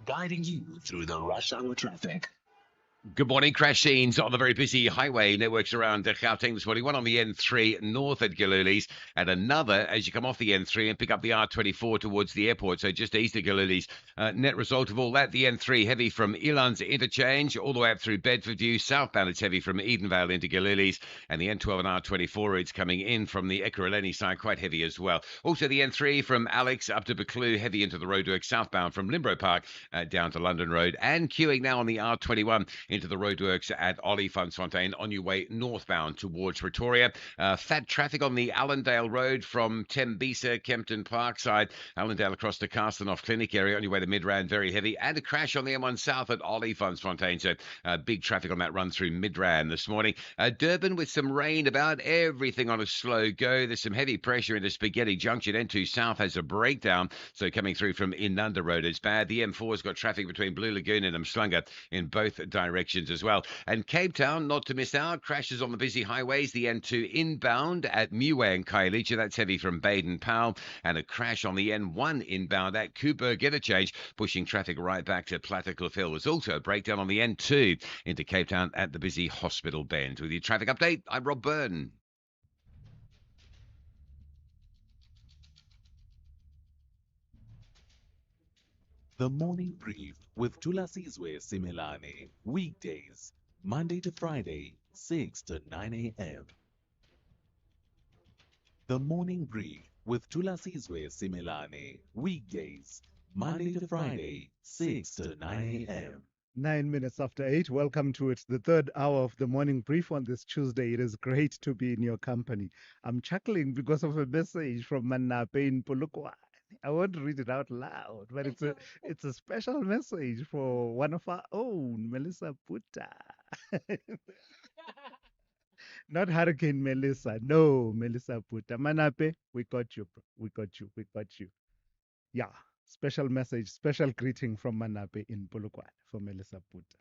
guiding you through the rush hour traffic. Good morning. Crash scenes on the very busy highway networks around Gauteng this morning. One on the N3 north at Galulis, and another as you come off the N3 and pick up the R24 towards the airport, so just east of Galulis. Net result of all that, the N3 heavy from Elands interchange all the way up through Bedfordview. Southbound it's heavy from Edenvale into Galulis, and the N12 and R24 routes coming in from the Ekurhuleni side quite heavy as well. Also the N3 from Alex up to Buccleuch heavy into the roadworks southbound from Limbro Park down to London Road, and queuing now on the R21 into the roadworks at Olifantsfontein on your way northbound towards Pretoria. Fat traffic on the Allendale Road from Tembisa, Kempton Park side, Allendale across to Carstenoff Clinic area on your way to Midrand, very heavy, and a crash on the M1 South at Olifantsfontein, so big traffic on that run through Midrand this morning. Durban with some rain about, everything on a slow go. There's some heavy pressure into Spaghetti Junction. N2 South has a breakdown, so coming through from Inanda Road is bad. The M4's got traffic between Blue Lagoon and Umhlanga in both directions as well. And Cape Town, not to miss out, crashes on the busy highways. The N2 inbound at Muwe and Khayelitsha, that's heavy from Baden-Powell, and a crash on the N1 inbound at Coburg Interchange, pushing traffic right back to Plattekloof Hill. There's also a breakdown on the N2 into Cape Town at the busy Hospital Bend. With your traffic update, I'm Rob Byrne. The Morning Brief with Thulasizwe Simelane. Weekdays, Monday to Friday, 6 to 9 a.m. The Morning Brief with Thulasizwe Simelane. Weekdays, Monday to Friday, 6 to 9 a.m. 9 minutes after 8. Welcome to it, the third hour of the morning brief on this Tuesday. It is great to be in your company. I'm chuckling because of a message from Manape in Polokwane. I won't read it out loud, but it's a special message for one of our own, Melissa Puta. Not Hurricane Melissa. No, Melissa Puta. Manape, we got you, bro. We got you. We got you. Yeah. Special message, special greeting from Manape in Polokwane for Melissa Puta.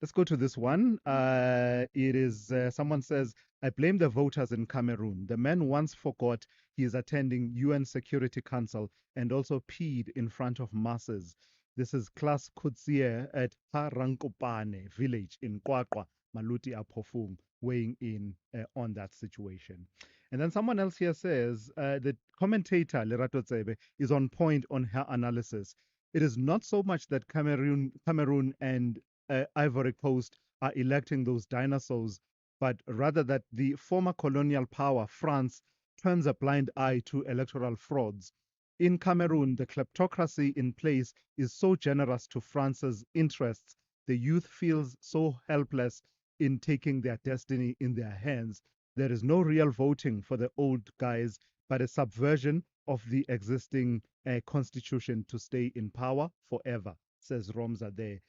Let's go to this one. It is, someone says, I blame the voters in Cameroon. The man once forgot he is attending UN Security Council and also peed in front of masses. This is Klas Kutsier at Harankopane village in Kwakwa, Maluti Apofung, weighing in on that situation. And then someone else here says, the commentator, Lerato Tsebe, is on point on her analysis. It is not so much that Cameroon and Ivory Coast are electing those dinosaurs, but rather that the former colonial power, France, turns a blind eye to electoral frauds. In Cameroon, the kleptocracy in place is so generous to France's interests, the youth feels so helpless in taking their destiny in their hands. There is no real voting for the old guys, but a subversion of the existing constitution to stay in power forever, says Romza there,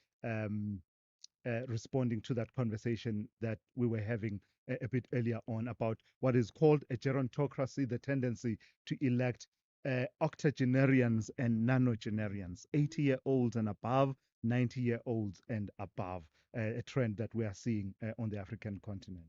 responding to that conversation that we were having a bit earlier on about what is called a gerontocracy, the tendency to elect octogenarians and nonagenarians, 80-year-olds and above, 90-year-olds and above, a trend that we are seeing on the African continent.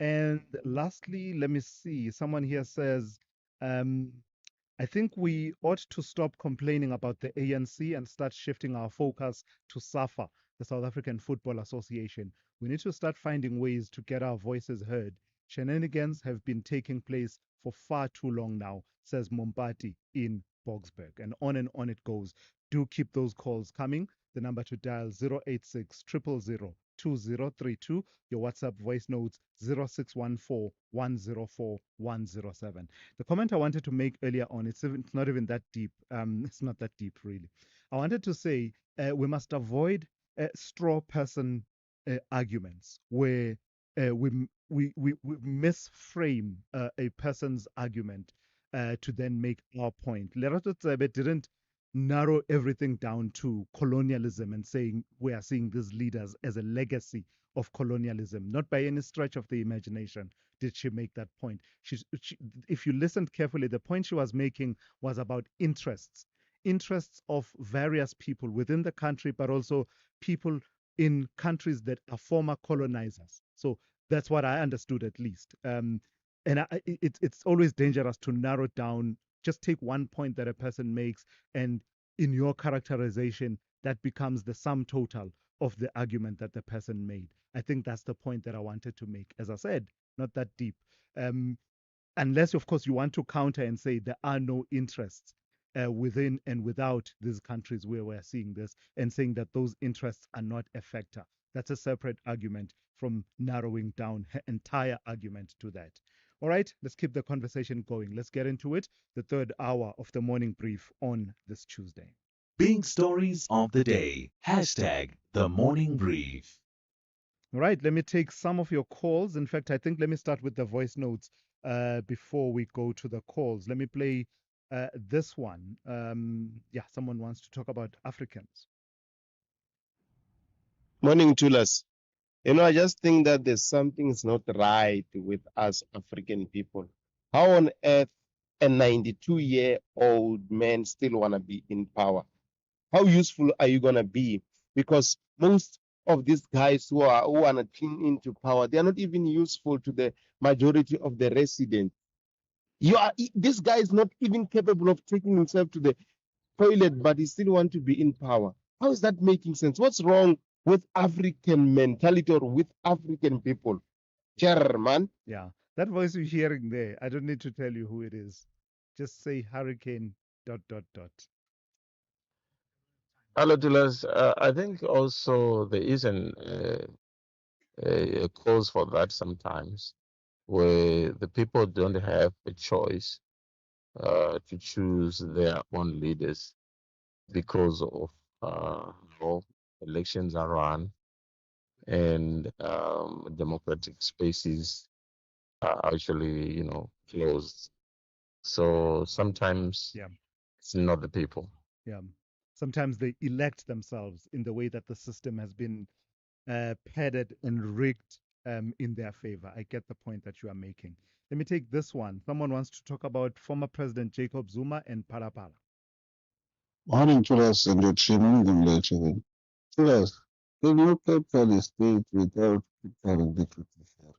And lastly, let me see, someone here says, I think we ought to stop complaining about the ANC and start shifting our focus to SAFA, the South African Football Association. We need to start finding ways to get our voices heard. Shenanigans have been taking place for far too long now, says Mompati in Boksburg. And on it goes. Do keep those calls coming. The number to dial 086 000 2032. Your WhatsApp voice notes 0614 104 107. The comment I wanted to make earlier on, it's not even that deep. It's not that deep, really. I wanted to say we must avoid straw person arguments where we misframe a person's argument to then make our point. Lerato Tsebe didn't narrow everything down to colonialism and saying we are seeing these leaders as a legacy of colonialism. Not by any stretch of the imagination did she make that point. If you listened carefully, the point she was making was about interests of various people within the country, but also people in countries that are former colonizers. So that's what I understood, at least. It's always dangerous to narrow down. Just take one point that a person makes, and in your characterization, that becomes the sum total of the argument that the person made. I think that's the point that I wanted to make. As I said, not that deep. Unless, of course, you want to counter and say there are no interests within and without these countries where we're seeing this, and saying that those interests are not a factor. That's a separate argument from narrowing down her entire argument to that. All right, let's keep the conversation going. Let's get into it. The third hour of the morning brief on this Tuesday. Big stories of the day. Hashtag the morning brief. All right, let me take some of your calls. In fact, I think let me start with the voice notes before we go to the calls. Let me play this one. Someone wants to talk about Africans. Morning, Tulas. I just think that there's something is not right with us African people. How on earth a 92-year-old man still want to be in power? How useful are you going to be? Because most of these guys who want to cling into power, they are not even useful to the majority of the residents. This guy is not even capable of taking himself to the toilet, but he still want to be in power. How is that making sense? What's wrong with African mentality or with African people? Chairman. Yeah, that voice you're hearing there, I don't need to tell you who it is. Just say hurricane ... Hello, Tulas. I think also there is a cause for that sometimes, where the people don't have a choice to choose their own leaders because of how elections are run and democratic spaces are actually, closed. So sometimes it's not the people. Yeah. Sometimes they elect themselves in the way that the system has been padded and rigged in their favor. I get the point that you are making. Let me take this one. Someone wants to talk about former President Jacob Zuma and Parapara. Morning to us and the training later. To us, can you capture the state without preparing the criticism?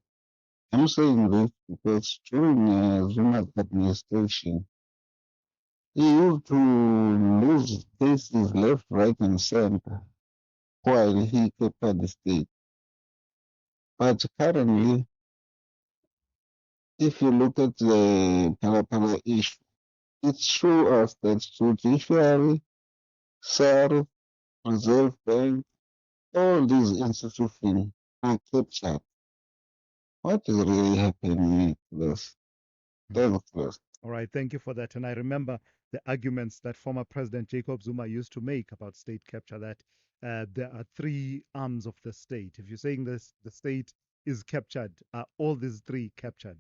I'm saying this because during Zuma's administration, he used to lose cases left, right, and center while he captured the state. But currently, if you look at the Parapara issue, it shows us that judiciary, SARS, Reserve Bank, all these institutions are captured. What is really happening to this? That's close. All right, thank you for that. And I remember the arguments that former President Jacob Zuma used to make about state capture, that there are three arms of the state. If you're saying this, the state is captured, are all these three captured?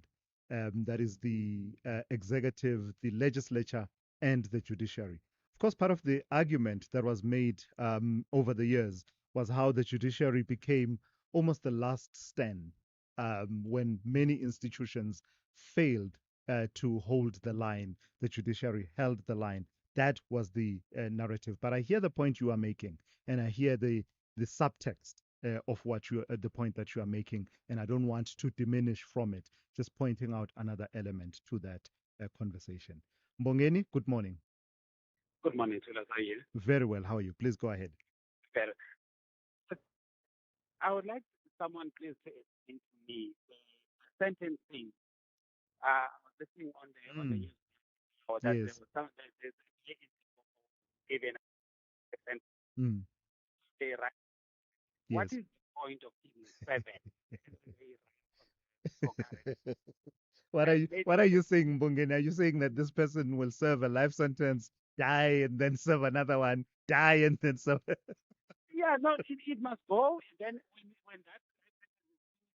That is the executive, the legislature, and the judiciary. Of course, part of the argument that was made over the years was how the judiciary became almost the last stand when many institutions failed to hold the line. The judiciary held the line. That was the narrative. But I hear the point you are making, and I hear the subtext of what you the point that you are making, and I don't want to diminish from it. Just pointing out another element to that conversation. Mbongeni, good morning. Good morning, Thulas. How are you? Very well. How are you? Please go ahead. Better. I would like someone please to explain to me the sentencing. I was listening on the news or that there Yes. was there's even Mm. they right. What Yes. is the point of giving 7? What are you saying, Mbongeni? Are you saying that this person will serve a life sentence, die, and then serve another one, die, and then serve? Yeah, no, it must go. And then when that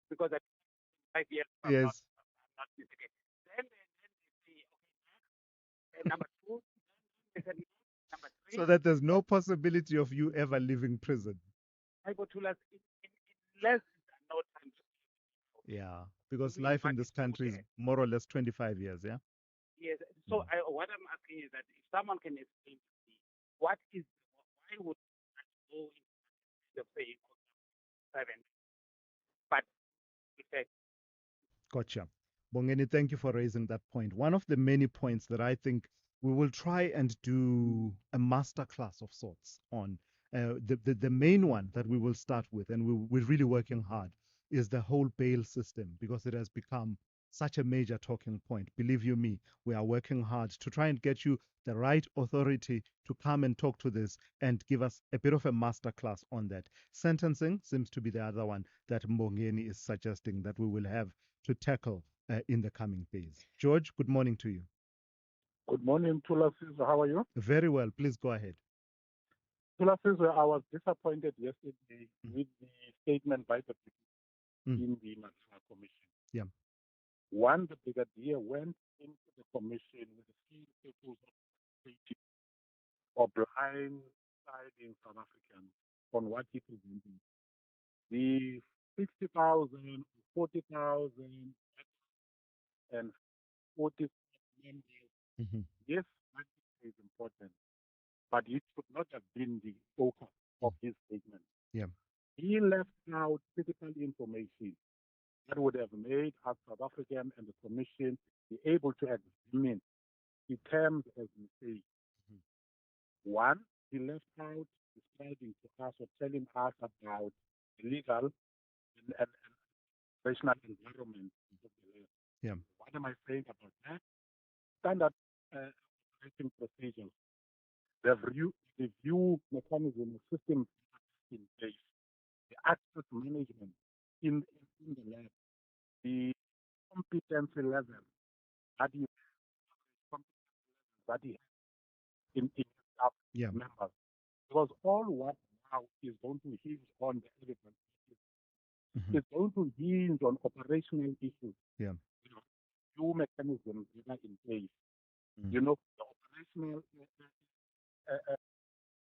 because that 5 years Yes. I'm not mistaken. Then they say okay, number 2, number 3. So that there's no possibility of you ever leaving prison. I go to less in less than no time. Yeah, because life in this country is more or less 25 years, yeah? Yes. So what I'm asking is that if someone can explain to me why would that go into the saying 7, but effect. Gotcha. Bongeni, thank you for raising that point. One of the many points that I think we will try and do a masterclass of sorts on. The main one that we will start with, and we're really working hard, is the whole bail system, because it has become such a major talking point. Believe you me, we are working hard to try and get you the right authority to come and talk to this and give us a bit of a masterclass on that. Sentencing seems to be the other one that Mbongeni is suggesting that we will have to tackle in the coming days. George, good morning to you. Good morning, Thulasizwe. How are you? Very well. Please go ahead. Thulasizwe, I was disappointed yesterday with the statement by the people in the National Commission. Yeah. One, the brigadier went into the commission with the key purpose of blindsiding South Africans on what he presented. The 60,000, 40,000, and 40 members. Yes, that is important, but it should not have been the focus of his statement. Yeah. He left out critical information that would have made us South African and the Commission be able to examine the terms as mistakes. One, he left out describing to us or telling us about the legal and operational environment of the law. Yeah. What am I saying about that? Standard operating procedures, the review mechanism, the system in place, the access management in the lab, the competency level that you in staff members. Because all what now is going to hinge on the evidence. It's going to hinge on operational issues. Yeah. New mechanisms that are in place. You know, the operational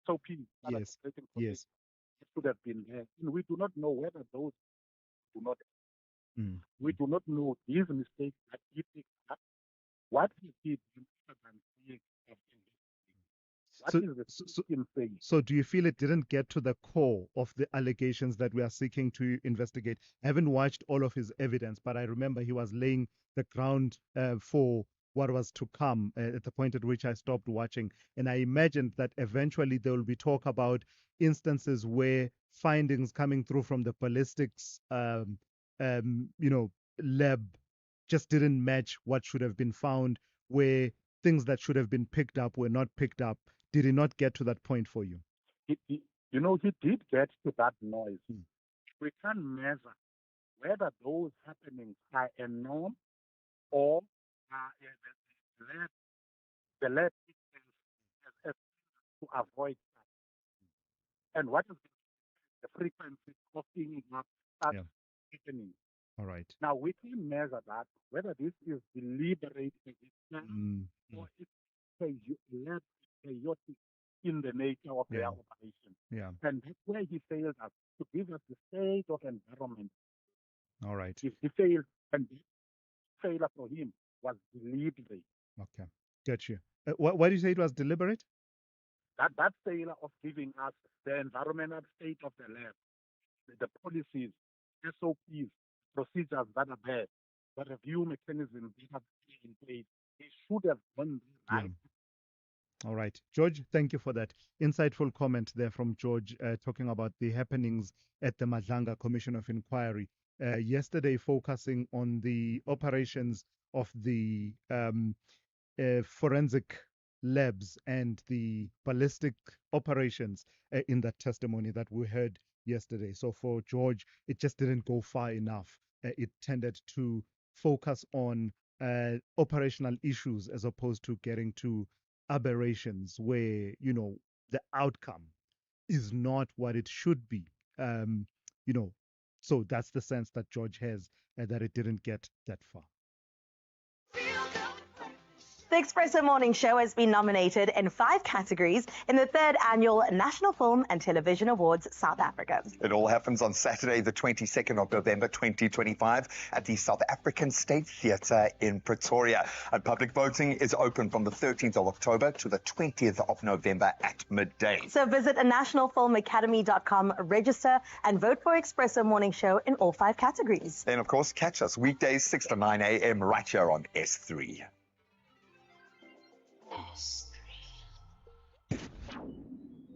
SOP. Yes. Yes. It should have been there. And we do not know whether those do not. We do not know these mistakes that he picked up. What he did So do you feel it didn't get to the core of the allegations that we are seeking to investigate? I haven't watched all of his evidence, but I remember he was laying the ground for what was to come at the point at which I stopped watching. And I imagined that eventually there will be talk about instances where findings coming through from the ballistics, lab just didn't match what should have been found, where things that should have been picked up were not picked up. Did it not get to that point for you? He did get to that noise. We can measure whether those happenings are a norm or lab, the lab itself has to avoid that. And what is the frequency of picking up that happening? All right. Now we can measure that whether this is deliberate as it can or it's lab chaotic in the nature of their operation. Yeah. And that's where he failed us to give us the state of environment. All right. If he failed, and the failure for him was deliberate. Okay. Got you. Why do you say it was deliberate? That failure of giving us the environmental state of the lab, the policies, SOPs, procedures that are there, the review mechanisms that are in place, they should have done right. All right. George, thank you for that insightful comment there from George, talking about the happenings at the Madlanga Commission of Inquiry. Yesterday, focusing on the operations of the forensic labs and the ballistic operations in that testimony that we heard yesterday. So for George, it just didn't go far enough. It tended to focus on operational issues as opposed to getting to aberrations where, the outcome is not what it should be. So that's the sense that George has, that it didn't get that far. The Expresso Morning Show has been nominated in 5 categories in the 3rd Annual National Film and Television Awards South Africa. It all happens on Saturday, the 22nd of November 2025 at the South African State Theatre in Pretoria. And public voting is open from the 13th of October to the 20th of November at midday. So visit nationalfilmacademy.com, register and vote for Expresso Morning Show in all 5 categories. And of course, catch us weekdays 6 to 9 a.m. right here on S3.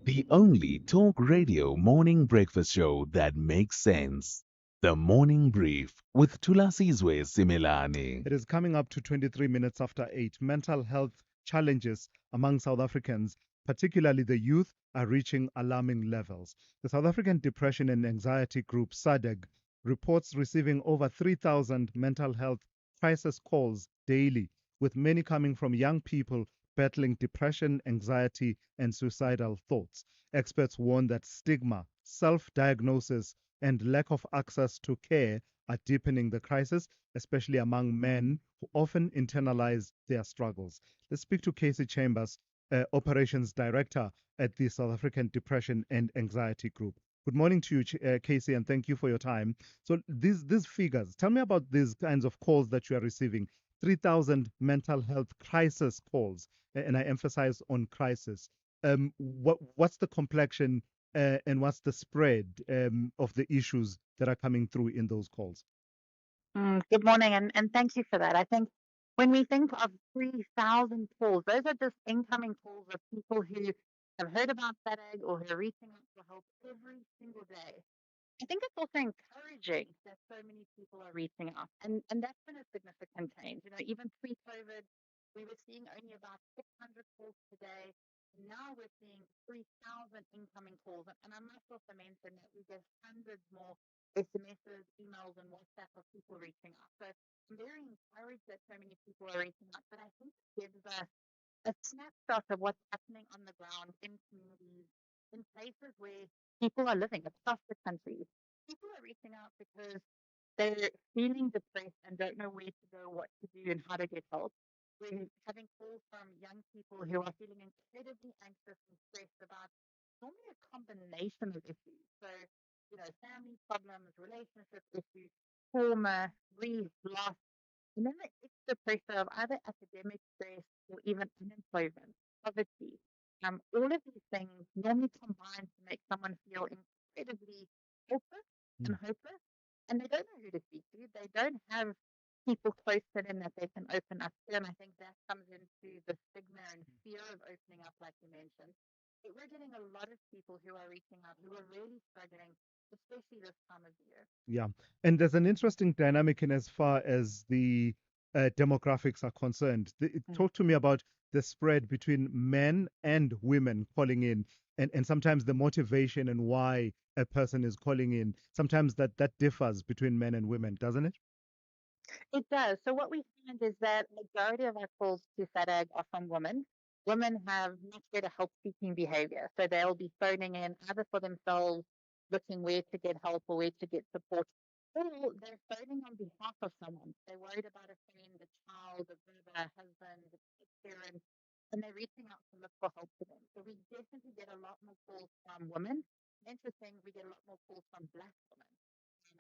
The only talk radio morning breakfast show that makes sense. The Morning Brief with Thulasizwe Simelane. It is coming up to 23 minutes after 8. Mental health challenges among South Africans, particularly the youth, are reaching alarming levels. The South African Depression and Anxiety Group, SADAG, reports receiving over 3,000 mental health crisis calls daily, with many coming from young people battling depression, anxiety, and suicidal thoughts. Experts warn that stigma, self-diagnosis, and lack of access to care are deepening the crisis, especially among men who often internalize their struggles. Let's speak to Casey Chambers, Operations Director at the South African Depression and Anxiety Group. Good morning to you, Casey, and thank you for your time. So these figures, tell me about these kinds of calls that you are receiving. 3,000 mental health crisis calls, and I emphasize on crisis. What's the complexion and what's the spread of the issues that are coming through in those calls? Good morning, and thank you for that. I think when we think of 3,000 calls, those are just incoming calls of people who have heard about SADAG or who are reaching out for help every single day. I think it's also encouraging that so many people are reaching out, and that's been a significant change. Even pre-COVID, we were seeing only about 600 calls per day. Now we're seeing 3,000 incoming calls, and I must also mention that we get hundreds more SMSs, emails, and WhatsApp of people reaching out. So I'm very encouraged that so many people are reaching out, but I think it gives us a snapshot of what's happening on the ground in communities, in places where people are living across the country. People are reaching out because they're feeling depressed and don't know where to go, what to do, and how to get help. We're having calls from young people who are feeling incredibly anxious and stressed about normally a combination of issues. So, family problems, relationship issues, trauma, grief, loss, and then the extra pressure of either academic stress or even unemployment, poverty. All of these things normally combine to make someone feel incredibly helpless and hopeless, and they don't know who to speak to. They don't have people close to them that they can open up to, and I think that comes into the stigma and fear of opening up, like you mentioned. But we're getting a lot of people who are reaching out who are really struggling, especially this time of year. Yeah, and there's an interesting dynamic in as far as the demographics are concerned. Talk to me about the spread between men and women calling in, and sometimes the motivation and why a person is calling in. Sometimes that differs between men and women, doesn't it? It does. So what we find is that majority of our calls to SADAG are from women. Women have much better help-seeking behavior. So they'll be phoning in either for themselves, looking where to get help or where to get support, or they're phoning on behalf of someone. They're worried about a friend, a child, a brother, a husband, a parent, and they're reaching out to look for help for them. So we definitely get a lot more calls from women. Interesting, we get a lot more calls from Black women,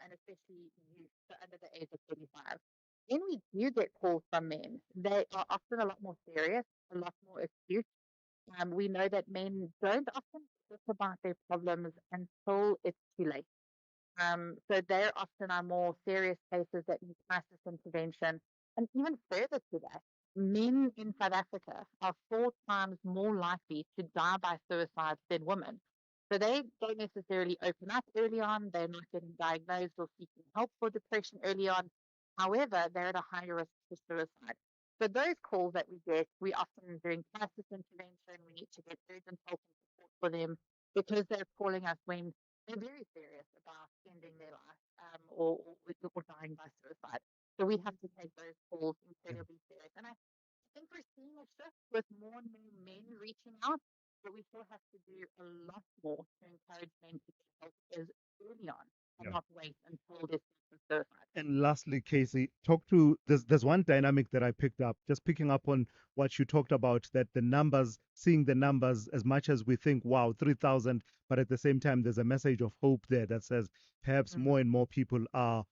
and especially youth, so under the age of 35. When we do get calls from men, they are often a lot more serious, a lot more acute. We know that men don't often talk about their problems until it's too late. So there often are more serious cases that need crisis intervention. And even further to that, men in South Africa are 4 times more likely to die by suicide than women. So they don't necessarily open up early on. They're not getting diagnosed or seeking help for depression early on. However, they're at a higher risk for suicide. So those calls that we get, we often doing crisis intervention. We need to get urgent help and support for them because they're calling us when they're very serious about ending their life or dying by suicide. So we have to take those calls incredibly serious. And I think we're seeing a shift with more and more men reaching out, but we still have to do a lot more to encourage men to get help as early on and Yeah. not wait until this is suicide. And lastly, Casey, there's one dynamic that I picked up, just picking up on what you talked about, that the numbers, seeing the numbers, as much as we think, wow, 3,000, but at the same time, there's a message of hope there that says perhaps more and more people are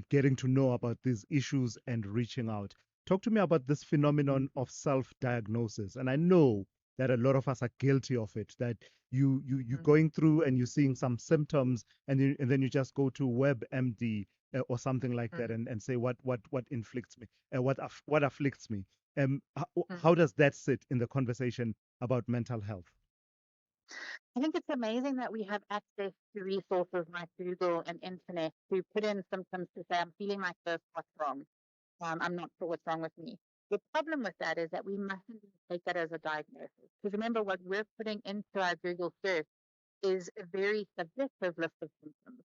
getting to know about these issues and reaching out. Talk to me about this phenomenon of self-diagnosis. And I know that a lot of us are guilty of it, that you're going through and you're seeing some symptoms, and then you just go to WebMD or something like that, and say what inflicts me, what afflicts me. How does that sit in the conversation about mental health? I think it's amazing that we have access to resources like Google and internet to put in symptoms to say, I'm feeling like this, what's wrong? I'm not sure what's wrong with me. The problem with that is that we mustn't take that as a diagnosis. Because remember, what we're putting into our Google search is a very subjective list of symptoms.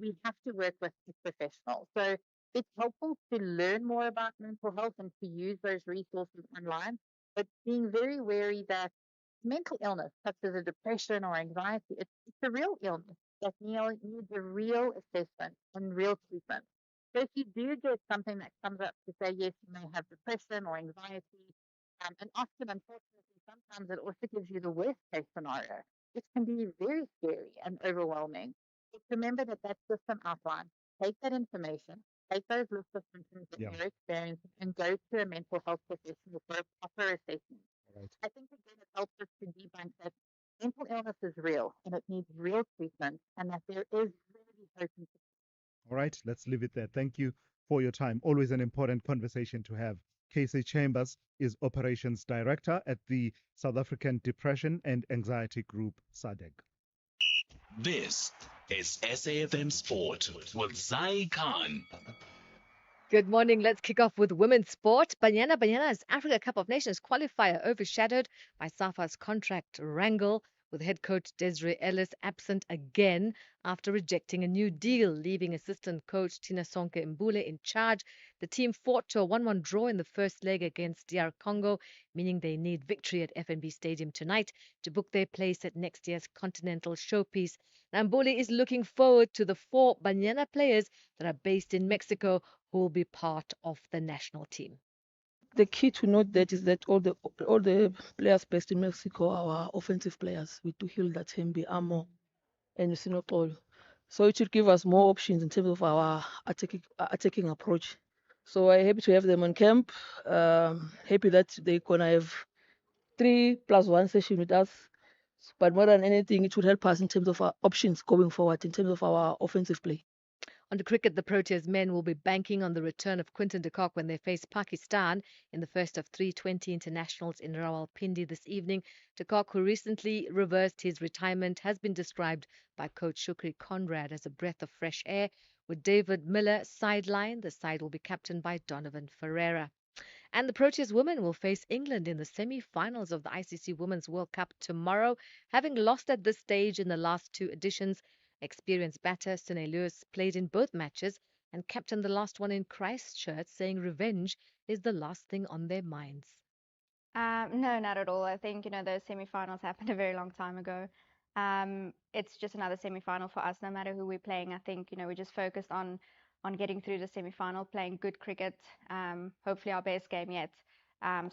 We have to work with a professional. So it's helpful to learn more about mental health and to use those resources online, but being very wary that mental illness, such as a depression or anxiety, it's a real illness that needs a real assessment and real treatment. So if you do get something that comes up to say, yes, you may have depression or anxiety, and often, unfortunately, sometimes it also gives you the worst case scenario, which can be very scary and overwhelming. Just remember that that's just an outline. Take that information, take those lists of symptoms that you're experiencing, and go to a mental health professional for a proper assessment. Right. I think again it helps us to debunk that mental illness is real and it needs real treatment, and that there is really hope and support. All right, let's leave it there. Thank you for your time. Always an important conversation to have. Casey Chambers is Operations Director at the South African Depression and Anxiety Group, SADAG. This is SAFM Sport with Zai Khan. Good morning. Let's kick off with women's sport. Banyana's Africa Cup of Nations qualifier overshadowed by SAFA's contract wrangle, with head coach Desiree Ellis absent again after rejecting a new deal, leaving assistant coach Tina Sonke Mbule in charge. The team fought to a 1-1 draw in the first leg against DR Congo, meaning they need victory at FNB Stadium tonight to book their place at next year's Continental Showpiece. Mbule is looking forward to the 4 Banyana players that are based in Mexico who will be part of the national team. The key to note that is that all the players based in Mexico are offensive players. We do Hilda Tembi, Amo, and Sinopolo. So it should give us more options in terms of our attacking approach. So I'm happy to have them on camp. Happy that they're gonna have 3+1 session with us. But more than anything, it would help us in terms of our options going forward, in terms of our offensive play. On to cricket, the Proteas men will be banking on the return of Quinton de Kock when they face Pakistan in the first of 320 internationals in Rawalpindi this evening. De Kock, who recently reversed his retirement, has been described by coach Shukri Conrad as a breath of fresh air. With David Miller sidelined, the side will be captained by Donovan Ferreira. And the Proteas women will face England in the semi-finals of the ICC Women's World Cup tomorrow, having lost at this stage in the last 2 editions. Experienced batter Sine Lewis played in both matches, and captained the last one in Christchurch, saying revenge is the last thing on their minds. No, not at all. I think, those semi-finals happened a very long time ago. It's just another semi-final for us, no matter who we're playing. I think, we're just focused on getting through the semi-final, playing good cricket, hopefully our best game yet,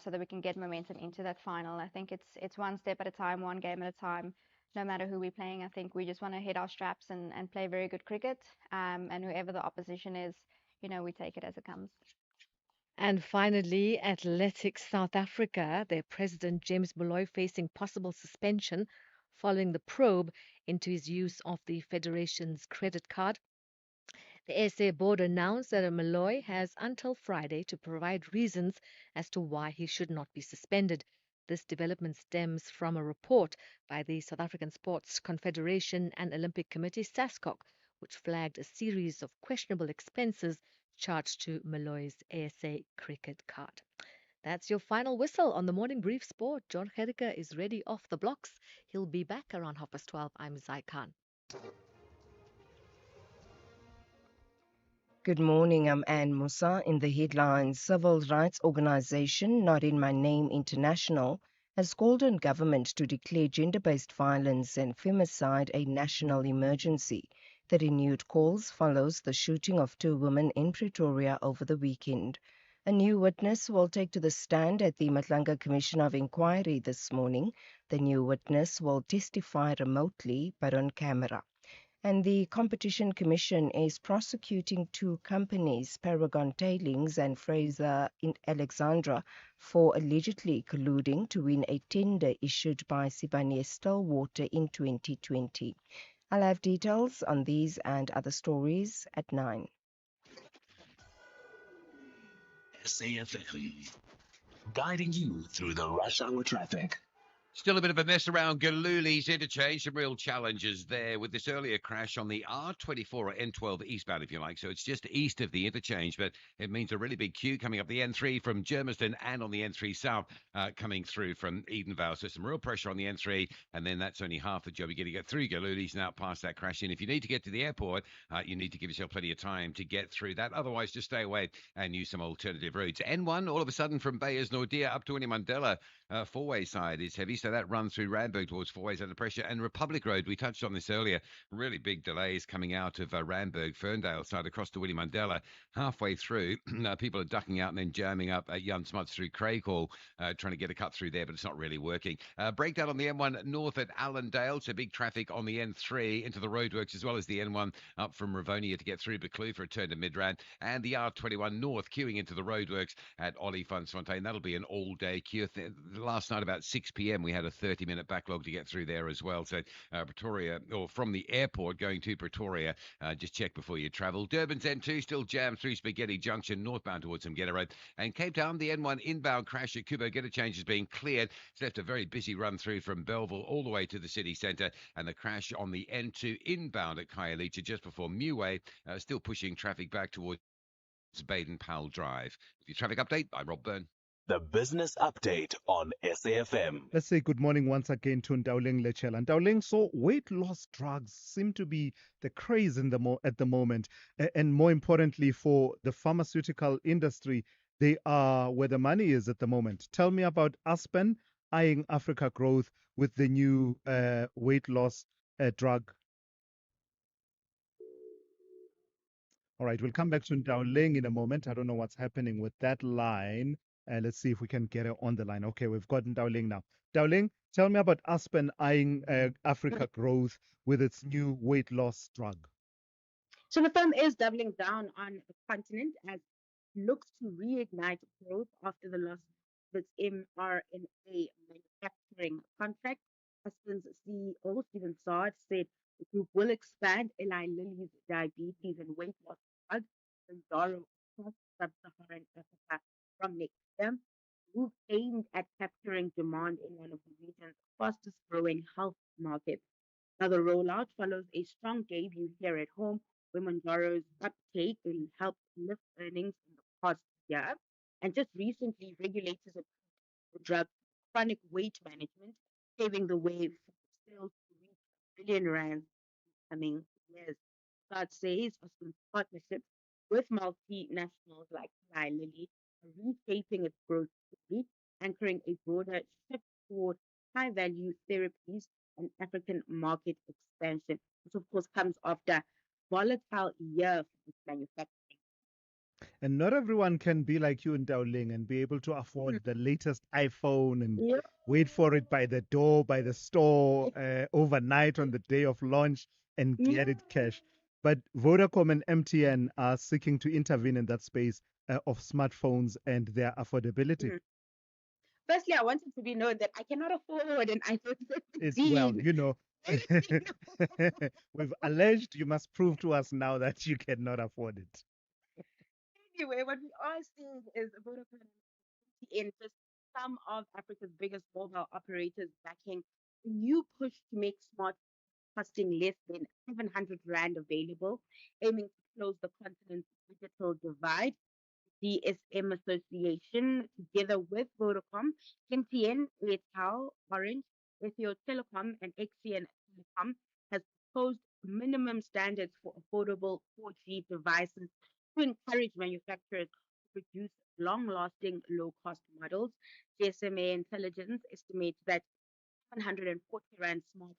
so that we can get momentum into that final. I think it's one step at a time, one game at a time. No matter who we're playing, I think we just want to hit our straps and play very good cricket. And whoever the opposition is, we take it as it comes. And finally, Athletics South Africa, their president James Molloy facing possible suspension following the probe into his use of the federation's credit card. The SA board announced that Molloy has until Friday to provide reasons as to why he should not be suspended. This development stems from a report by the South African Sports Confederation and Olympic Committee, SASCOC, which flagged a series of questionable expenses charged to Molloy's ASA cricket card. That's your final whistle on the Morning Brief Sport. John Gericke is ready off the blocks. He'll be back around 12:30. I'm Zai Khan. Good morning, I'm Anne Musa. In the headlines, civil rights organization Not In My Name International has called on government to declare gender-based violence and femicide a national emergency. The renewed calls follows the shooting of 2 women in Pretoria over the weekend. A new witness will take to the stand at the Madlanga Commission of Inquiry this morning. The new witness will testify remotely but on camera. And the Competition Commission is prosecuting 2 companies, Paragon Tailings and Fraser Alexandra, for allegedly colluding to win a tender issued by Sibanye Stillwater in 2020. I'll have details on these and other stories at 9. SAFM, guiding you through the rush hour traffic. Still a bit of a mess around Galuli's interchange. Some real challenges there with this earlier crash on the R24 or N12 eastbound, if you like. So it's just east of the interchange, but it means a really big queue coming up the N3 from Germiston and on the N3 south coming through from Edenvale. So some real pressure on the N3, and then that's only half the job. You're going to get through Galuli's now past that crash in. If you need to get to the airport, you need to give yourself plenty of time to get through that. Otherwise, just stay away and use some alternative routes. N1, all of a sudden, from Bayers Nordia up to Winnie-Mandela, four-way side is heavy. So that runs through Randburg towards four ways under pressure. And Republic Road, we touched on this earlier, really big delays coming out of Randburg, Ferndale side across to Winnie Mandela. Halfway through, people are ducking out and then jamming up at Jan Smuts through Craighall, trying to get a cut through there, but it's not really working. Breakdown on the M1 north at Allendale, so big traffic on the N3 into the roadworks, as well as the N1 up from Rivonia to get through Buccleuch for a turn to Midrand, and the R21 north queuing into the roadworks at Olifantsfontein. That'll be an all-day queue. Last night about 6 p.m. we had a 30-minute backlog to get through there as well. So Pretoria, or from the airport going to Pretoria, just check before you travel. Durban's N2 still jammed through Spaghetti Junction northbound towards Mgeta Road. And Cape Town, the N1 inbound crash at Kubo Interchange has been cleared. It's left a very busy run through from Belleville all the way to the city centre. And the crash on the N2 inbound at Khayelitsha just before Muway, still pushing traffic back towards Baden-Powell Drive. With your traffic update, I'm Rob Byrne. The business update on SAFM. Let's say good morning once again to Ndauling Lechela. And Ndauling, so weight loss drugs seem to be the craze at the moment. And more importantly, for the pharmaceutical industry, they are where the money is at the moment. Tell me about Aspen eyeing Africa growth with the new weight loss drug. All right, we'll come back to Ndauling in a moment. I don't know what's happening with that line. Let's see if we can get her on the line. Okay, we've got Ndauling now. Ndauling, tell me about Aspen eyeing Africa growth with its new weight loss drug. So the firm is doubling down on the continent as it looks to reignite growth after the loss of its mRNA manufacturing contract. Aspen's CEO, Stephen Sard, said the group will expand Eli Lilly's diabetes and weight loss drug, Mounjaro, across sub-Saharan Africa from next year. The move aimed at capturing demand in one of the region's fastest growing health markets. Now, the rollout follows a strong debut here at home, where Mounjaro's uptake will help lift earnings in the past year. And just recently, regulators approved the drug for chronic weight management, paving the way for sales to reach R1 billion in coming years. God says Aspen's partnership with multinationals like Eli Lilly reshaping its growth story, anchoring a broader shift toward high-value therapies and African market expansion. This, of course, comes after volatile year for this manufacturing. And not everyone can be like you in Dowling and be able to afford the latest iPhone and Yeah. wait for it by the door, by the store, overnight on the day of launch and get it cash. But Vodacom and MTN are seeking to intervene in that space of smartphones and their affordability. Firstly, I want it to be known that I cannot afford an iPhone It's 17. we've alleged, you must prove to us now that you cannot afford it. Anyway, what we are seeing is Vodafone in just some of Africa's biggest mobile operators backing a new push to make smart costing less than 700 Rand available, aiming to close the continent's digital divide. DSM Association, together with Vodacom, MTN, Airtel, Orange, Ethio Telecom, and XCN Telecom, has proposed minimum standards for affordable 4G devices to encourage manufacturers to produce long-lasting, low-cost models. GSMA Intelligence estimates that 140 Rand smartphones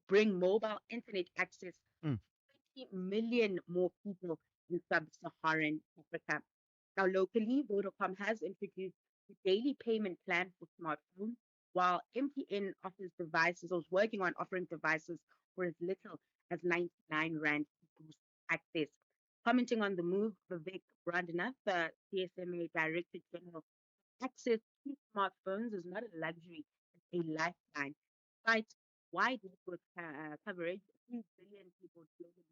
bring mobile internet access to 20 million more people in sub-Saharan Africa. Now, locally, Vodacom has introduced a daily payment plan for smartphones, while MTN offers devices, or is working on offering devices for as little as 99 Rand to boost access. Commenting on the move, Vivek Brandanath, the CSMA Director General, access to smartphones is not a luxury, it's a lifeline. Despite wide network coverage, 3 billion people globally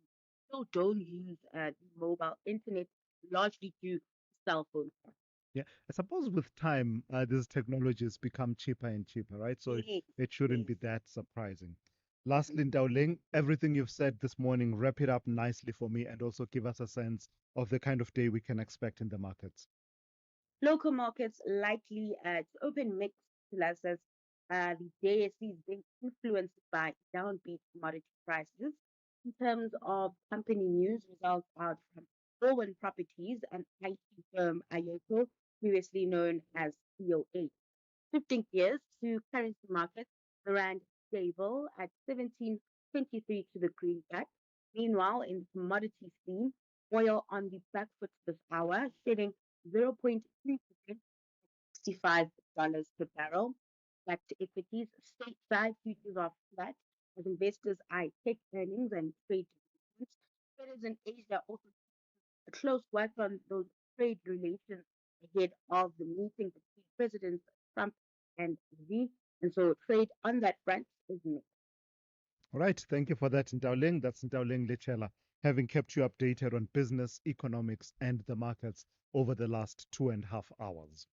still don't use the mobile internet, largely due to cell phone costs. Yeah, I suppose with time, these technologies become cheaper and cheaper, right? So Yes, it shouldn't be that surprising. Lastly, Dowling, everything you've said this morning, wrap it up nicely for me and also give us a sense of the kind of day we can expect in the markets. Local markets likely to open mixed to us as the JSE is being influenced by downbeat commodity prices. In terms of company news, results out from Bowen Properties and IT firm Ayoko, previously known as COA. Shifting gears to currency markets, the rand stable at 17.23 to the greenback. Meanwhile, in the commodity scene, oil on the back foot this hour, shedding 0.3%, $65 per barrel. Back to equities, stateside futures are flat as investors eye tech earnings and trade developments. Traders in Asia also a close watch on those trade relations ahead of the meeting between Presidents Trump and Xi. And so trade on that front is mixed. All right, thank you for that, Ndauling. That's Ndauling Lechela, having kept you updated on business, economics, and the markets over the last 2.5 hours.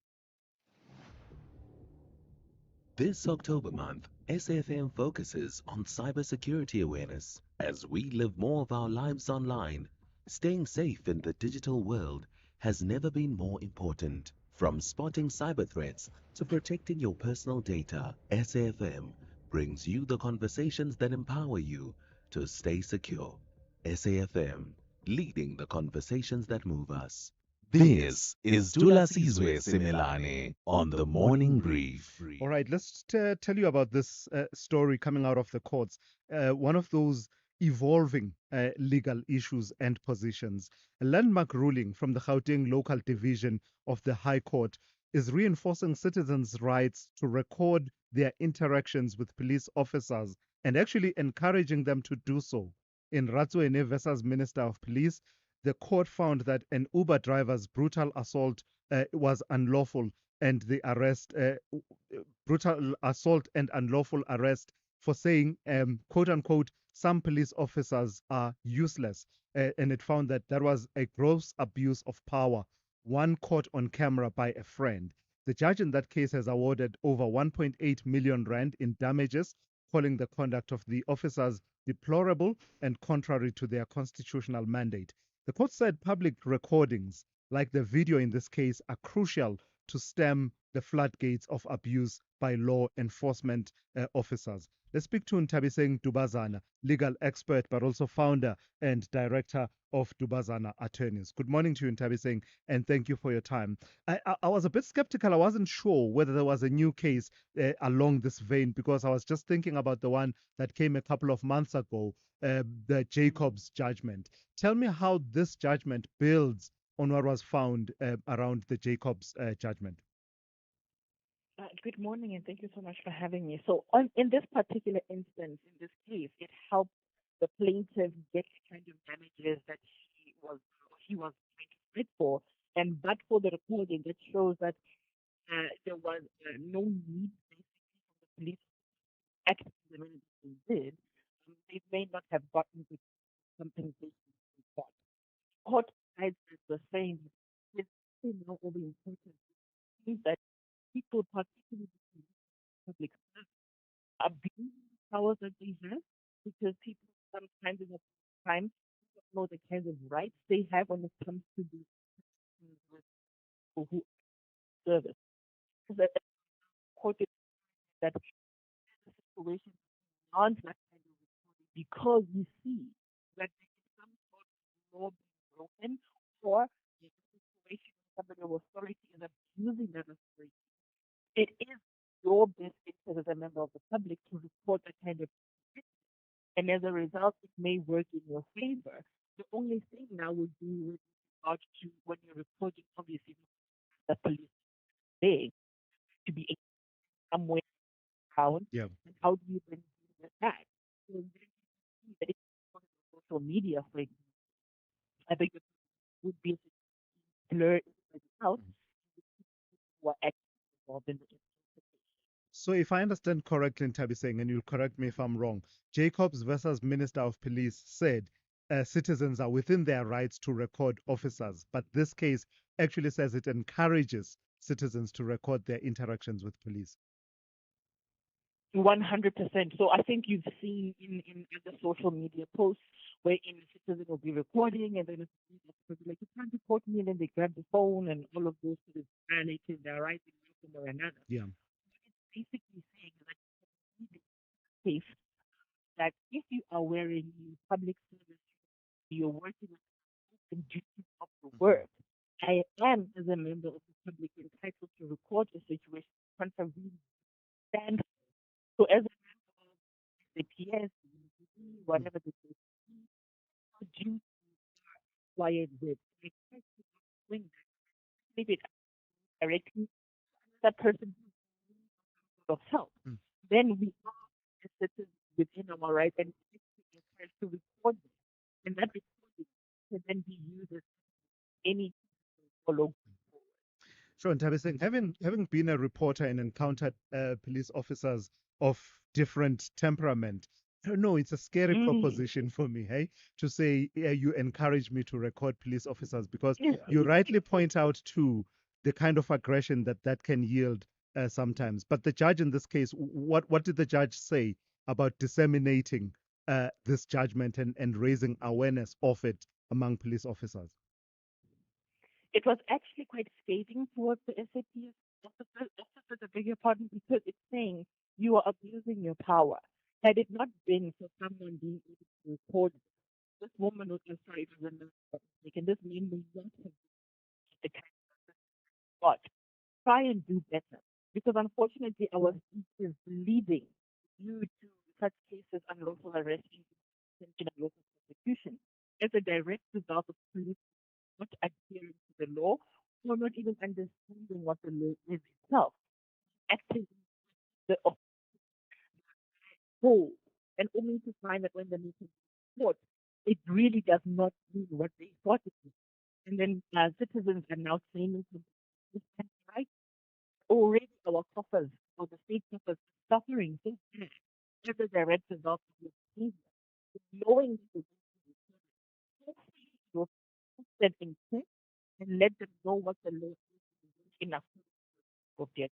This October month, SAFM focuses on cybersecurity awareness. As we live more of our lives online, staying safe in the digital world has never been more important. From spotting cyber threats to protecting your personal data, SAFM brings you the conversations that empower you to stay secure. SAFM, leading the conversations that move us. This is Thulasizwe Simelane on the Morning Brief. All right, let's tell you about this story coming out of the courts. One of those evolving legal issues and positions. A landmark ruling from the Gauteng Local Division of the High Court is reinforcing citizens' rights to record their interactions with police officers and actually encouraging them to do so. In Ratswene versus Minister of Police, the court found that an Uber driver's brutal assault was unlawful and the arrest, brutal assault and unlawful arrest for saying, quote unquote, some police officers are useless. And it found that that was a gross abuse of power, one caught on camera by a friend. The judge in that case has awarded over 1.8 million Rand in damages, calling the conduct of the officers deplorable and contrary to their constitutional mandate. The court said public recordings, like the video in this case, are crucial to stem the floodgates of abuse by law enforcement officers. Let's speak to Ntabiseng Dubazana, legal expert, but also founder and director of Dubazana Attorneys. Good morning to you, Ntabiseng, and thank you for your time. I was a bit skeptical. I wasn't sure whether there was a new case along this vein, because I was just thinking about the one that came a couple of months ago, the Jacobs judgment. Tell me how this judgment builds on what was found around the Jacobs judgment. Good morning, and thank you so much for having me. So, in this particular instance, in this case, it helped the plaintiff get kind of damages that he was trying to fight for, and but for the recording, that shows that there was no need basically for the police to act the way they did. They may not have gotten the compensation they got. Court sides were saying that it's now over important that people, particularly public service, abuse the powers that they have, because people sometimes in a time don't know the kinds of rights they have when it comes to the people who service. So that court is that the situation beyond that kind of reporting, because we see that there is some sort of law being broken, or the situation where somebody of authority is abusing that authority. It is your best interest as a member of the public to report that kind of situation. And as a result, it may work in your favor. The only thing now would be with regard to when you're reporting, obviously, the police big to be somewhere around. Yeah. And how do you then deal with that? So then you see that if you go to social media, for example, I think it would be to blur it out who are actually involved in the So if I understand correctly, Ntabiseng, and you'll correct me if I'm wrong, Jacobs versus Minister of Police said citizens are within their rights to record officers, but this case actually says it encourages citizens to record their interactions with police. 100%. So I think you've seen in other social media posts where in a citizen will be recording, and then it's like, you can't report me, and then they grab the phone and all of those sort of violating their rights in one form or another. Yeah. It's basically saying that it's safe that if you are wearing public service, you're working with the duties of the work. I am, as a member of the public, entitled to record a situation, contravene, stand. So as a member of the PS, whatever the case may be, how duties are required with. I expect you to doing that. If it directly that person of help, then we are as citizens within our rights, and it's encouraged to record it. And that recording can then be used as any follow. Sure, Ntabiseng, having been a reporter and encountered police officers of different temperament, I don't know, it's a scary proposition for me, hey, to say you encourage me to record police officers, because you rightly point out too the kind of aggression that can yield sometimes. But the judge in this case, what did the judge say about disseminating this judgment and raising awareness of it among police officers? It was actually quite scathing towards the SAP officers, I beg your pardon, because it's saying you are abusing your power. Had it not been for someone being able to report this woman was, I'm sorry if I remember mistaken, this man may not have the kind of assistance, but try and do better. Because unfortunately, our state is bleeding due to such cases, unlawful arrest, detention, and local prosecution, as a direct result of police not adhering to the law or not even understanding what the law is itself. Acting the whole, and only to find that when the nation report, it really does not mean what they thought it was. And then citizens are now claiming this right. Already our coffers, or the state coffers, are suffering so bad as a direct result of your behavior. Knowing this is hopefully you'll put them in check and let them know what the law is enough of their.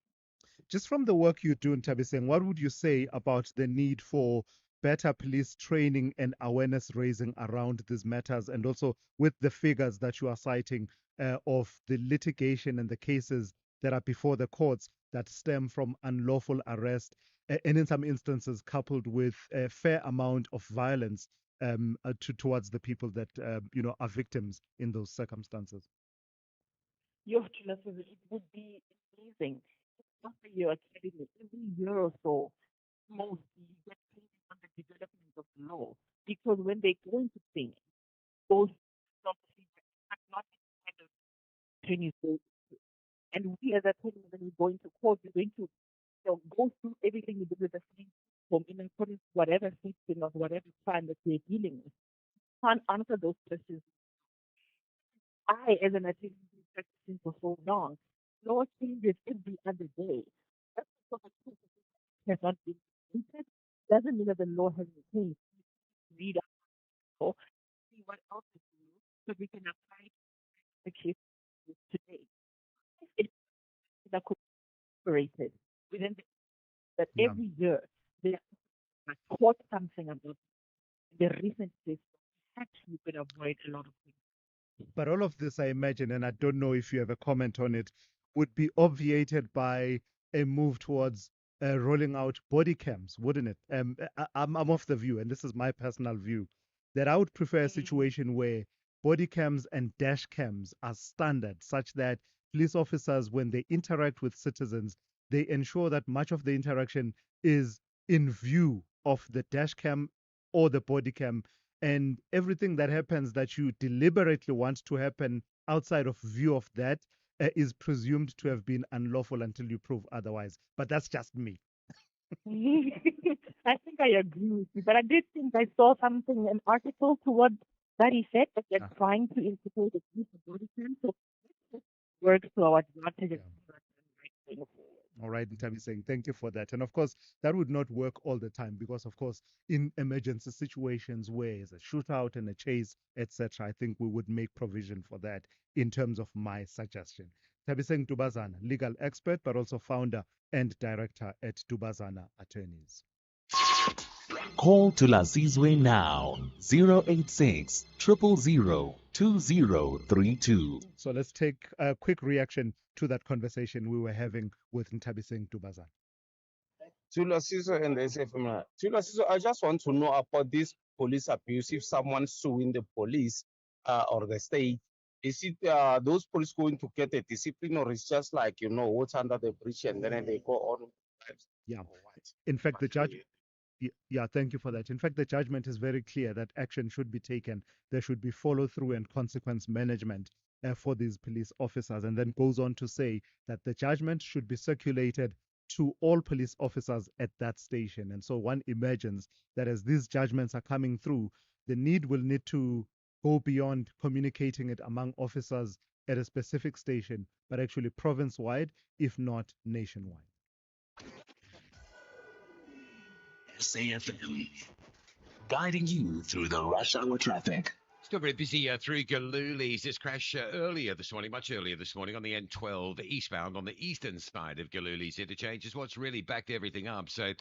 Just from the work you do in Ntabiseng, what would you say about the need for better police training and awareness raising around these matters, and also with the figures that you are citing of the litigation and the cases that are before the courts that stem from unlawful arrest, and in some instances coupled with a fair amount of violence towards the people that are victims in those circumstances. Your philosophy, it would be amazing if after your academy, every year or so, most you get training on the development of the law. Because when they go into training, those obviously are not the kind of training go through. And we as attorneys, when we go into court, we're going to go through everything we did with the same form in accordance to whatever system or whatever crime that we're dealing with. Can't answer those questions. I, as an attorney, have been practicing for so long. Law changes every other day. Just because the truth has not been implemented doesn't mean that the law hasn't changed. Read up the law, see what else is new, so we can apply the case today. It's that cooperated within that Yeah. every year they are taught something about the recent case. Actually, could avoid a lot of things. But all of this, I imagine, and I don't know if you have a comment on it, would be obviated by a move towards rolling out body cams, wouldn't it? I'm of the view, and this is my personal view, that I would prefer a situation where body cams and dash cams are standard, such that police officers, when they interact with citizens, they ensure that much of the interaction is in view of the dash cam or the body cam, and everything that happens that you deliberately want to happen outside of view of that is presumed to have been unlawful until you prove otherwise. But that's just me. I think I agree with you, but I did think I saw something, an article towards that effect that they're trying to integrate a use of body cam. So it works to our advantage and right going forward. All right, Ntabi saying thank you for that. And of course, that would not work all the time because, of course, in emergency situations where there's a shootout and a chase, etc., I think we would make provision for that in terms of my suggestion. Tabiseng Dubazana, legal expert, but also founder and director at Dubazana Attorneys. Call Thulasizwe now, 086 000 2032. So let's take a quick reaction to that conversation we were having with Ntabiseng Dubazana. Thulasizwe and the SFM. Thulasizwe, I just want to know about this police abuse. If someone's suing the police or the state, is it those police going to get a discipline, or it's just like, what's under the bridge and then they go on? Yeah. In fact, the judge. Yeah, thank you for that. In fact, the judgment is very clear that action should be taken. There should be follow through and consequence management for these police officers, and then goes on to say that the judgment should be circulated to all police officers at that station. And so one imagines that as these judgments are coming through, the need will need to go beyond communicating it among officers at a specific station, but actually province-wide, if not nationwide. SAFM, guiding you through the rush hour traffic. Still very busy through Galulis. This crash earlier this morning, much earlier this morning, on the N12 eastbound on the eastern side of Galulis interchange is what's really backed everything up. So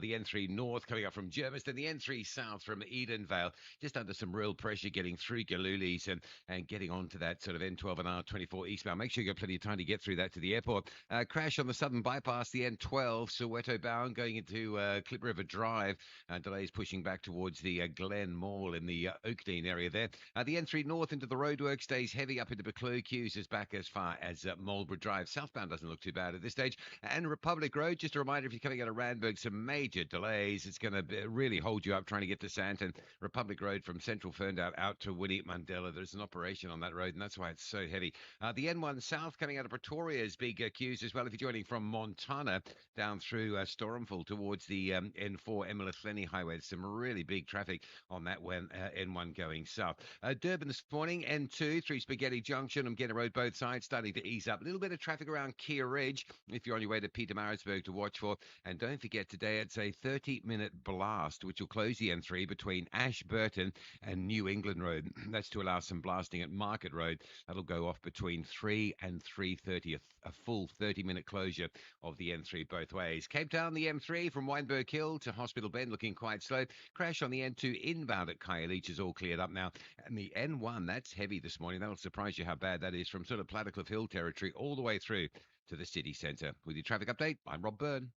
the N3 north coming up from Germiston, the N3 south from Edenvale, just under some real pressure getting through Galulis and getting onto that sort of N12 and R24 eastbound. Make sure you've got plenty of time to get through that to the airport. Crash on the southern bypass, the N12, Soweto bound, going into Clip River Drive. Delays pushing back towards the Glen Mall in the Oakdean area there. The N3 north into the roadwork stays heavy up into Buccleuch. Queues is back as far as Marlborough Drive. Southbound doesn't look too bad at this stage. And Republic Road, just a reminder, if you're coming out of Randburg, some major delays. It's going to really hold you up trying to get to Sandton. Republic Road from Central Ferndale out to Winnie Mandela. There's an operation on that road, and that's why it's so heavy. The N1 south coming out of Pretoria is big queues as well. If you're joining from Montana down through Stormful towards the N4 Emelethleni Highway, there's some really big traffic on that one, N1 going south. Durban this morning, N2 through Spaghetti Junction. I'm getting a road both sides starting to ease up. A little bit of traffic around Keir Ridge if you're on your way to Pietermaritzburg to watch for. And don't forget, today it's a 30-minute blast, which will close the N3 between Ashburton and New England Road. That's to allow some blasting at Market Road. That'll go off between 3 and 3:30, a full 30-minute closure of the N3 both ways. Cape Town, the M3 from Wynberg Hill to Hospital Bend looking quite slow. Crash on the N2 inbound at Khayelitsha is all cleared up now. And the N1, that's heavy this morning. That'll surprise you how bad that is from sort of Plattekloof Hill territory all the way through to the city centre. With your traffic update, I'm Rob Byrne.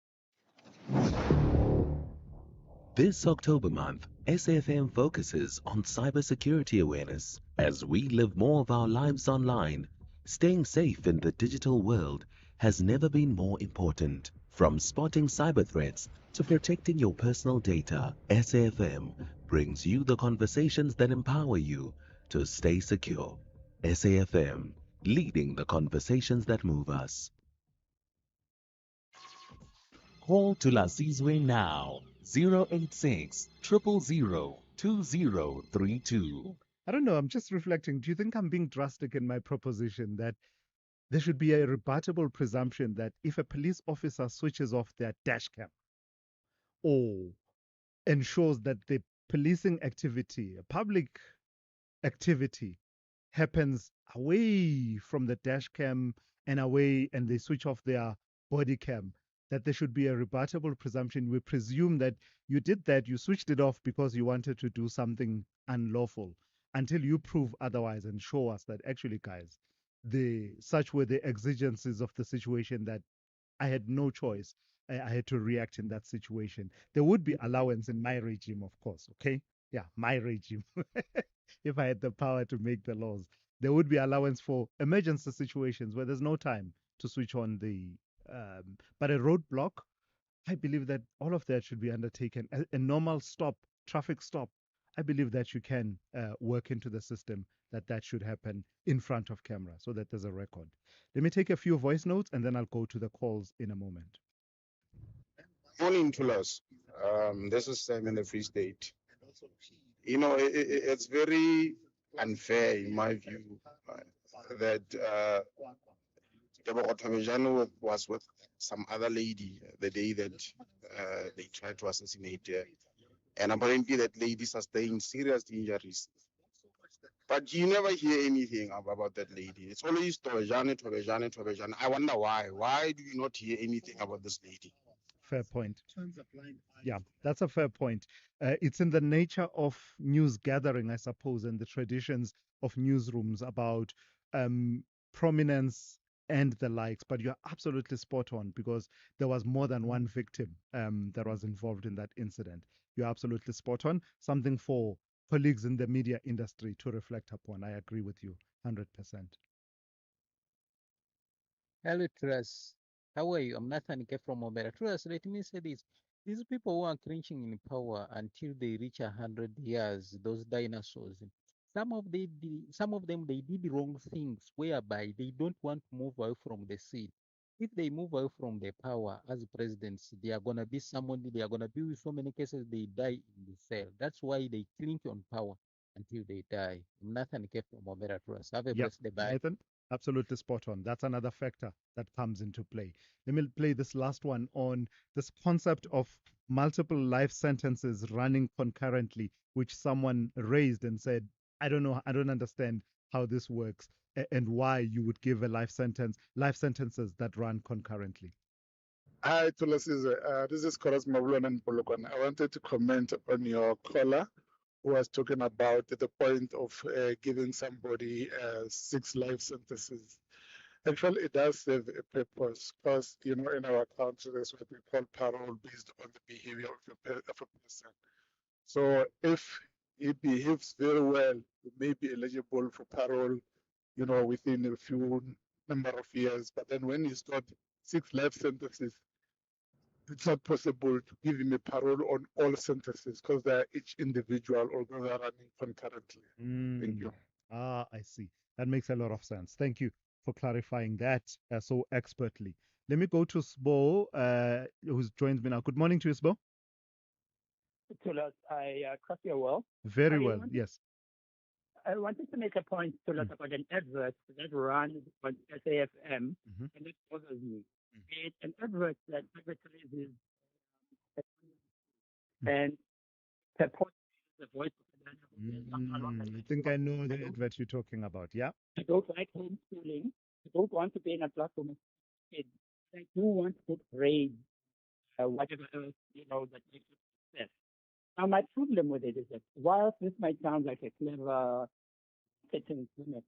This October month, SAFM focuses on cybersecurity awareness. As we live more of our lives online, staying safe in the digital world has never been more important. From spotting cyber threats to protecting your personal data, SAFM brings you the conversations that empower you to stay secure. SAFM, leading the conversations that move us. Call Thulasizwe now, 086 000 2032. I don't know. I'm just reflecting. Do you think I'm being drastic in my proposition that there should be a rebuttable presumption that if a police officer switches off their dash cam or ensures that the policing activity, a public activity, happens away from the dash cam and away, and they switch off their body cam, that there should be a rebuttable presumption? We presume that you did that, you switched it off because you wanted to do something unlawful, until you prove otherwise and show us that actually, guys, such were the exigencies of the situation that I had no choice. I had to react in that situation. There would be allowance in my regime, of course. Okay, yeah, my regime. If I had the power to make the laws, there would be allowance for emergency situations where there's no time to switch on the. But a roadblock, I believe that all of that should be undertaken. A normal stop, traffic stop, I believe that you can work into the system that should happen in front of camera so that there's a record. Let me take a few voice notes and then I'll go to the calls in a moment. Morning to us. This is Sam in the Free State. You know, it's very unfair, in my view, that Debo Otabejano was with some other lady the day that they tried to assassinate her. And apparently that lady sustained serious injuries. But you never hear anything about that lady. It's always Tobejane, Tobejane, Tobejane. I wonder why. Why do you not hear anything about this lady? Fair point. Yeah, that's a fair point. It's in the nature of news gathering, I suppose, and the traditions of newsrooms about prominence and the likes. But you're absolutely spot on, because there was more than one victim that was involved in that incident. You're absolutely spot on. Something for colleagues in the media industry to reflect upon. I agree with you 100%. Hello, Truss. How are you? I'm Nathan K from Mobile. Truss, let me say this. These people who are clinching in power until they reach 100 years, those dinosaurs, some of them, they did wrong things whereby they don't want to move away from the seat. If they move away from the power as presidents, they are going to be somebody, they are going to be, with so many cases, they die in the cell. That's why they clinch on power until they die. I'm Nathan K from Mobile. Truss. Have a Yep, blessed day. Bye. Nathan, absolutely spot on. That's another factor that comes into play. Let me play this last one on this concept of multiple life sentences running concurrently, which someone raised and said, I don't know, I don't understand how this works and why you would give a life sentences that run concurrently. Hi, Thulasizwe. This is Koras Mabulon and Polokwan. I wanted to comment on your caller who was talking about the point of giving somebody 6 life sentences. Actually, it does serve a purpose because, you know, in our country, there's what we call parole based on the behavior of a person. So if he behaves very well, he may be eligible for parole, you know, within a few number of years. But then when he's got 6 life sentences, it's not possible to give him a parole on all sentences because they are each individual, although they are running concurrently. Thank you. I see. That makes a lot of sense. Thank you for clarifying that so expertly. Let me go to Sbo, who joins me now. Good morning to you, Sbo. Tulas, I trust you well. Very well, yes. I wanted to make a point, Tulas, about an advert that runs on SAFM, and it bothers me. It's an advert that advertises and purports the voice of I think I know the advert you're talking about. Yeah. I don't like homeschooling. I don't want to be in a classroom with kids. I do want good grades, whatever else, you know, that makes it success. Now, my problem with it is that whilst this might sound like a clever marketing gimmick,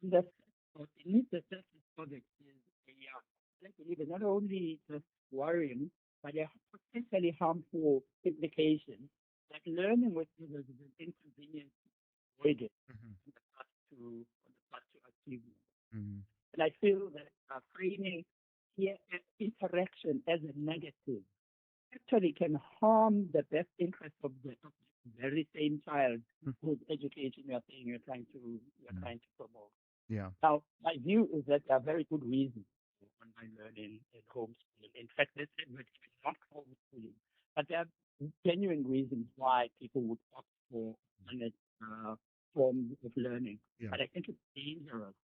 beneath the surface of it is I believe is not only just worrying, but there are potentially harmful implications. Like learning with others is an inconvenience avoided on the path to achievement. And I feel that framing here interaction as a negative actually can harm the best interest of the very same child whose education you're saying you're trying to promote. Yeah. Now, my view is that there are very good reasons for online learning and homeschooling. In fact, this is not homeschooling, but there are genuine reasons why people would opt for online forms of learning. Yeah. But I think it's dangerous.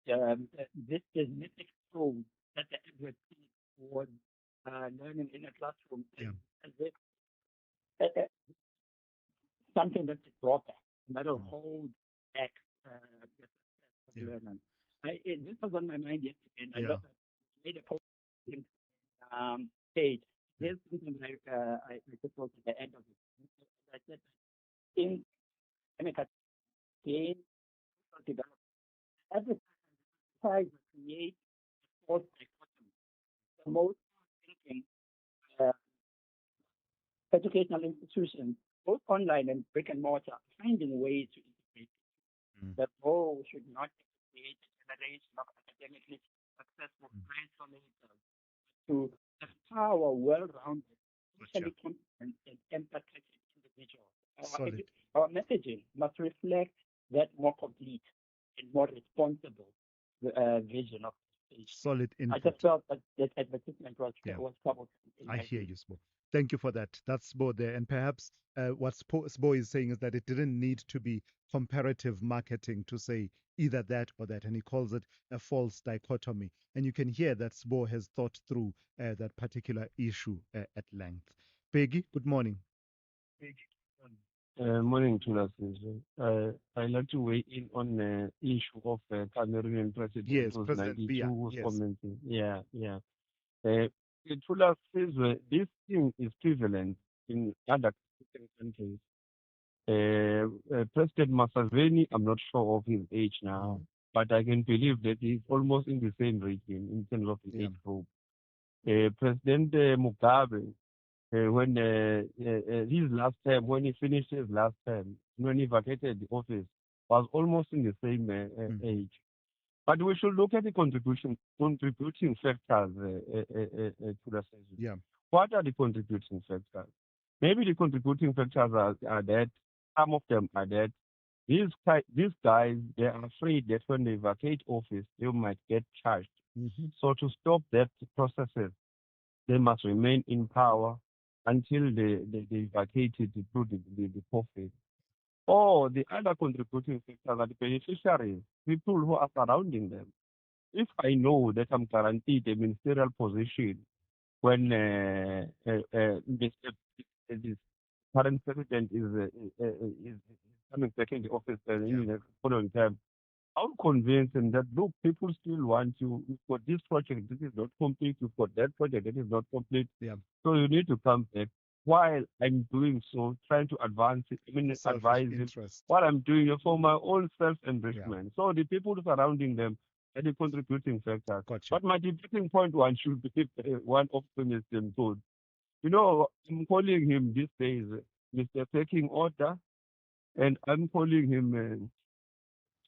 This genetic tool that the advocacy towards learning in a classroom as if something that's a drawback, that'll hold back the success of learning. This was on my mind yesterday, and I made a post page. There's something I just wrote at the end of it. I said, in academic gain, social development, advertisers create a false dichotomy. The most thinking educational institutions, both online and brick and mortar, are finding ways to integrate it. The goal should not be to create a generation of academically successful transformators, to empower well-rounded, socially competent, and empathetic individuals. Our messaging must reflect that more complete and more responsible vision of education. Solid input. I just felt that this advertisement was troublesome. I hear you, Sbo. Thank you for that. That's Sbo there. And perhaps what Sbo is saying is that it didn't need to be comparative marketing to say either that or that. And he calls it a false dichotomy. And you can hear that Sbo has thought through that particular issue at length. Peggy, good morning. Morning, Thulasizwe. I'd like to weigh in on the issue of Cameroonian president. Yes, who's President 92, Biya. who's Yes. commenting. Yeah. Thulasizwe, this thing is prevalent in other African countries. President Masaveni, I'm not sure of his age now, but I can believe that he's almost in the same region in terms of the age group. President Mugabe, when his last term, when he finished his last term, when he vacated the office, was almost in the same age. But we should look at the contributing factors to the census. Yeah. What are the contributing factors? Maybe the contributing factors are that some of them are that these guys, they are afraid that when they vacate office, they might get charged. So to stop that processes, they must remain in power until they vacated through the profit. Or the other contributing factors are the beneficiaries, people who are surrounding them. If I know that I'm guaranteed a ministerial position when this current president is coming back in the office in the following term, I'll convince him that, look, people still want you. You've got this project, this is not complete. You've got that project, that is not complete. Yeah. So you need to come back. While I'm doing so, trying to advance it, advise him, what I'm doing it for my own self-enrichment. So the people surrounding them are the contributing factors. But my debating point one should be one optimism too. You know, I'm calling him these days Mr. Taking Order, and I'm calling him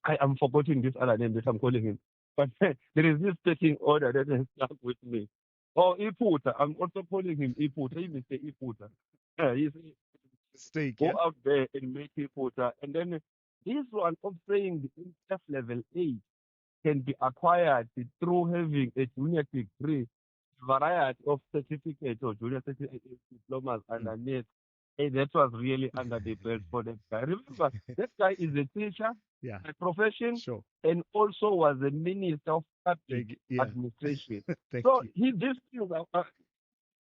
I am forgetting this other name that I'm calling him. But there is this taking order that has stuck with me. Oh, Iputa. I'm also calling him Iputa. He Mr. Iputa. Mistake, Go out there and make Iputa. And then this one of saying the F level 8 can be acquired through having a junior degree, variety of certificates or junior diplomas underneath. Hey, that was really under the belt for that guy. Remember, that guy is a teacher, a profession, and also was a minister of public administration. So this things are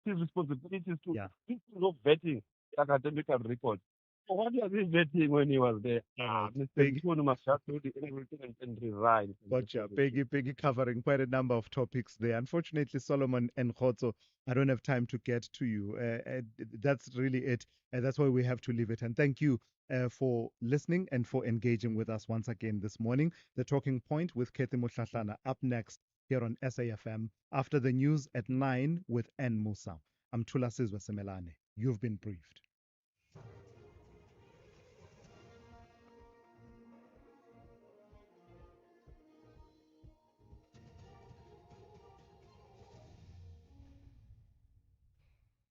his responsibilities to improve vetting academic records. So what was he vetting when he was there? Mr. Nkunu must have to do everything and resign. Gotcha. Peggy covering quite a number of topics there. Unfortunately, Solomon and Khotso, I don't have time to get to you. That's really it. That's why we have to leave it. And thank you for listening and for engaging with us once again this morning. The Talking Point with Kathy Motlatlana up next here on SAFM. After the news at 9 with N. Musa. I'm Thulasizwe Simelane. You've been briefed.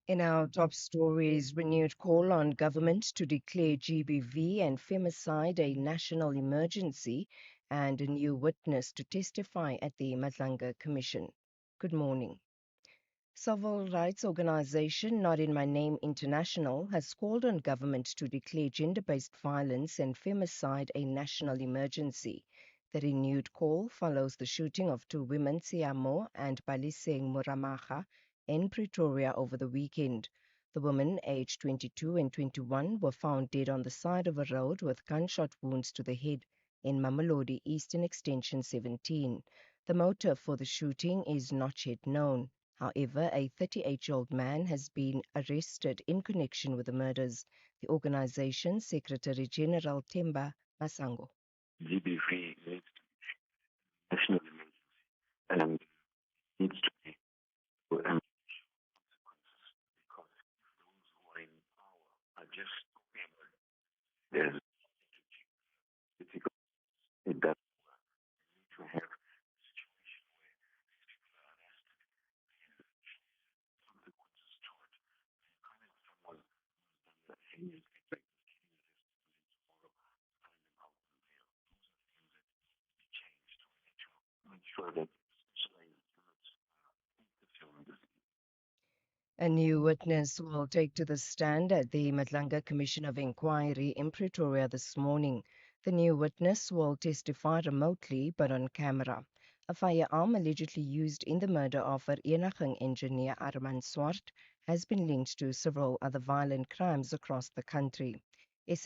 In our top stories, renewed call on government to declare GBV and femicide a national emergency and a new witness to testify at the Madlanga Commission. Good morning. Civil rights organization Not In My Name International has called on government to declare gender-based violence and femicide a national emergency. The renewed call follows the shooting of two women, Siamo and Baliseng Muramaga, in Pretoria over the weekend. The women, aged 22 and 21, were found dead on the side of a road with gunshot wounds to the head in Mamelodi Eastern Extension 17. The motive for the shooting is not yet known. However, a 38-year-old man has been arrested in connection with the murders. The organization's Secretary General Themba Masango. GBV needs to be national emergency and needs to be for consequences because those who are in power are just talking about it. There's it doesn't work. You need to have a situation where these people are arrested, consequences to it. You can't have someone who's done that and you expect this killing arrested tomorrow, find them out on bail. Those are things that need to be changed. We need to make sure that specialized units interfere with this. A new witness will take to the stand at the Madlanga Commission of Inquiry in Pretoria this morning. The new witness will testify remotely but on camera. A firearm allegedly used in the murder of Vereniging engineer Armand Swart has been linked to several other violent crimes across the country. SAP